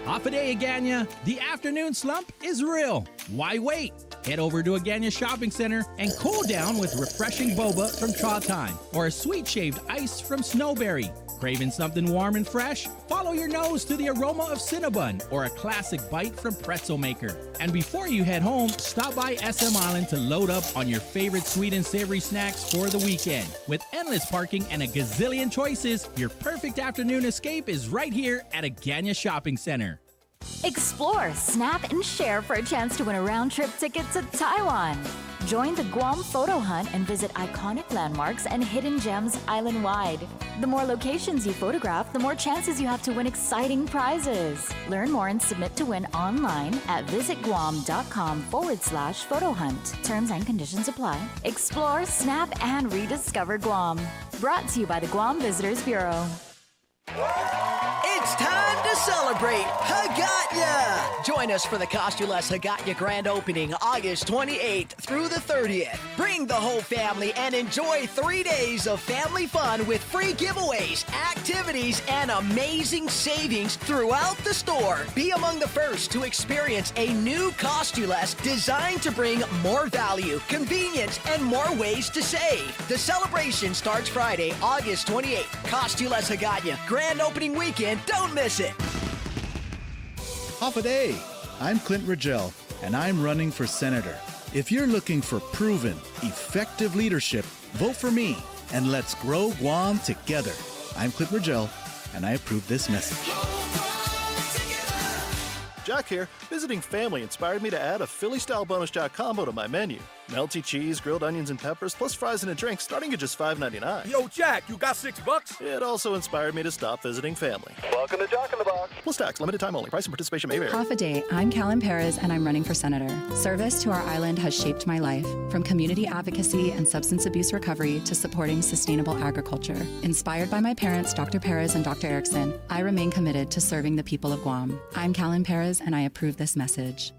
Off a day, Agana. The afternoon slump is real. Why wait? Head over to Agana Shopping Center and cool down with refreshing boba from Cha Time or a sweet shaved ice from Snowberry. Craving something warm and fresh? Follow your nose to the aroma of Cinnabon or a classic bite from Pretzel Maker. And before you head home, stop by SM Island to load up on your favorite sweet and savory snacks for the weekend. With endless parking and a gazillion choices, your perfect afternoon escape is right here at Agana Shopping Center. Explore, snap, and share for a chance to win a round-trip ticket to Taiwan. Join the Guam Photo Hunt and visit iconic landmarks and hidden gems island-wide. The more locations you photograph, the more chances you have to win exciting prizes. Learn more and submit to win online at visitguam.com/photo hunt. Terms and conditions apply. Explore, snap, and rediscover Guam. Brought to you by the Guam Visitors Bureau. It's time to celebrate Haggatnya! Join us for the Cost-U-Less Haggatnya grand opening August 28th through the 30th. Bring the whole family and enjoy 3 days of family fun with free giveaways, activities, and amazing savings throughout the store. Be among the first to experience a new Cost-U-Less designed to bring more value, convenience, and more ways to save. The celebration starts Friday, August 28th. Cost-U-Less Haggatnya grand opening weekend. Don't miss it. Off a day. I'm Clint Rigel, and I'm running for senator. If you're looking for proven, effective leadership, vote for me, and let's grow Guam together. I'm Clint Rigel, and I approve this message. Jack here. Visiting family inspired me to add a Philly-style bonus jack combo to my menu. Melty cheese, grilled onions, and peppers, plus fries and a drink starting at just $5.99. Yo, Jack, you got $6? It also inspired me to stop visiting family. Welcome to Jack in the Box. Plus tax, limited time only. Price and participation may vary. Half a day. I'm Callan Perez, and I'm running for senator. Service to our island has shaped my life, from community advocacy and substance abuse recovery to supporting sustainable agriculture. Inspired by my parents, Dr. Perez and Dr. Erickson, I remain committed to serving the people of Guam. I'm Callan Perez, and I approve this message.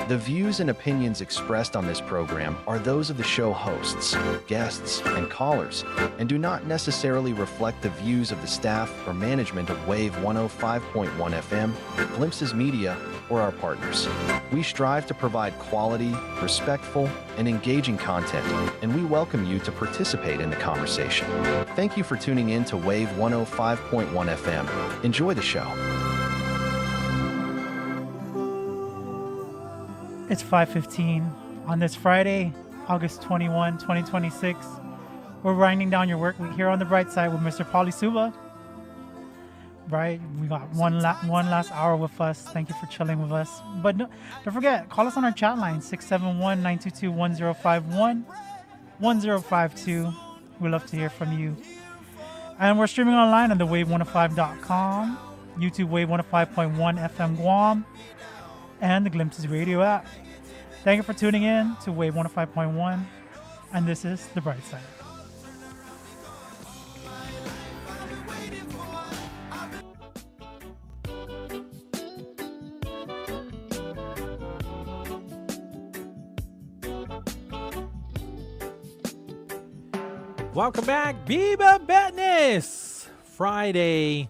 The views and opinions expressed on this program are those of the show hosts, guests, and callers, and do not necessarily reflect the views of the staff or management of Wave 105.1 FM, Glimpses Media, or our partners. We strive to provide quality, respectful, and engaging content, and we welcome you to participate in the conversation. Thank you for tuning in to Wave 105.1 FM. Enjoy the show. It's 5:15 on this Friday, August 21, 2026. We're winding down your work week here on the Bright Side with Mr. Pauly Suba. right? We got one last hour with us. Thank you for chilling with us. But no, don't forget, call us on our chat line, 671-922-1051, 1052. We'd love to hear from you. And we're streaming online on the wave105.com, YouTube Wave 105.1 FM Guam, and the Glimpses Radio app. Thank you for tuning in to Wave 105.1, and this is The Bright Side. Welcome back, Biba Betness Friday.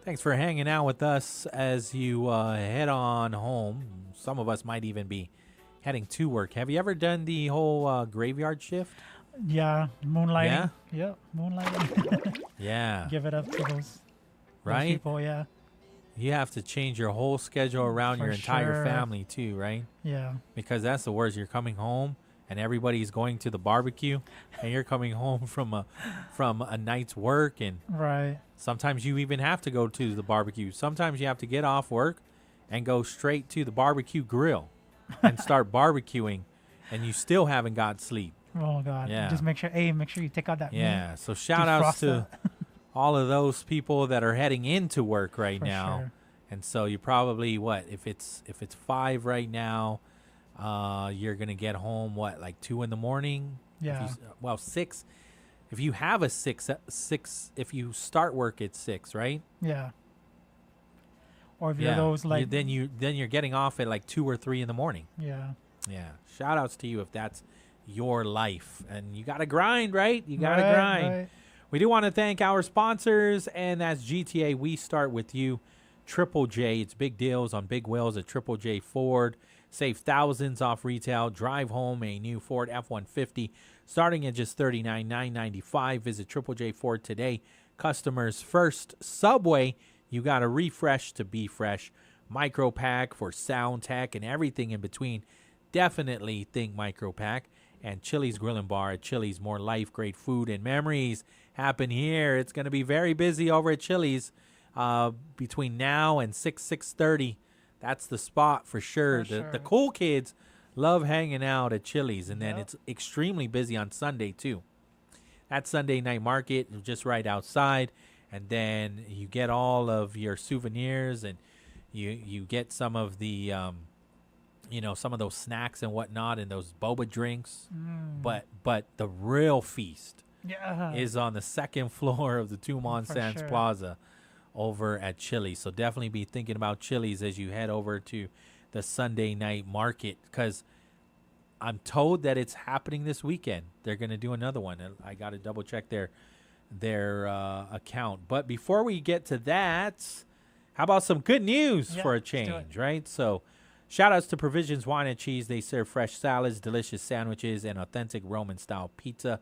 Thanks for hanging out with us as you head on home. Some of us might even be heading to work. Have you ever done the whole graveyard shift? Yeah, moonlighting. Yeah? Yep, moonlighting. Yeah. Give it up to those Right? people, yeah. You have to change your whole schedule around For your entire sure. family too, right? Yeah. Because that's the worst. You're coming home and everybody's going to the barbecue, and you're coming home from a night's work, and Right. sometimes you even have to go to the barbecue. Sometimes you have to get off work and go straight to the barbecue grill and start barbecuing, and you still haven't got sleep. Oh God. Yeah. Just make sure you take out that Yeah. meat. So shout outs defrost to it. all of those people that are heading into work right For now. sure. And so you probably if it's 5 right now, you're gonna get home like 2 in the morning. Yeah. 6. If you have a 6, if you start work at 6, right? Yeah. Or if you're those like then you're getting off at like 2 or 3 in the morning. Yeah. Yeah. Shout outs to you if that's your life, and you gotta grind, right? You gotta Right, grind. right. We do want to thank our sponsors, and that's GTA. We start with you. Triple J. It's big deals on big wheels at Triple J Ford. Save thousands off retail. Drive home a new Ford F-150 starting at just $39,995. Visit Triple J Ford today. Customers first. Subway, you got to refresh to be fresh. Micro Pack for sound tech and everything in between. Definitely think Micro Pack. And Chili's Grill and Bar at Chili's. More life, great food, and memories happen here. It's going to be very busy over at Chili's between now and 6:30. That's the spot for sure. The cool kids love hanging out at Chili's, and then it's extremely busy on Sunday too. That Sunday night market just right outside, and then you get all of your souvenirs, and you get some of the some of those snacks and whatnot, and those boba drinks. But the real feast is on the second floor of the Tumon Sands Plaza over at Chili's. So definitely be thinking about Chili's as you head over to the Sunday night market, because I'm told that it's happening this weekend. They're going to do another one. I got to double check their account. But before we get to that, how about some good news for a change, right? So shout outs to Provisions Wine and Cheese. They serve fresh salads, delicious sandwiches, and authentic Roman style pizza.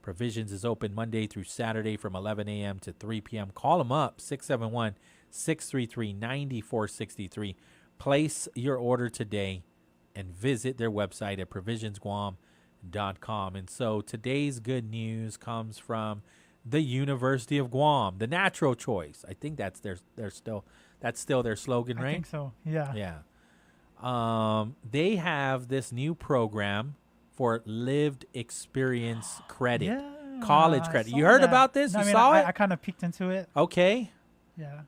Provisions is open Monday through Saturday from 11 a.m. to 3 p.m. Call them up, 671-633-9463. Place your order today and visit their website at provisionsguam.com. And so today's good news comes from the University of Guam, the natural choice. I think that's still their slogan, right? I think so. Yeah. Yeah. They have this new program for lived experience credit, college credit. You heard about this? No, you saw it? I kind of peeked into it. Okay. Yeah.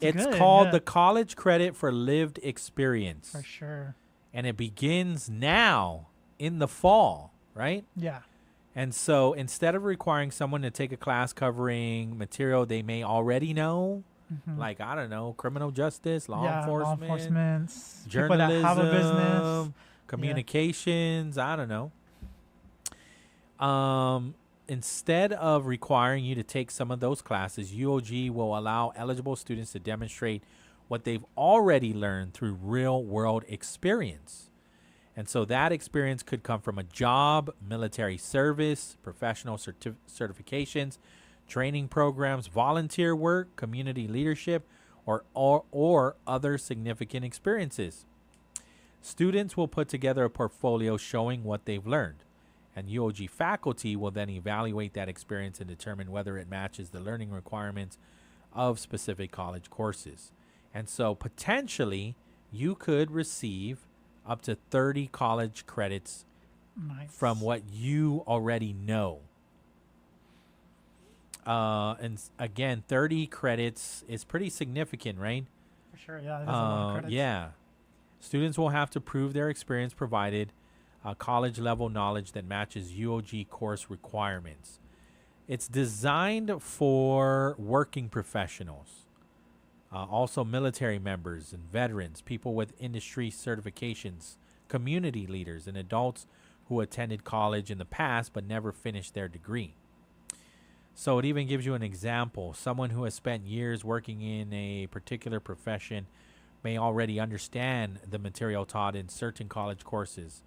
It's good, called the College Credit for Lived Experience. For sure. And it begins now in the fall, right? Yeah. And so instead of requiring someone to take a class covering material they may already know, like, I don't know, criminal justice, law enforcement, people that have a business, journalism, communications, I don't know. Instead of requiring you to take some of those classes, UOG will allow eligible students to demonstrate what they've already learned through real-world experience. And so that experience could come from a job, military service, professional certifications, training programs, volunteer work, community leadership, or other significant experiences. Students will put together a portfolio showing what they've learned, and UOG faculty will then evaluate that experience and determine whether it matches the learning requirements of specific college courses. And so potentially you could receive up to 30 college credits from what you already know. Again, 30 credits is pretty significant, right? For sure, yeah. That is a lot of credits. Yeah. Students will have to prove their experience provided college level knowledge that matches UOG course requirements. It's designed for working professionals, also military members and veterans, people with industry certifications, community leaders, and adults who attended college in the past but never finished their degree. So it even gives you an example. Someone who has spent years working in a particular profession may already understand the material taught in certain college courses.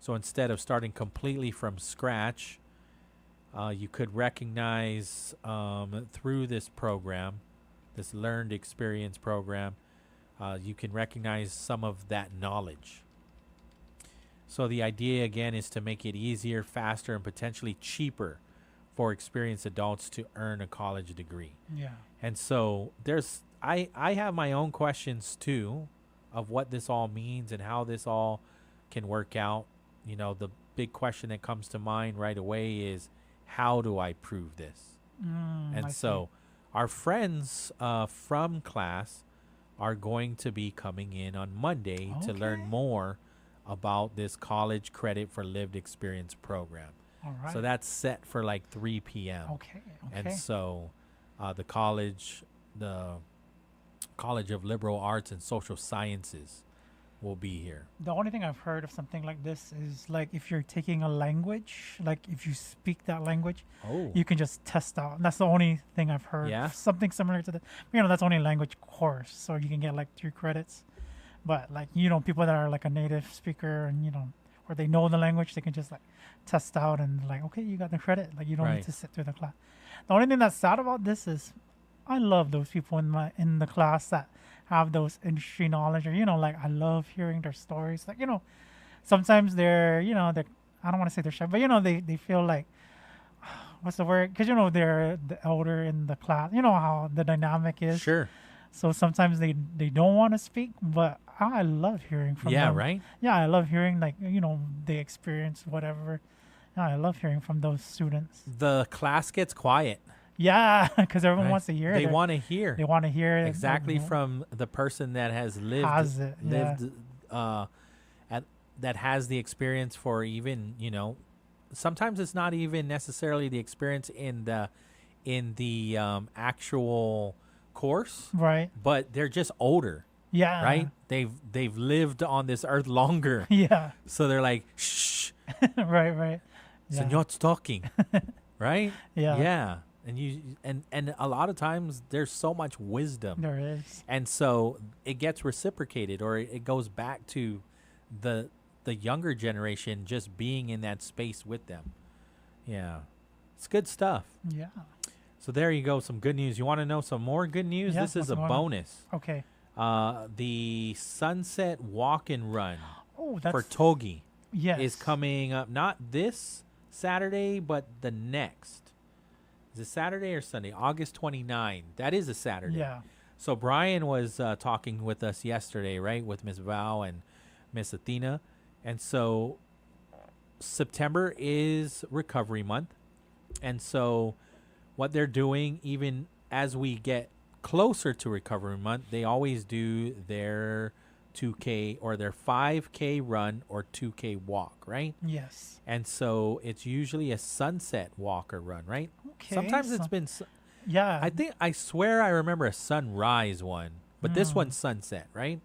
So instead of starting completely from scratch, you could recognize through this program, this learned experience program, you can recognize some of that knowledge. So the idea, again, is to make it easier, faster, and potentially cheaper for experienced adults to earn a college degree. Yeah. And so I have my own questions too of what this all means and how this all can work out. You know, the big question that comes to mind right away is, how do I prove this? And so our friends from class are going to be coming in on Monday to learn more about this college credit for lived experience program. All right. So that's set for like 3 p.m. Okay. And so the College of Liberal Arts and Social Sciences will be here. The only thing I've heard of something like this is like if you're taking a language, like if you speak that language, you can just test out. And that's the only thing I've heard. Yeah. Something similar to that. You know, that's only a language course, so you can get like 3 credits. But like, you know, people that are like a native speaker and, you know, or they know the language, they can just like test out and like, okay, you got the credit. Like you don't need to sit through the class. The only thing that's sad about this is I love those people in the class that have those industry knowledge, or, you know, like I love hearing their stories. Like, you know, sometimes they're, you know, I don't want to say they're shy, but, you know, they feel like, what's the word? Because, you know, they're the elder in the class. You know how the dynamic is. Sure. So sometimes they don't want to speak, but I love hearing from them. Yeah, right? Yeah, I love hearing, like, you know, they experience whatever. Yeah, I love hearing from those students. The class gets quiet. Yeah, because everyone wants to hear. They want to hear. They want to hear exactly from the person that has lived, that has the experience for even, you know, sometimes it's not even necessarily the experience in the actual course, right? But they're just older. Yeah. Right? They've lived on this earth longer. Yeah. So they're like, shh. Right. Yeah. Señor's talking. Right? Yeah. Yeah. And a lot of times there's so much wisdom. There is. And so it gets reciprocated, or it goes back to the younger generation just being in that space with them. Yeah. It's good stuff. Yeah. So there you go, some good news. You want to know some more good news? Yeah, this is a bonus. Okay. The Sunset Walk and Run for that's Togi Yes. is coming up, not this Saturday, but the next. Is it Saturday or Sunday? August 29. That is a Saturday. Yeah. So Brian was talking with us yesterday, right, with Miss Val and Miss Athena. And so September is Recovery Month. And so what they're doing, even as we get closer to Recovery Month, they always do their 2K or their 5K run or 2K walk, right? Yes. And so it's usually a sunset walk or run, right? Okay. Sometimes it's been... Yeah. I swear I remember a sunrise one, but this one's sunset, right?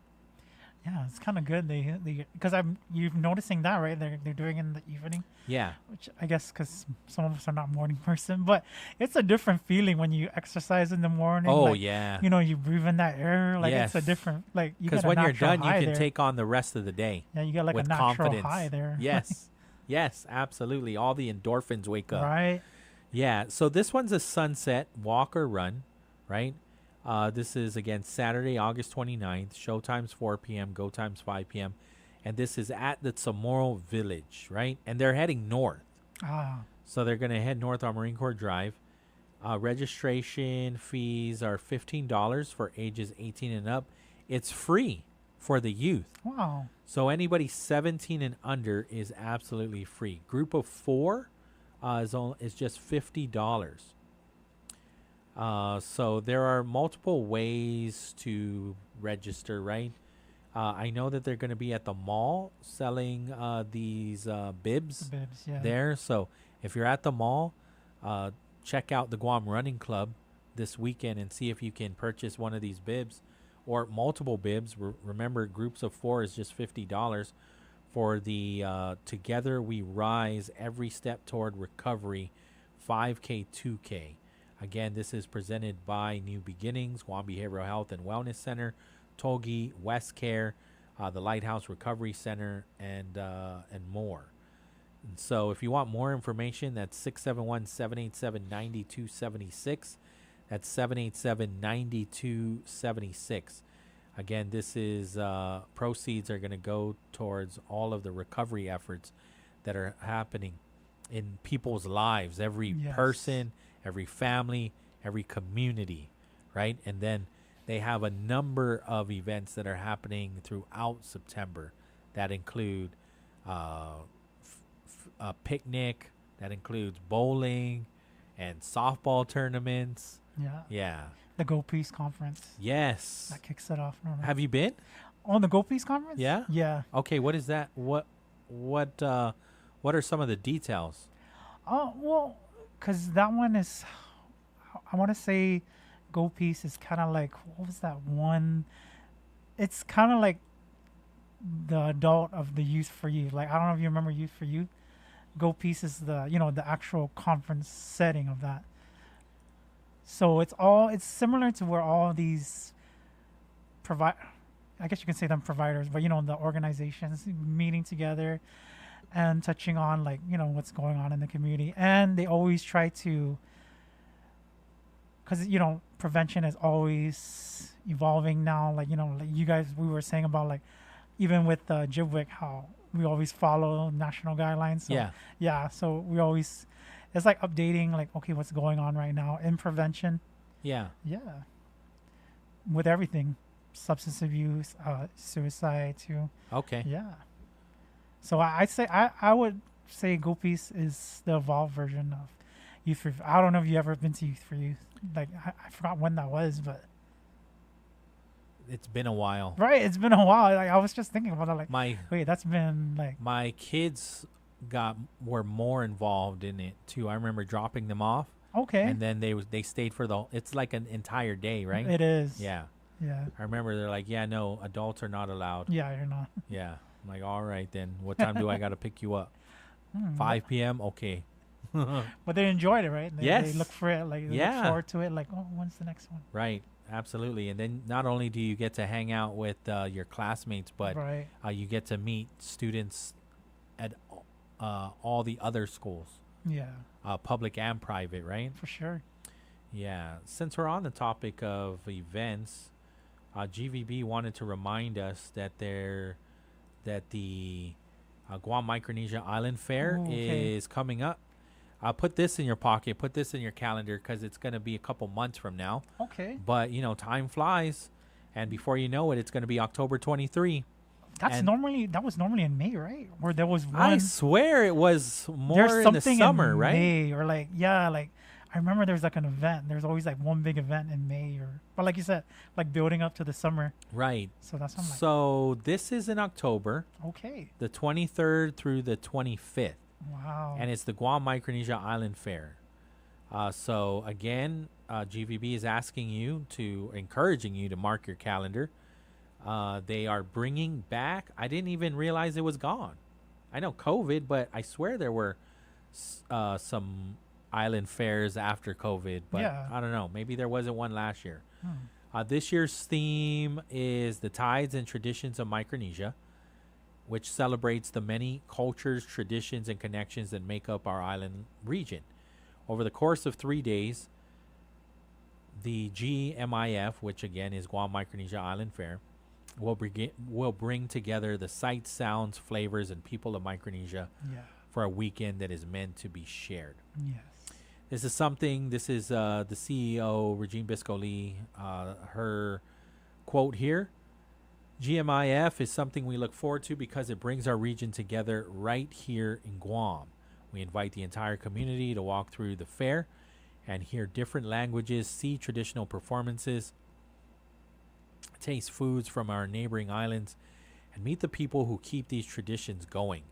Yeah, it's kind of good. They because you're noticing that, right? They're doing it in the evening. Yeah. Which I guess because some of us are not morning person, but it's a different feeling when you exercise in the morning. Oh, like, yeah. You know, you breathe in that air. Like it's a different because when you're done, you can take on the rest of the day. Yeah, you get like with a natural confidence. high there. Yes. Yes, absolutely. All the endorphins wake up. Right. Yeah. So this one's a sunset walk or run, right? This is, again, Saturday, August 29th. Show time's 4 p.m., go time's 5 p.m. And this is at the Chamorro Village, right? And they're heading north. Ah. So they're going to head north on Marine Corps Drive. Registration fees are $15 for ages 18 and up. It's free for the youth. Wow. So anybody 17 and under is absolutely free. Group of 4 is just $50. So there are multiple ways to register, right? I know that they're going to be at the mall selling these bibs, yeah. there. So if you're at the mall, check out the Guam Running Club this weekend and see if you can purchase one of these bibs or multiple bibs. Remember, groups of 4 is just $50 for the Together We Rise Every Step Toward Recovery 5K, 2K. Again, this is presented by New Beginnings, Guam Behavioral Health and Wellness Center, Togi, West Care, the Lighthouse Recovery Center, and more. And so if you want more information, that's 671-787-9276. That's 787-9276. Again, this is proceeds are going to go towards all of the recovery efforts that are happening in people's lives, every person, every family, every community, right? And then they have a number of events that are happening throughout September that include a picnic, that includes bowling and softball tournaments. Yeah. Yeah. The Go Peace Conference. Yes. That kicks it off normally. Have you been? On the Go Peace Conference? Yeah? Yeah. Okay, what is that? What are some of the details? Oh, well, because that one is, I want to say Go Peace is kind of like, what was that one? It's kind of like the adult of the Youth for Youth. Like, I don't know if you remember Youth for Youth. Go Peace is the actual conference setting of that. So it's similar to where all these I guess you can say them providers, but the organizations meeting together and touching on what's going on in the community. And they always try to, because prevention is always evolving now. Like you guys, we were saying about even with JIVWIC, how we always follow national guidelines. So, yeah. So we always, it's like updating, okay, what's going on right now in prevention. Yeah. Yeah. With everything, substance abuse, suicide too. Okay. Yeah. So I would say Go Peace is the evolved version of Youth for Youth. I don't know if you ever been to Youth for Youth. I forgot when that was, but it's been a while. Right, it's been a while. I was just thinking about it. Wait, that's been my kids were more involved in it too. I remember dropping them off. Okay. And then they stayed for it's like an entire day, right? It is. Yeah. Yeah. I remember they're like, yeah, no, adults are not allowed. Yeah, you're not. Yeah. I'm like, all right then. What time do I got to pick you up? 5 p.m. Okay. But they enjoyed it, right? They look for it, they look forward to it. When's the next one? Right. Absolutely. And then not only do you get to hang out with your classmates, but you get to meet students at all the other schools. Yeah. Public and private, right? For sure. Yeah. Since we're on the topic of events, GVB wanted to remind us that the Guam Micronesia Island Fair is coming up. Put this in your pocket. Put this in your calendar because it's going to be a couple months from now. Okay. But, time flies. And before you know it, it's going to be October 23. That was normally in May, right? Where there was one. I swear it was more in the summer, in right? May or I remember there was an event. There's always one big event in May but like you said, building up to the summer. Right. So that's what I'm So this is in October. Okay. The 23rd through the 25th. Wow. And it's the Guam Micronesia Island Fair. So again, GVB is encouraging you to mark your calendar. They are bringing back, I didn't even realize it was gone. I know COVID, but I swear there were some island fairs after COVID, but I don't know. Maybe there wasn't one last year. This year's theme is the tides and traditions of Micronesia, which celebrates the many cultures, traditions, and connections that make up our island region. Over the course of 3 days, the GMIF, which again is Guam Micronesia Island Fair, will bring together the sights, sounds, flavors, and people of Micronesia for a weekend that is meant to be shared. Yes. This is the CEO, Regine Bisco-Lee, her quote here. GMIF is something we look forward to because it brings our region together right here in Guam. We invite the entire community to walk through the fair and hear different languages, see traditional performances, taste foods from our neighboring islands, and meet the people who keep these traditions going.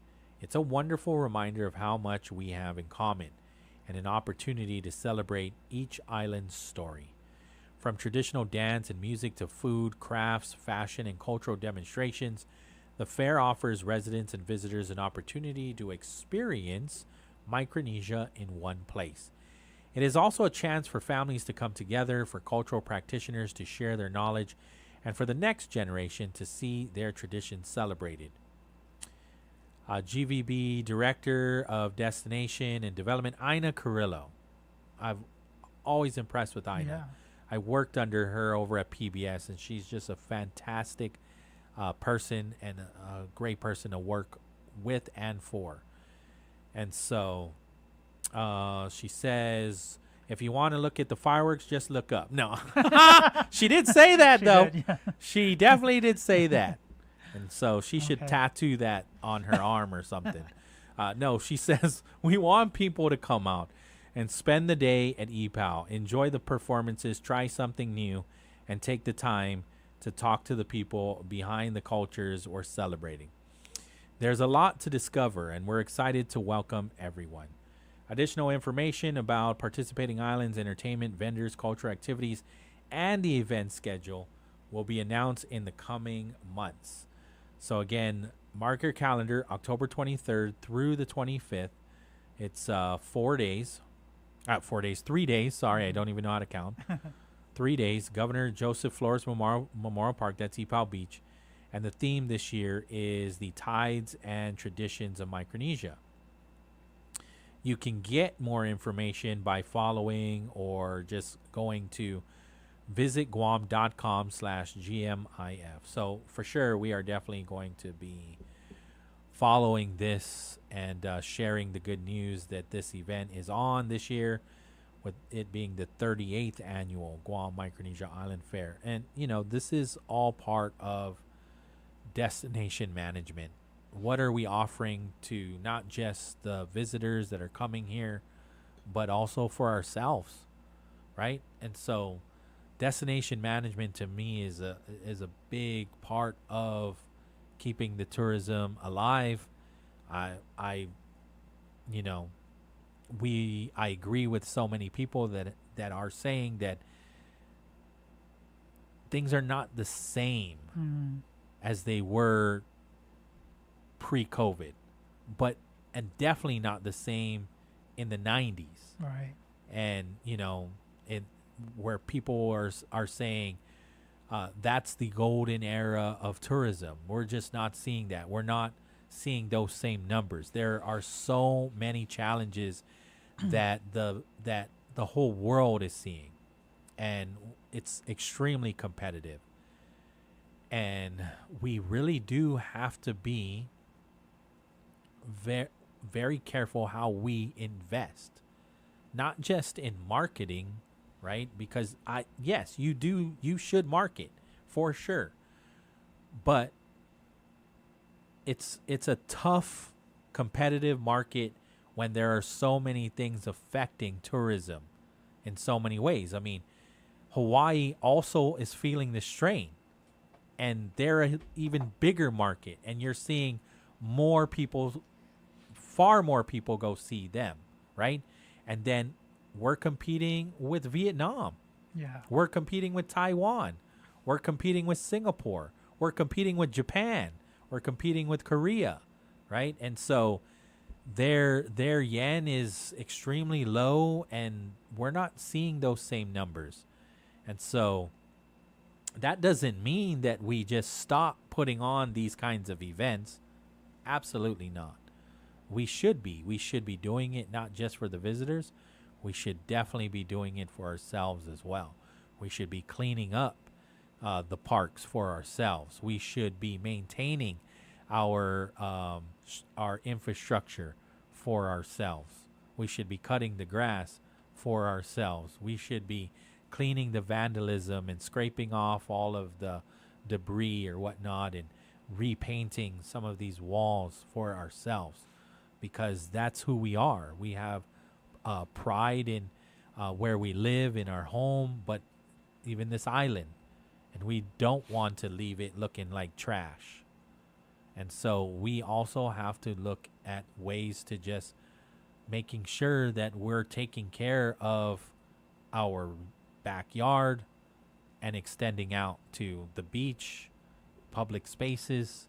It's a wonderful reminder of how much we have in common and an opportunity to celebrate each island's story. From traditional dance and music to food, crafts, fashion, and cultural demonstrations, the fair offers residents and visitors an opportunity to experience Micronesia in one place. It is also a chance for families to come together, for cultural practitioners to share their knowledge, and for the next generation to see their traditions celebrated. GVB Director of Destination and Development, Ina Carrillo. I've always impressed with Ina. Yeah. I worked under her over at PBS, and she's just a fantastic person and a great person to work with and for. And so she says, if you want to look at the fireworks, just look up. No. She did say that, though. Did, yeah. She definitely did say that. And so she should tattoo that on her arm or something. No, she says, we want people to come out and spend the day at EPOW, enjoy the performances, try something new, and take the time to talk to the people behind the cultures we're celebrating. There's a lot to discover, and we're excited to welcome everyone. Additional information about participating islands, entertainment, vendors, cultural activities, and the event schedule will be announced in the coming months. So again, mark your calendar, October 23rd through the 25th. It's 3 days. Sorry, I don't even know how to count. 3 days. Governor Joseph Flores Memorial Park, that's EPOW Beach. And the theme this year is the tides and traditions of Micronesia. You can get more information by following or just going to visitguam.com/GMIF. So for sure, we are definitely going to be following this and sharing the good news that this event is on this year, with it being the 38th annual Guam Micronesia Island Fair. And, you know, this is all part of destination management. What are we offering to not just the visitors that are coming here, but also for ourselves, right? And so destination management to me is a big part of keeping the tourism alive. I agree with so many people that are saying that things are not the same as they were pre-COVID, and definitely not the same in the 90s. Right. And, where people are saying that's the golden era of tourism. We're just not seeing that. We're not seeing those same numbers. There are so many challenges that the whole world is seeing, and it's extremely competitive. And we really do have to be very, very careful how we invest, not just in marketing, right? Because you should market for sure, but it's a tough competitive market when there are so many things affecting tourism in so many ways. I mean, Hawaii also is feeling the strain, and they're an even bigger market, and you're seeing far more people go see them, right? And then we're competing with Vietnam. Yeah. We're competing with Taiwan. We're competing with Singapore. We're competing with Japan. We're competing with Korea, right? And so their yen is extremely low, and we're not seeing those same numbers. And so that doesn't mean that we just stop putting on these kinds of events. Absolutely not. We should be doing it not just for the visitors. We should definitely be doing it for ourselves as well. We should be cleaning up the parks for ourselves. We should be maintaining our infrastructure for ourselves. We should be cutting the grass for ourselves. We should be cleaning the vandalism and scraping off all of the debris or whatnot and repainting some of these walls for ourselves, because that's who we are. We have pride in where we live, in our home, but even this island, and we don't want to leave it looking like trash. And so we also have to look at ways to just making sure that we're taking care of our backyard and extending out to the beach, public spaces.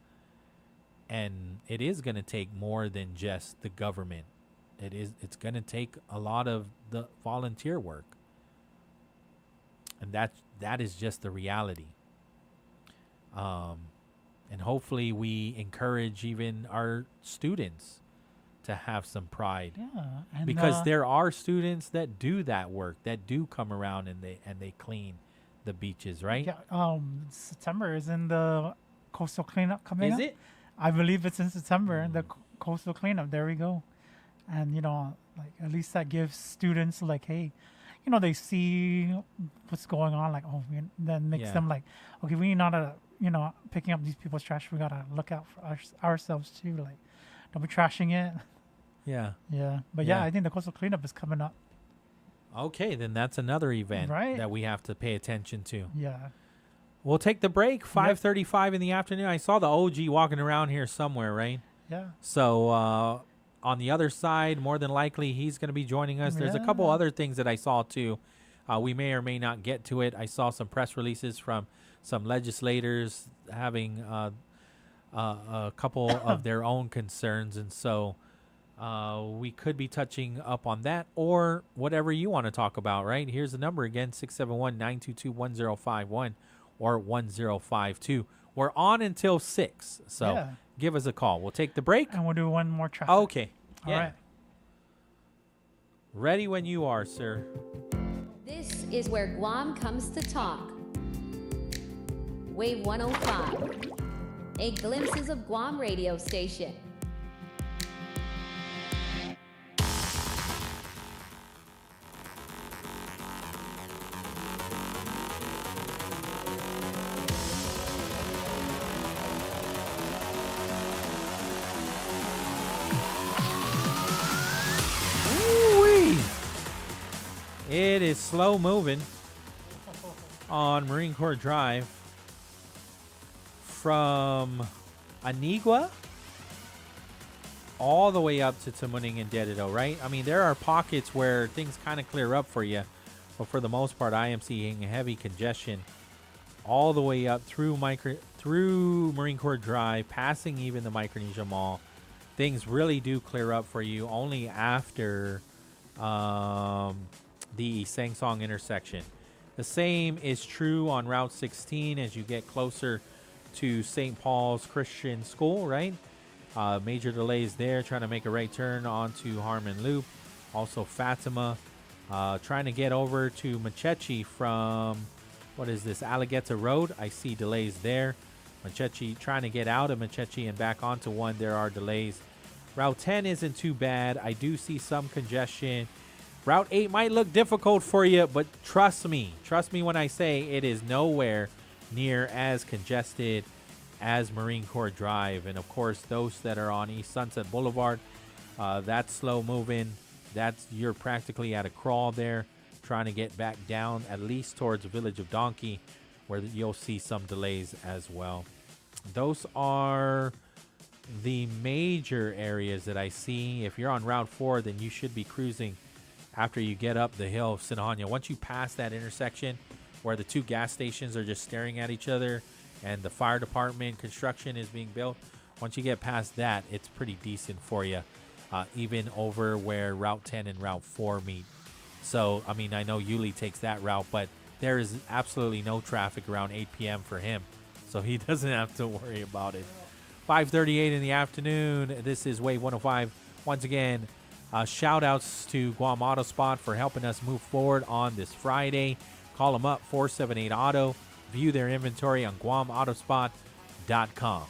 And it is going to take more than just the government. It's going to take a lot of the volunteer work. And that is just the reality. And hopefully we encourage even our students to have some pride. Yeah, and because there are students that do that work, that do come around and they clean the beaches, right? Yeah. September is in the coastal cleanup coming up. Is it? I believe it's in September. The coastal cleanup. There we go. And like at least that gives students like, hey, they see what's going on. Like, then makes them like, okay, we not picking up these people's trash. We gotta look out for ourselves too. Like, don't be trashing it. Yeah. Yeah. But yeah, I think the coastal cleanup is coming up. Okay, then that's another event Right. that we have to pay attention to. Yeah. We'll take the break. 5:35 in the afternoon. I saw the OG walking around here somewhere, right? Yeah. So on the other side, more than likely, he's going to be joining us. There's a couple other things that I saw too. We may or may not get to it. I saw some press releases from some legislators having a couple of their own concerns, and so we could be touching up on that or whatever you want to talk about, right? Here's the number again, 671-922-1051 or 1052. We're on until 6, so give us a call. We'll take the break. And we'll do one more track. Okay. All right. Ready when you are, sir. This is where Guam comes to talk. Wave 105, a Glimpses of Guam radio station. It is slow moving on Marine Corps Drive from Anigua all the way up to Tamuning and Dededo, right? I mean, there are pockets where things kind of clear up for you, but for the most part, I am seeing heavy congestion all the way up through Marine Corps Drive, passing even the Micronesia Mall. Things really do clear up for you only after the Sangsong intersection. The same is true on Route 16 as you get closer to St. Paul's Christian School, right? Major delays there, trying to make a right turn onto Harmon Loop. Also Fatima, trying to get over to Machechi from, what is this, Alligator Road. I see delays there. Machechi, trying to get out of Machechi and back onto 1, there are delays. Route 10 isn't too bad. I do see some congestion. Route 8 might look difficult for you, but trust me when I say it is nowhere near as congested as Marine Corps Drive. And of course, those that are on East Sunset Boulevard, that's slow moving. You're practically at a crawl there, trying to get back down at least towards the Village of Donkey, where you'll see some delays as well. Those are the major areas that I see. If you're on Route 4, then you should be cruising after you get up the hill of Sinahanya. Once you pass that intersection where the two gas stations are just staring at each other and the fire department construction is being built, once you get past that, it's pretty decent for you, even over where Route 10 and Route 4 meet. So, I mean, I know Yuli takes that route, but there is absolutely no traffic around 8 p.m. for him, so he doesn't have to worry about it. 5:38 in the afternoon. This is Wave 105. Once again, shout outs to Guam Auto Spot for helping us move forward on this Friday. Call them up, 478 Auto. View their inventory on GuamAutospot.com.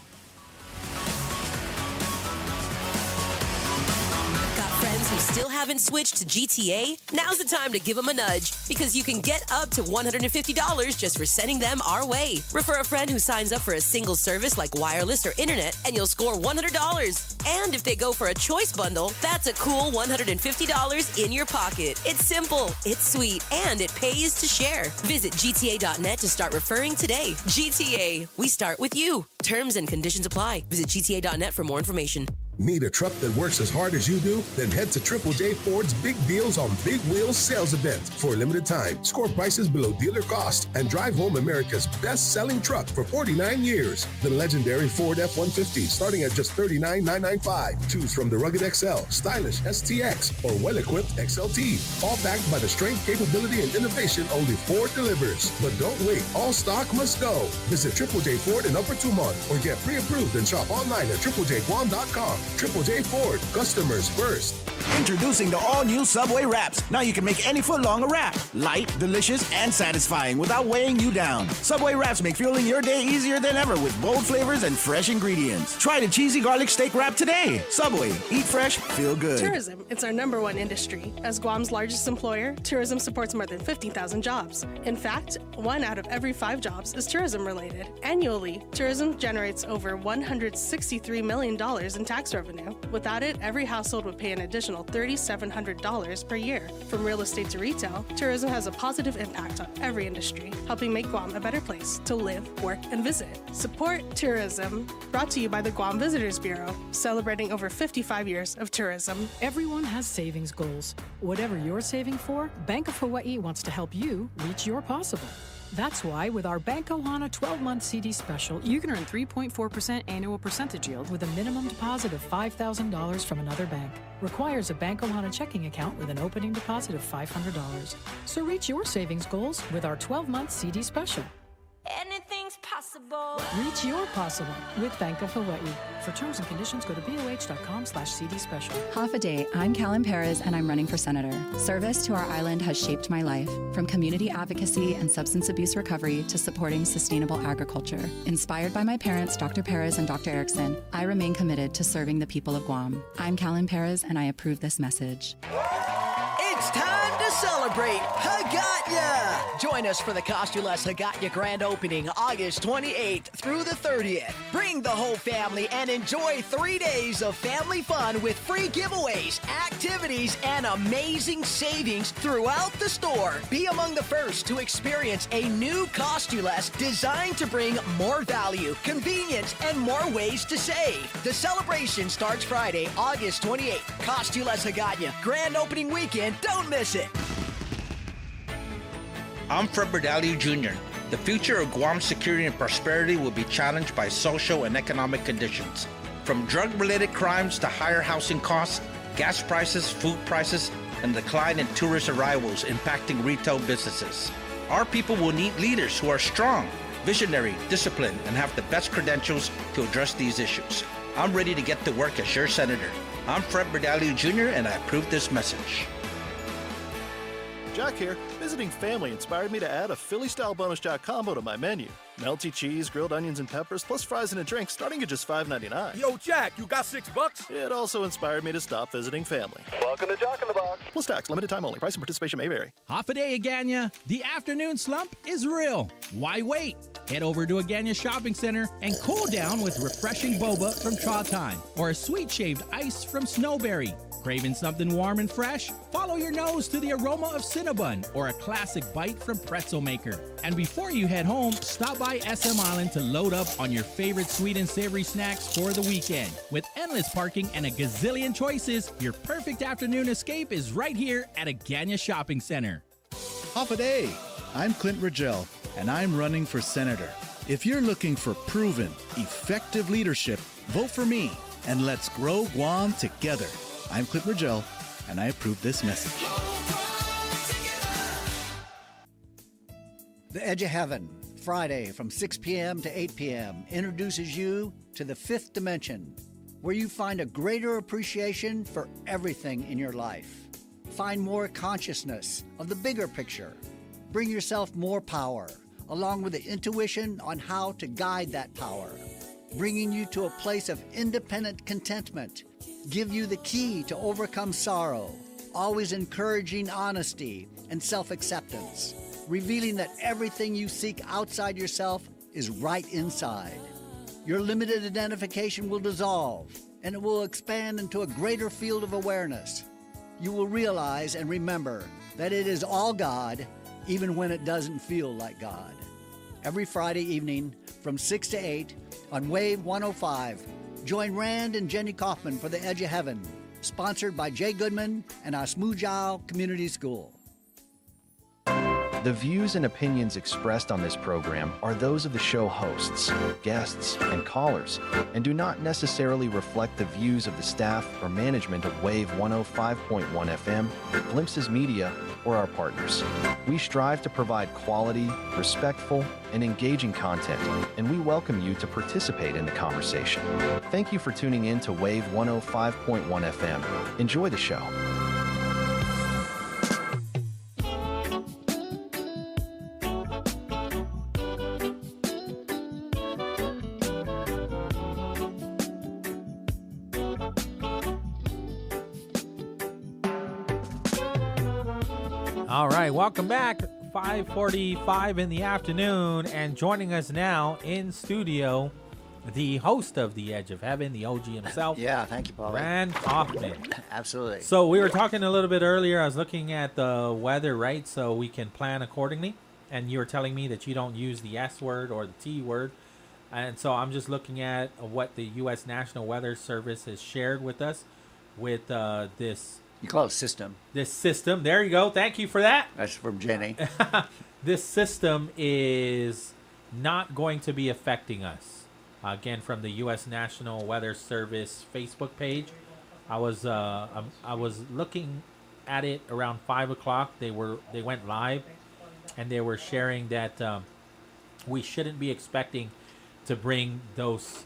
Got friends who Still haven't switched to GTA? Now's the time to give them a nudge because you can get up to $150 just for sending them our way. Refer a friend who signs up for a single service like wireless or internet and you'll score $100. And if they go for a choice bundle, that's a cool $150 in your pocket. It's simple, it's sweet, and it pays to share. Visit GTA.net to start referring today. GTA, we start with you. Terms and conditions apply. Visit GTA.net for more information. Need a truck that works as hard as you do? Then head to Triple J Ford's Big Deals on Big Wheels sales event. For a limited time, score prices below dealer cost and drive home America's best-selling truck for 49 years. The legendary Ford F-150 starting at just $39,995. Choose from the rugged XL, stylish STX, or well-equipped XLT. All backed by the strength, capability, and innovation only Ford delivers. But don't wait. All stock must go. Visit Triple J Ford in Upper Tumon or get pre-approved and shop online at triplejguam.com. Triple J Ford, customers first. Introducing the all-new Subway Wraps. Now you can make any footlong a wrap. Light, delicious, and satisfying without weighing you down. Subway Wraps make fueling your day easier than ever with bold flavors and fresh ingredients. Try the cheesy garlic steak wrap today. Subway, eat fresh, feel good. Tourism, it's our #1 industry. As Guam's largest employer, tourism supports more than 15,000 jobs. In fact, 1 out of every 5 jobs is tourism-related. Annually, tourism generates over $163 million in tax revenue. Without it, every household would pay an additional $3,700 per year. From real estate to retail, tourism has a positive impact on every industry, helping make Guam a better place to live, work, and visit. Support tourism. Brought to you by the Guam Visitors Bureau, celebrating over 55 years of tourism. Everyone has savings goals. Whatever you're saving for, Bank of Hawaii wants to help you reach your possible. That's why with our Bank Ohana 12-month CD special, you can earn 3.4% annual percentage yield with a minimum deposit of $5,000 from another bank. Requires a Bank Ohana checking account with an opening deposit of $500. So reach your savings goals with our 12-month CD special. Anything's possible. Reach your possible with Bank of Hawaii. For terms and conditions, go to boh.com/CD special. Half a day, I'm Callan Perez and I'm running for senator. Service to our island has shaped my life, from community advocacy and substance abuse recovery to supporting sustainable agriculture. Inspired by my parents, Dr. Perez and Dr. Erickson, I remain committed to serving the people of Guam. I'm Callan Perez and I approve this message. It's time to celebrate Haggatnya! Join us for the Cost You Less Haggatnya grand opening August 28th through the 30th. Bring the whole family and enjoy 3 days of family fun with free giveaways, activities, and amazing savings throughout the store. Be among the first to experience a new Cost You Less designed to bring more value, convenience, and more ways to save. The celebration starts Friday, August 28th. Cost You Less Haggatnya grand opening weekend. Don't miss it. I'm Fred Berdalio Jr. The future of Guam's security and prosperity will be challenged by social and economic conditions. From drug-related crimes to higher housing costs, gas prices, food prices, and decline in tourist arrivals impacting retail businesses. Our people will need leaders who are strong, visionary, disciplined, and have the best credentials to address these issues. I'm ready to get to work as your senator. I'm Fred Berdalio Jr., and I approve this message. Jack here. Visiting family inspired me to add a Philly-style bonus jack combo to my menu. Melty cheese, grilled onions and peppers, plus fries and a drink starting at just $5.99. Yo, Jack, you got $6? It also inspired me to stop visiting family. Welcome to Jack in the Box. Plus tax, limited time only. Price and participation may vary. Half a day, Aganya. The afternoon slump is real. Why wait? Head over to Aganya Shopping Center and cool down with refreshing boba from Cha Time or a sweet shaved ice from Snowberry. Craving something warm and fresh? Follow your nose to the aroma of Cinnabon or a classic bite from Pretzel Maker. And before you head home, stop by SM Island to load up on your favorite sweet and savory snacks for the weekend. With endless parking and a gazillion choices, your perfect afternoon escape is right here at Aganya Shopping Center. Half a day. I'm Clint Rigel, and I'm running for senator. If you're looking for proven, effective leadership, vote for me, and let's grow Guam together. I'm Clint Rigel, and I approve this message. The Edge of Heaven, Friday from 6 p.m. to 8 p.m. introduces you to the fifth dimension, where you find a greater appreciation for everything in your life. Find more consciousness of the bigger picture. Bring yourself more power, along with the intuition on how to guide that power. bringing you to a place of independent contentment, give you the key to overcome sorrow, always encouraging honesty and self-acceptance, revealing that everything you seek outside yourself is right inside. Your limited identification will dissolve, and it will expand into a greater field of awareness. You will realize and remember that it is all God, even when it doesn't feel like God. Every Friday evening from 6 to 8 on Wave 105, join Rand and Jenny Kaufman for The Edge of Heaven, sponsored by Jay Goodman and Osmujao Community School. The views and opinions expressed on this program are those of the show hosts, guests, and callers, and do not necessarily reflect the views of the staff or management of Wave 105.1 FM, Glimpses Media, or our partners. We strive to provide quality, respectful, and engaging content, and we welcome you to participate in the conversation. Thank you for tuning in to Wave 105.1 FM. Enjoy the show. All right, welcome back. 5:45 in the afternoon, and joining us now in studio, the host of The Edge of Heaven, the OG himself. Yeah, thank you, Pauly. Rand Kaufman. Absolutely. So we were talking a little bit earlier. I was looking at the weather, right? So we can plan accordingly. And you were telling me that you don't use the S word or the T word. And so I'm just looking at what the U.S. National Weather Service has shared with us with this. You call it system. This system. There you go. Thank you for that. That's from Jenny. This system is not going to be affecting us. Again, from the U.S. National Weather Service Facebook page. I was looking at it around 5 o'clock. They went live, and they were sharing that we shouldn't be expecting to bring those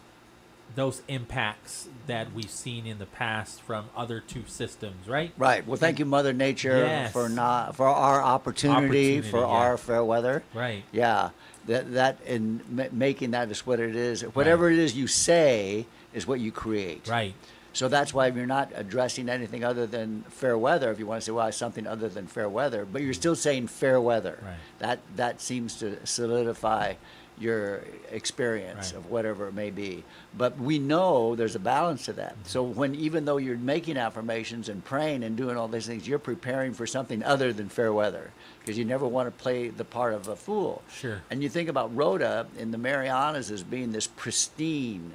impacts that we've seen in the past from other two systems, right? Right. Well, thank you, Mother Nature, for our opportunity for our fair weather. Right. Yeah. That in making that is what it is. Whatever it is you say is what you create. Right. So that's why you're not addressing anything other than fair weather. If you want to say, well, something other than fair weather, but you're still saying fair weather. Right. That seems to solidify your experience of whatever it may be. But we know there's a balance to that. So even though you're making affirmations and praying and doing all these things, you're preparing for something other than fair weather, because you never want to play the part of a fool. Sure. And you think about Rhoda in the Marianas as being this pristine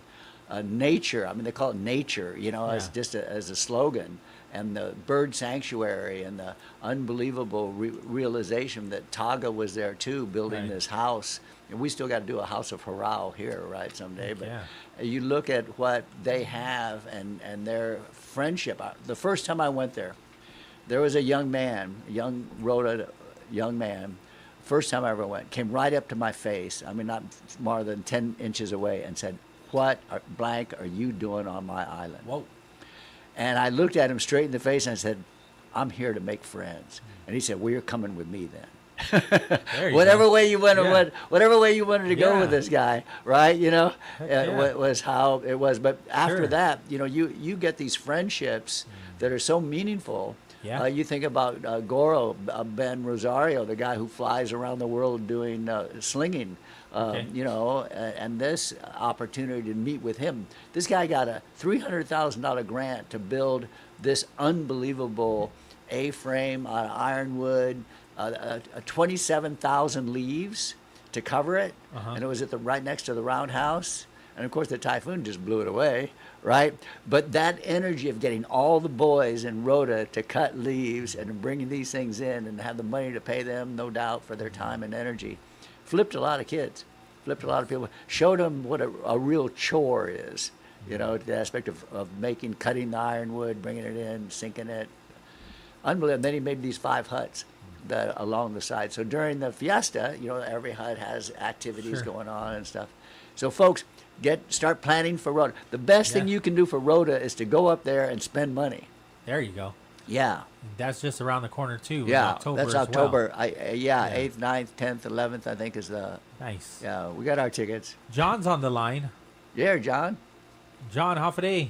nature. I mean, they call it nature, as just as a slogan. And the bird sanctuary and the unbelievable realization that Taga was there too, building this house. And we still got to do a house of Harao here, right, someday. But you look at what they have and their friendship. The first time I went there was a young man, young man, first time I ever went, came right up to my face, I mean, not more than 10 inches away, and said, "What blank are you doing on my island?" Whoa. And I looked at him straight in the face and I said, "I'm here to make friends." And he said, "Well, you're coming with me then." Whatever way you wanted to go with this guy, right? Was how it was. But after that, you get these friendships that are so meaningful. Yeah. You think about Goro Ben Rosario, the guy who flies around the world doing slinging. And this opportunity to meet with him. This guy got a $300,000 grant to build this unbelievable A-frame out of ironwood, 27,000 leaves to cover it, and it was right next to the roundhouse. And of course, the typhoon just blew it away, right? But that energy of getting all the boys in Rhoda to cut leaves and bringing these things in and have the money to pay them, no doubt, for their time and energy, flipped a lot of kids, flipped a lot of people, showed them what a real chore is, the aspect of cutting the ironwood, bringing it in, sinking it. Unbelievable. Then he made these 5 huts that along the side. So during the fiesta, every hut has activities going on and stuff. So folks, start planning for Rhoda. The best thing you can do for Rhoda is to go up there and spend money. There you go. Yeah. That's just around the corner too. Yeah, October that's as October. Well. 8th, 9th, 10th, 11th, I think is the. Nice. Yeah, we got our tickets. John's on the line. Yeah, John. John, Hafade.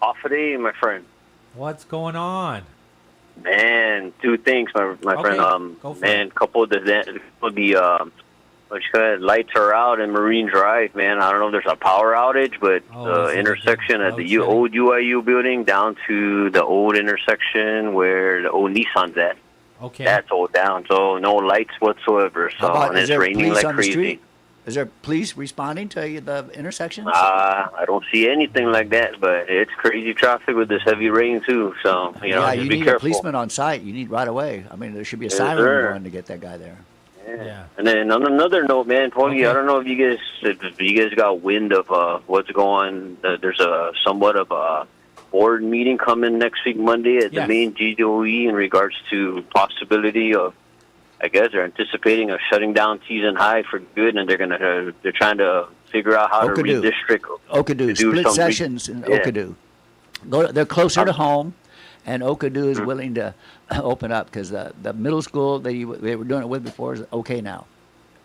Hafade, my friend. What's going on? Man, two things, my Okay, friend. go for Man, couple of the lights are out in Marine Drive, man. I don't know if there's a power outage, but the intersection at the old UIU building down to the old intersection where the old Nissan's at. Okay. That's all down, so no lights whatsoever. So and is it's there raining police like on the crazy. street? Is there police responding to the intersections? I don't see anything like that, but it's crazy traffic with this heavy rain too. So yeah, just you be need careful. a policeman on site. You need right away. I mean, there should be a Yes, siren sir. going to get that guy there. Yeah. And then on another note, man, Pauly, I don't know if you guys got wind of what's going. There's a somewhat of a board meeting coming next week Monday at the main GDOE in regards to possibility of. I guess they're anticipating of shutting down Teason High for good, and they're trying to figure out how to redistrict. Okadu, split sessions in Okadu. They're closer to home, and Okadu is willing to open up because the middle school they were doing it with before is okay now.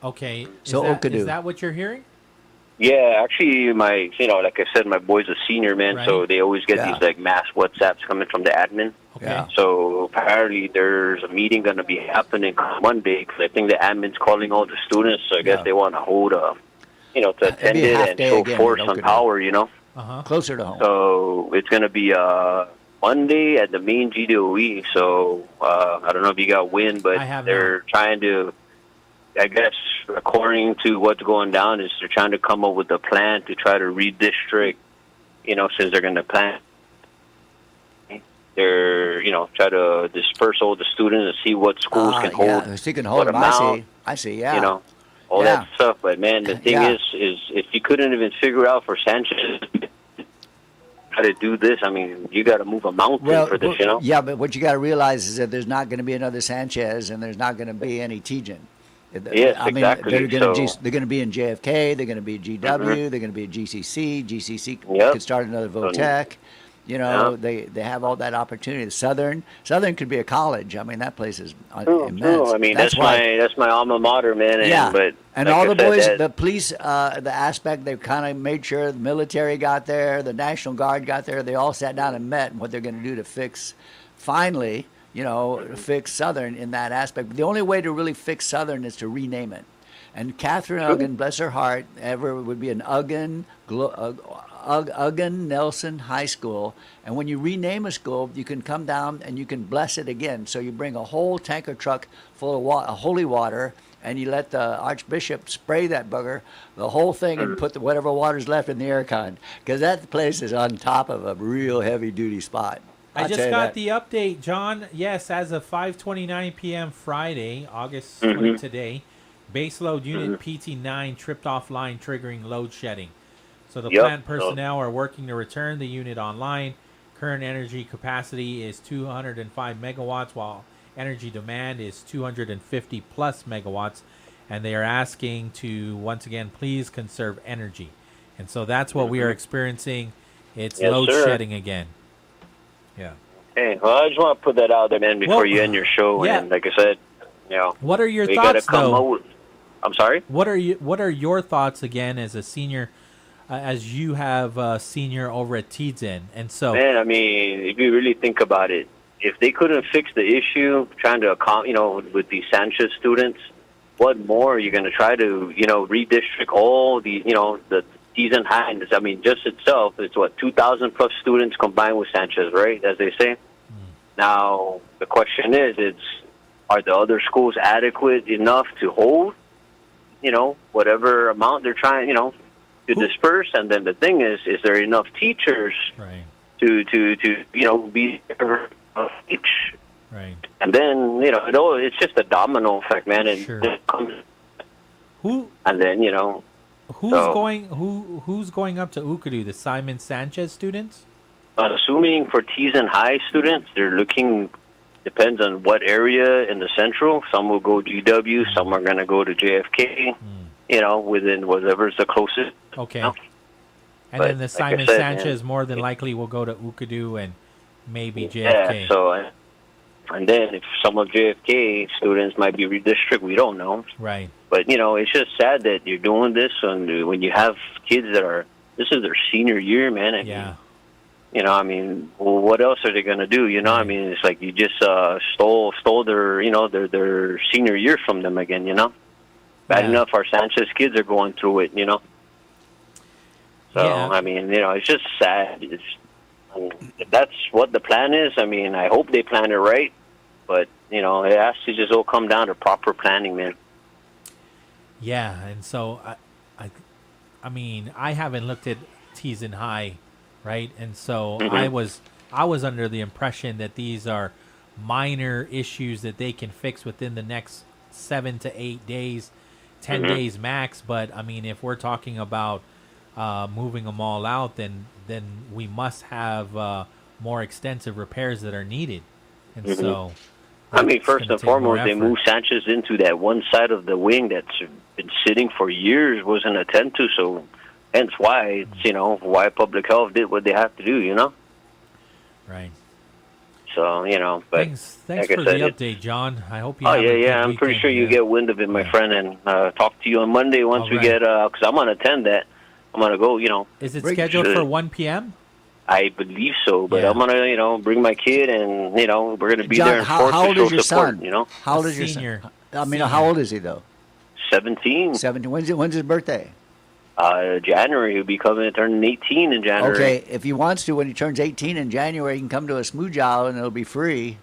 Okay. So Okadu. Is that what you're hearing? Yeah, actually, like I said, my boy's a senior, man, so they always get these like mass WhatsApps coming from the admin. Okay. So apparently there's a meeting going to be happening Monday because I think the admin's calling all the students. So I guess they want to hold to attend it and show force on power, Closer to home. So it's going to be Monday at the main GDOE. So I don't know if you got wind, but they're trying to, I guess, according to what's going down, is they're trying to come up with a plan to try to redistrict, since they're going to plan. They're, try to disperse all the students and see what schools can hold. Yeah, so you can hold what them. amount, I see, yeah. All that stuff. But, man, the thing is if you couldn't even figure out for Sanchez how to do this, I mean, you got to move a mountain for this, Yeah, but what you got to realize is that there's not going to be another Sanchez and there's not going to be any Tejan. Yes, I mean, exactly. they're going to be in JFK. They're going to be GW. They're going to be at GCC. GCC could start another Votech. They have all that opportunity. Southern could be a college. I mean, that place is immense. True. I mean, that's my alma mater, man. And all the boys, the police, the aspect, they've kind of made sure the military got there, the National Guard got there. They all sat down and met and what they're going to do to fix, finally, fix Southern in that aspect. The only way to really fix Southern is to rename it. And Catherine Uggan, bless her heart, would be an Uggan Nelson High School, and when you rename a school, you can come down and you can bless it again. So you bring a whole tanker truck full of holy water, and you let the Archbishop spray that bugger, the whole thing, and put whatever water's left in the air con, because that place is on top of a real heavy-duty spot. I just got the update, John. Yes, as of 5:29 p.m. Friday, August 20 today, baseload unit PT9 tripped offline, triggering load shedding. So the plant personnel are working to return the unit online. Current energy capacity is 205 megawatts, while energy demand is 250 plus megawatts. And they are asking to, once again, please conserve energy. And so that's what we are experiencing. It's load shedding again. Yeah. Hey, well, I just want to put that out there, man, before you end your show. Yeah. And like I said, what are your we thoughts, gotta come though? out. I'm sorry? What are your thoughts, again, as a senior, as you have a senior over at Teason? And so, man, I mean, if you really think about it, if they couldn't fix the issue, trying to, with these Sanchez students, what more are you going to try to, redistrict all the, the Teason High? I mean, just itself, it's 2,000 plus students combined with Sanchez, right? As they say. Now, the question is, are the other schools adequate enough to hold, whatever amount they're trying, to disperse? And then the thing is there enough teachers to be each? Right. And then, it's just a domino effect, man. And and then, who's going up to Ukadu? The Simon Sanchez students? Assuming for Teason High students, they're looking, depends on what area in the central. Some will go GW, some are going to go to JFK, within whatever's the closest. Okay. And then the Simon Sanchez more than likely will go to Ukadu and maybe JFK. Yeah, so And then if some of JFK students might be redistricted, we don't know. Right. But, it's just sad that you're doing this when you have kids this is their senior year, man. Well, what else are they going to do? It's like you just stole their senior year from them again, Bad enough our Sanchez kids are going through it, So, it's just sad. If that's what the plan is, I hope they plan it right. But, it has to just all come down to proper planning, man. Yeah, and so, I haven't looked at Teason High, right? And so I was under the impression that these are minor issues that they can fix within the next 7 to 8 days, 10 days max. But, if we're talking about moving them all out, then we must have more extensive repairs that are needed. And so, first and foremost, they moved Sanchez into that one side of the wing that's been sitting for years, wasn't attended to. So, hence why it's why public health did what they have to do. Right. So but thanks like for I said, the update, John. I hope you. Oh have a good I'm pretty weekend. sure you get wind of it, my friend, and talk to you on Monday once All we right. get because I'm gonna attend that. I'm gonna go. Is it scheduled for 1 p.m.? I believe so, but I'm gonna bring my kid, and we're gonna be John, there in how force old to is show your support. son? How old is your Senior. son? How old is he though? 17. 17. When's his birthday? January. He'll be turning 18 in January. Okay, if he wants to, when he turns 18 in January, he can come to a smooch owl and it'll be free.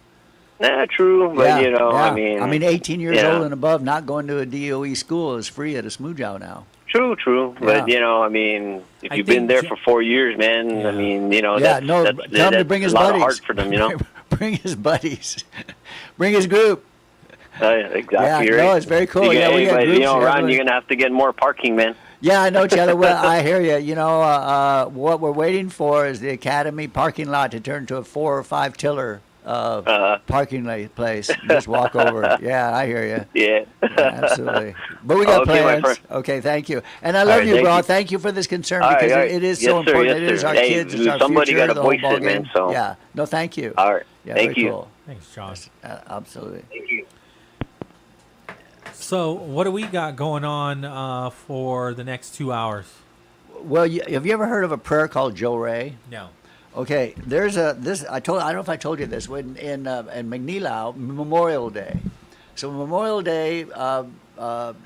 Nah, true, but yeah. 18 years yeah. old and above, not going to a DOE school is free at a smooch owl now. True. But if you've been there for 4 years, man, tell him that's to bring his a lot buddies. of heart for them, Bring his buddies. Bring his group. Exactly. Yeah, right. no, it's very cool. We got but, groups. Ron, you're gonna have to get more parking, man. Yeah, I know, Cheddar. Well, I hear you. What we're waiting for is the Academy parking lot to turn to a 4 or 5 tiller parking place. Just walk over. Yeah, I hear you. Yeah. Absolutely. But we got Okay, my plans. friend. Okay, thank you. And I love right, you, thank bro. you. Thank you for this concern All right, because all right. it is Yes, so sir, important. yes, It is sir. our Hey, kids. It's our somebody future. gotta The whole voice ball it, man, game. so- Yeah. No, thank you. All right. Yeah, Thank very you. Cool. Thanks, John. Absolutely. Thank you. So, what do we got going on for the next 2 hours? Well, have you ever heard of a prayer called Joe Ray? No. Okay, there's this. I don't know if I told you this. When in McNeelau, Memorial Day. So Memorial Day,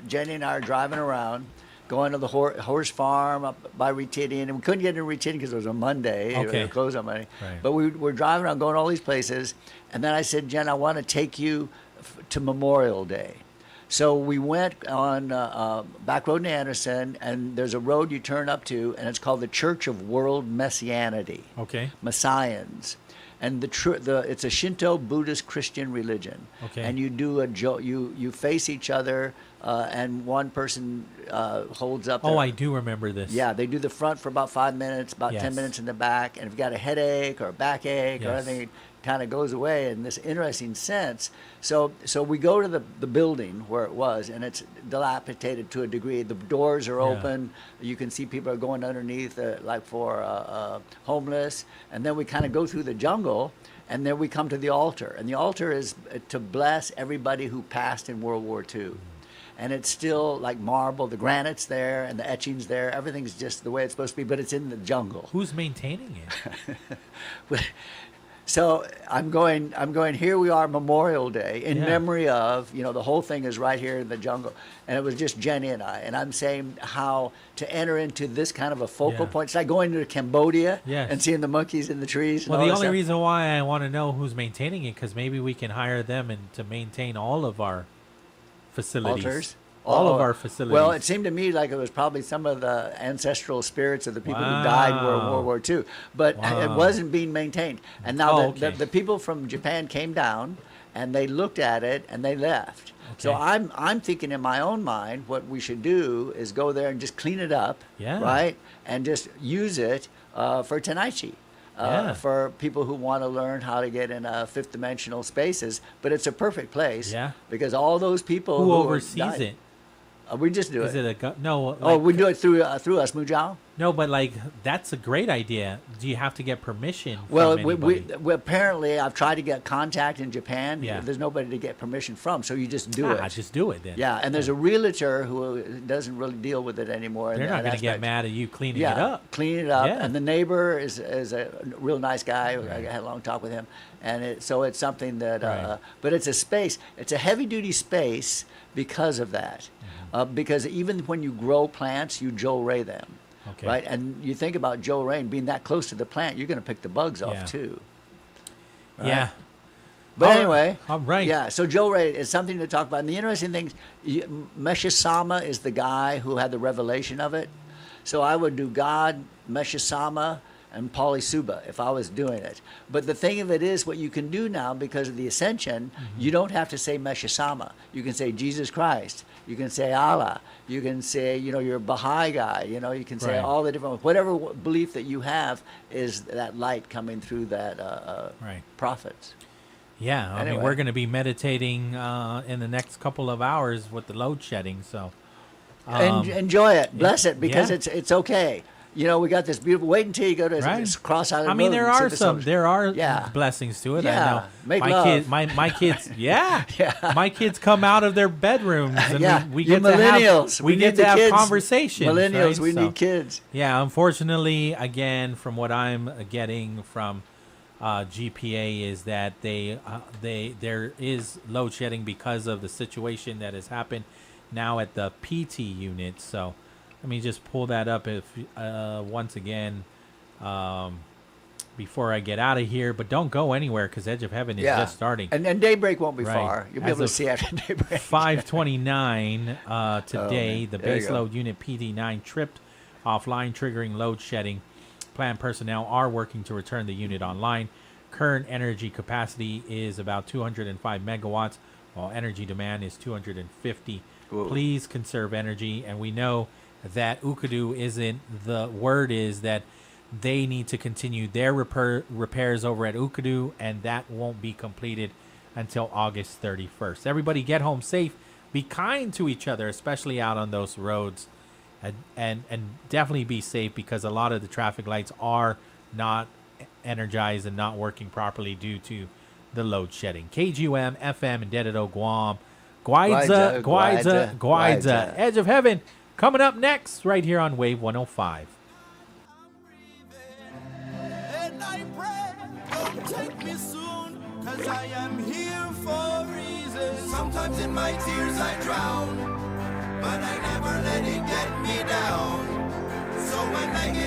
Jenny and I are driving around, going to the horse farm up by Retidian, and we couldn't get into Retidian because it was a Monday. Okay. It was closed on Monday. Right. But we were driving around, going to all these places, and then I said, Jen, I want to take you to Memorial Day. So we went on back road in Anderson, and there's a road you turn up to, and it's called the Church of World Messianity. Okay. Messians. And it's a Shinto Buddhist Christian religion. Okay. And you do you face each other, and one person holds up. I do remember this. Yeah, they do the front for about 5 minutes, about 10 Yes. minutes in the back, and if you've got a headache or a backache or Yes. anything, it kind of goes away in this interesting sense. So we go to the building where it was, and it's dilapidated to a degree. The doors are open. You can see people are going underneath, like for homeless. And then we kind of go through the jungle, and then we come to the altar. And the altar is to bless everybody who passed in World War II. And it's still like marble. The granite's there, and the etching's there. Everything's just the way it's supposed to be, but it's in the jungle. Who's maintaining it? So I'm going, here we are, Memorial Day, in Yeah. memory of, the whole thing is right here in the jungle. And it was just Jenny and I. And I'm saying how to enter into this kind of a focal point. It's like going to Cambodia Yes. and seeing the monkeys in the trees. And Well, all the that only stuff. reason why I want to know who's maintaining it, because maybe we can hire them and to maintain all of our facilities. Altars? All of our facilities. Well, it seemed to me like it was probably some of the ancestral spirits of the people who died in World War II, but it wasn't being maintained. And now the people from Japan came down, and they looked at it, and they left. So I'm thinking in my own mind, what we should do is go there and just clean it up, right, and just use it for Tenaichi. For people who want to learn how to get in fifth dimensional spaces, but it's a perfect place because all those people who who oversees died, it? We just do Is it. No. Oh, we do it through us, Mujao? No, but like that's a great idea. Do you have to get permission? Well, from anybody? we apparently I've tried to get contact in Japan. Yeah. There's nobody to get permission from, so you just do it. Just do it then. Yeah, and there's a realtor who doesn't really deal with it anymore. They're not going to get mad at you cleaning it up. Clean it up. Yeah. And the neighbor is a real nice guy. I had a long talk with him, and so it's something that. Right. But it's a space. It's a heavy duty space because of that. Because even when you grow plants, you Joe Ray them. Okay. Right, and you think about Joe Ray being that close to the plant, you're going to pick the bugs off too. Right? Yeah. But anyway, all right. Yeah, so Joe Ray is something to talk about. And the interesting thing, Meshisama is the guy who had the revelation of it. So I would do God, Meshisama, and Pauly Suba if I was doing it. But the thing of it is, what you can do now because of the ascension, you don't have to say Meshisama. You can say Jesus Christ. You can say Allah. You can say, you're a Baha'i guy. You can say all the different, whatever belief that you have is that light coming through that prophets. Yeah, I mean, we're going to be meditating in the next couple of hours with the load shedding. So enjoy it, bless it, because it's okay. We got this beautiful. Wait until you go to this Cross Island. I mean, there are Yeah. blessings to it. Yeah. I know. Make my love. Kids, my kids come out of their bedrooms and we get millennials. to have kids. conversations. Millennials, right? we need kids. Yeah, unfortunately, again, from what I'm getting from GPA is that there is load shedding because of the situation that has happened now at the PT unit. So let me just pull that up once again before I get out of here. But don't go anywhere because Edge of Heaven is just starting. And daybreak won't be far. You'll be able to see after daybreak. 5:29 today, the There you base go. load unit PD9 tripped offline, triggering load shedding. Plant personnel are working to return the unit online. Current energy capacity is about 205 megawatts, while energy demand is 250. Whoa. Please conserve energy. And we know that Ukadu isn't, the word is that they need to continue their repairs over at Ukadu, and that won't be completed until August 31st. Everybody get home safe. Be kind to each other, especially out on those roads. And definitely be safe because a lot of the traffic lights are not energized and not working properly due to the load shedding. KGUM, FM, and Dededo, Guam. Guaiza. Edge of Heaven coming up next right here on Wave 105. And I pray, don't take me soon, 'cause I am here for a reason. Sometimes in my tears I drown, but I never let it get me down. So when I get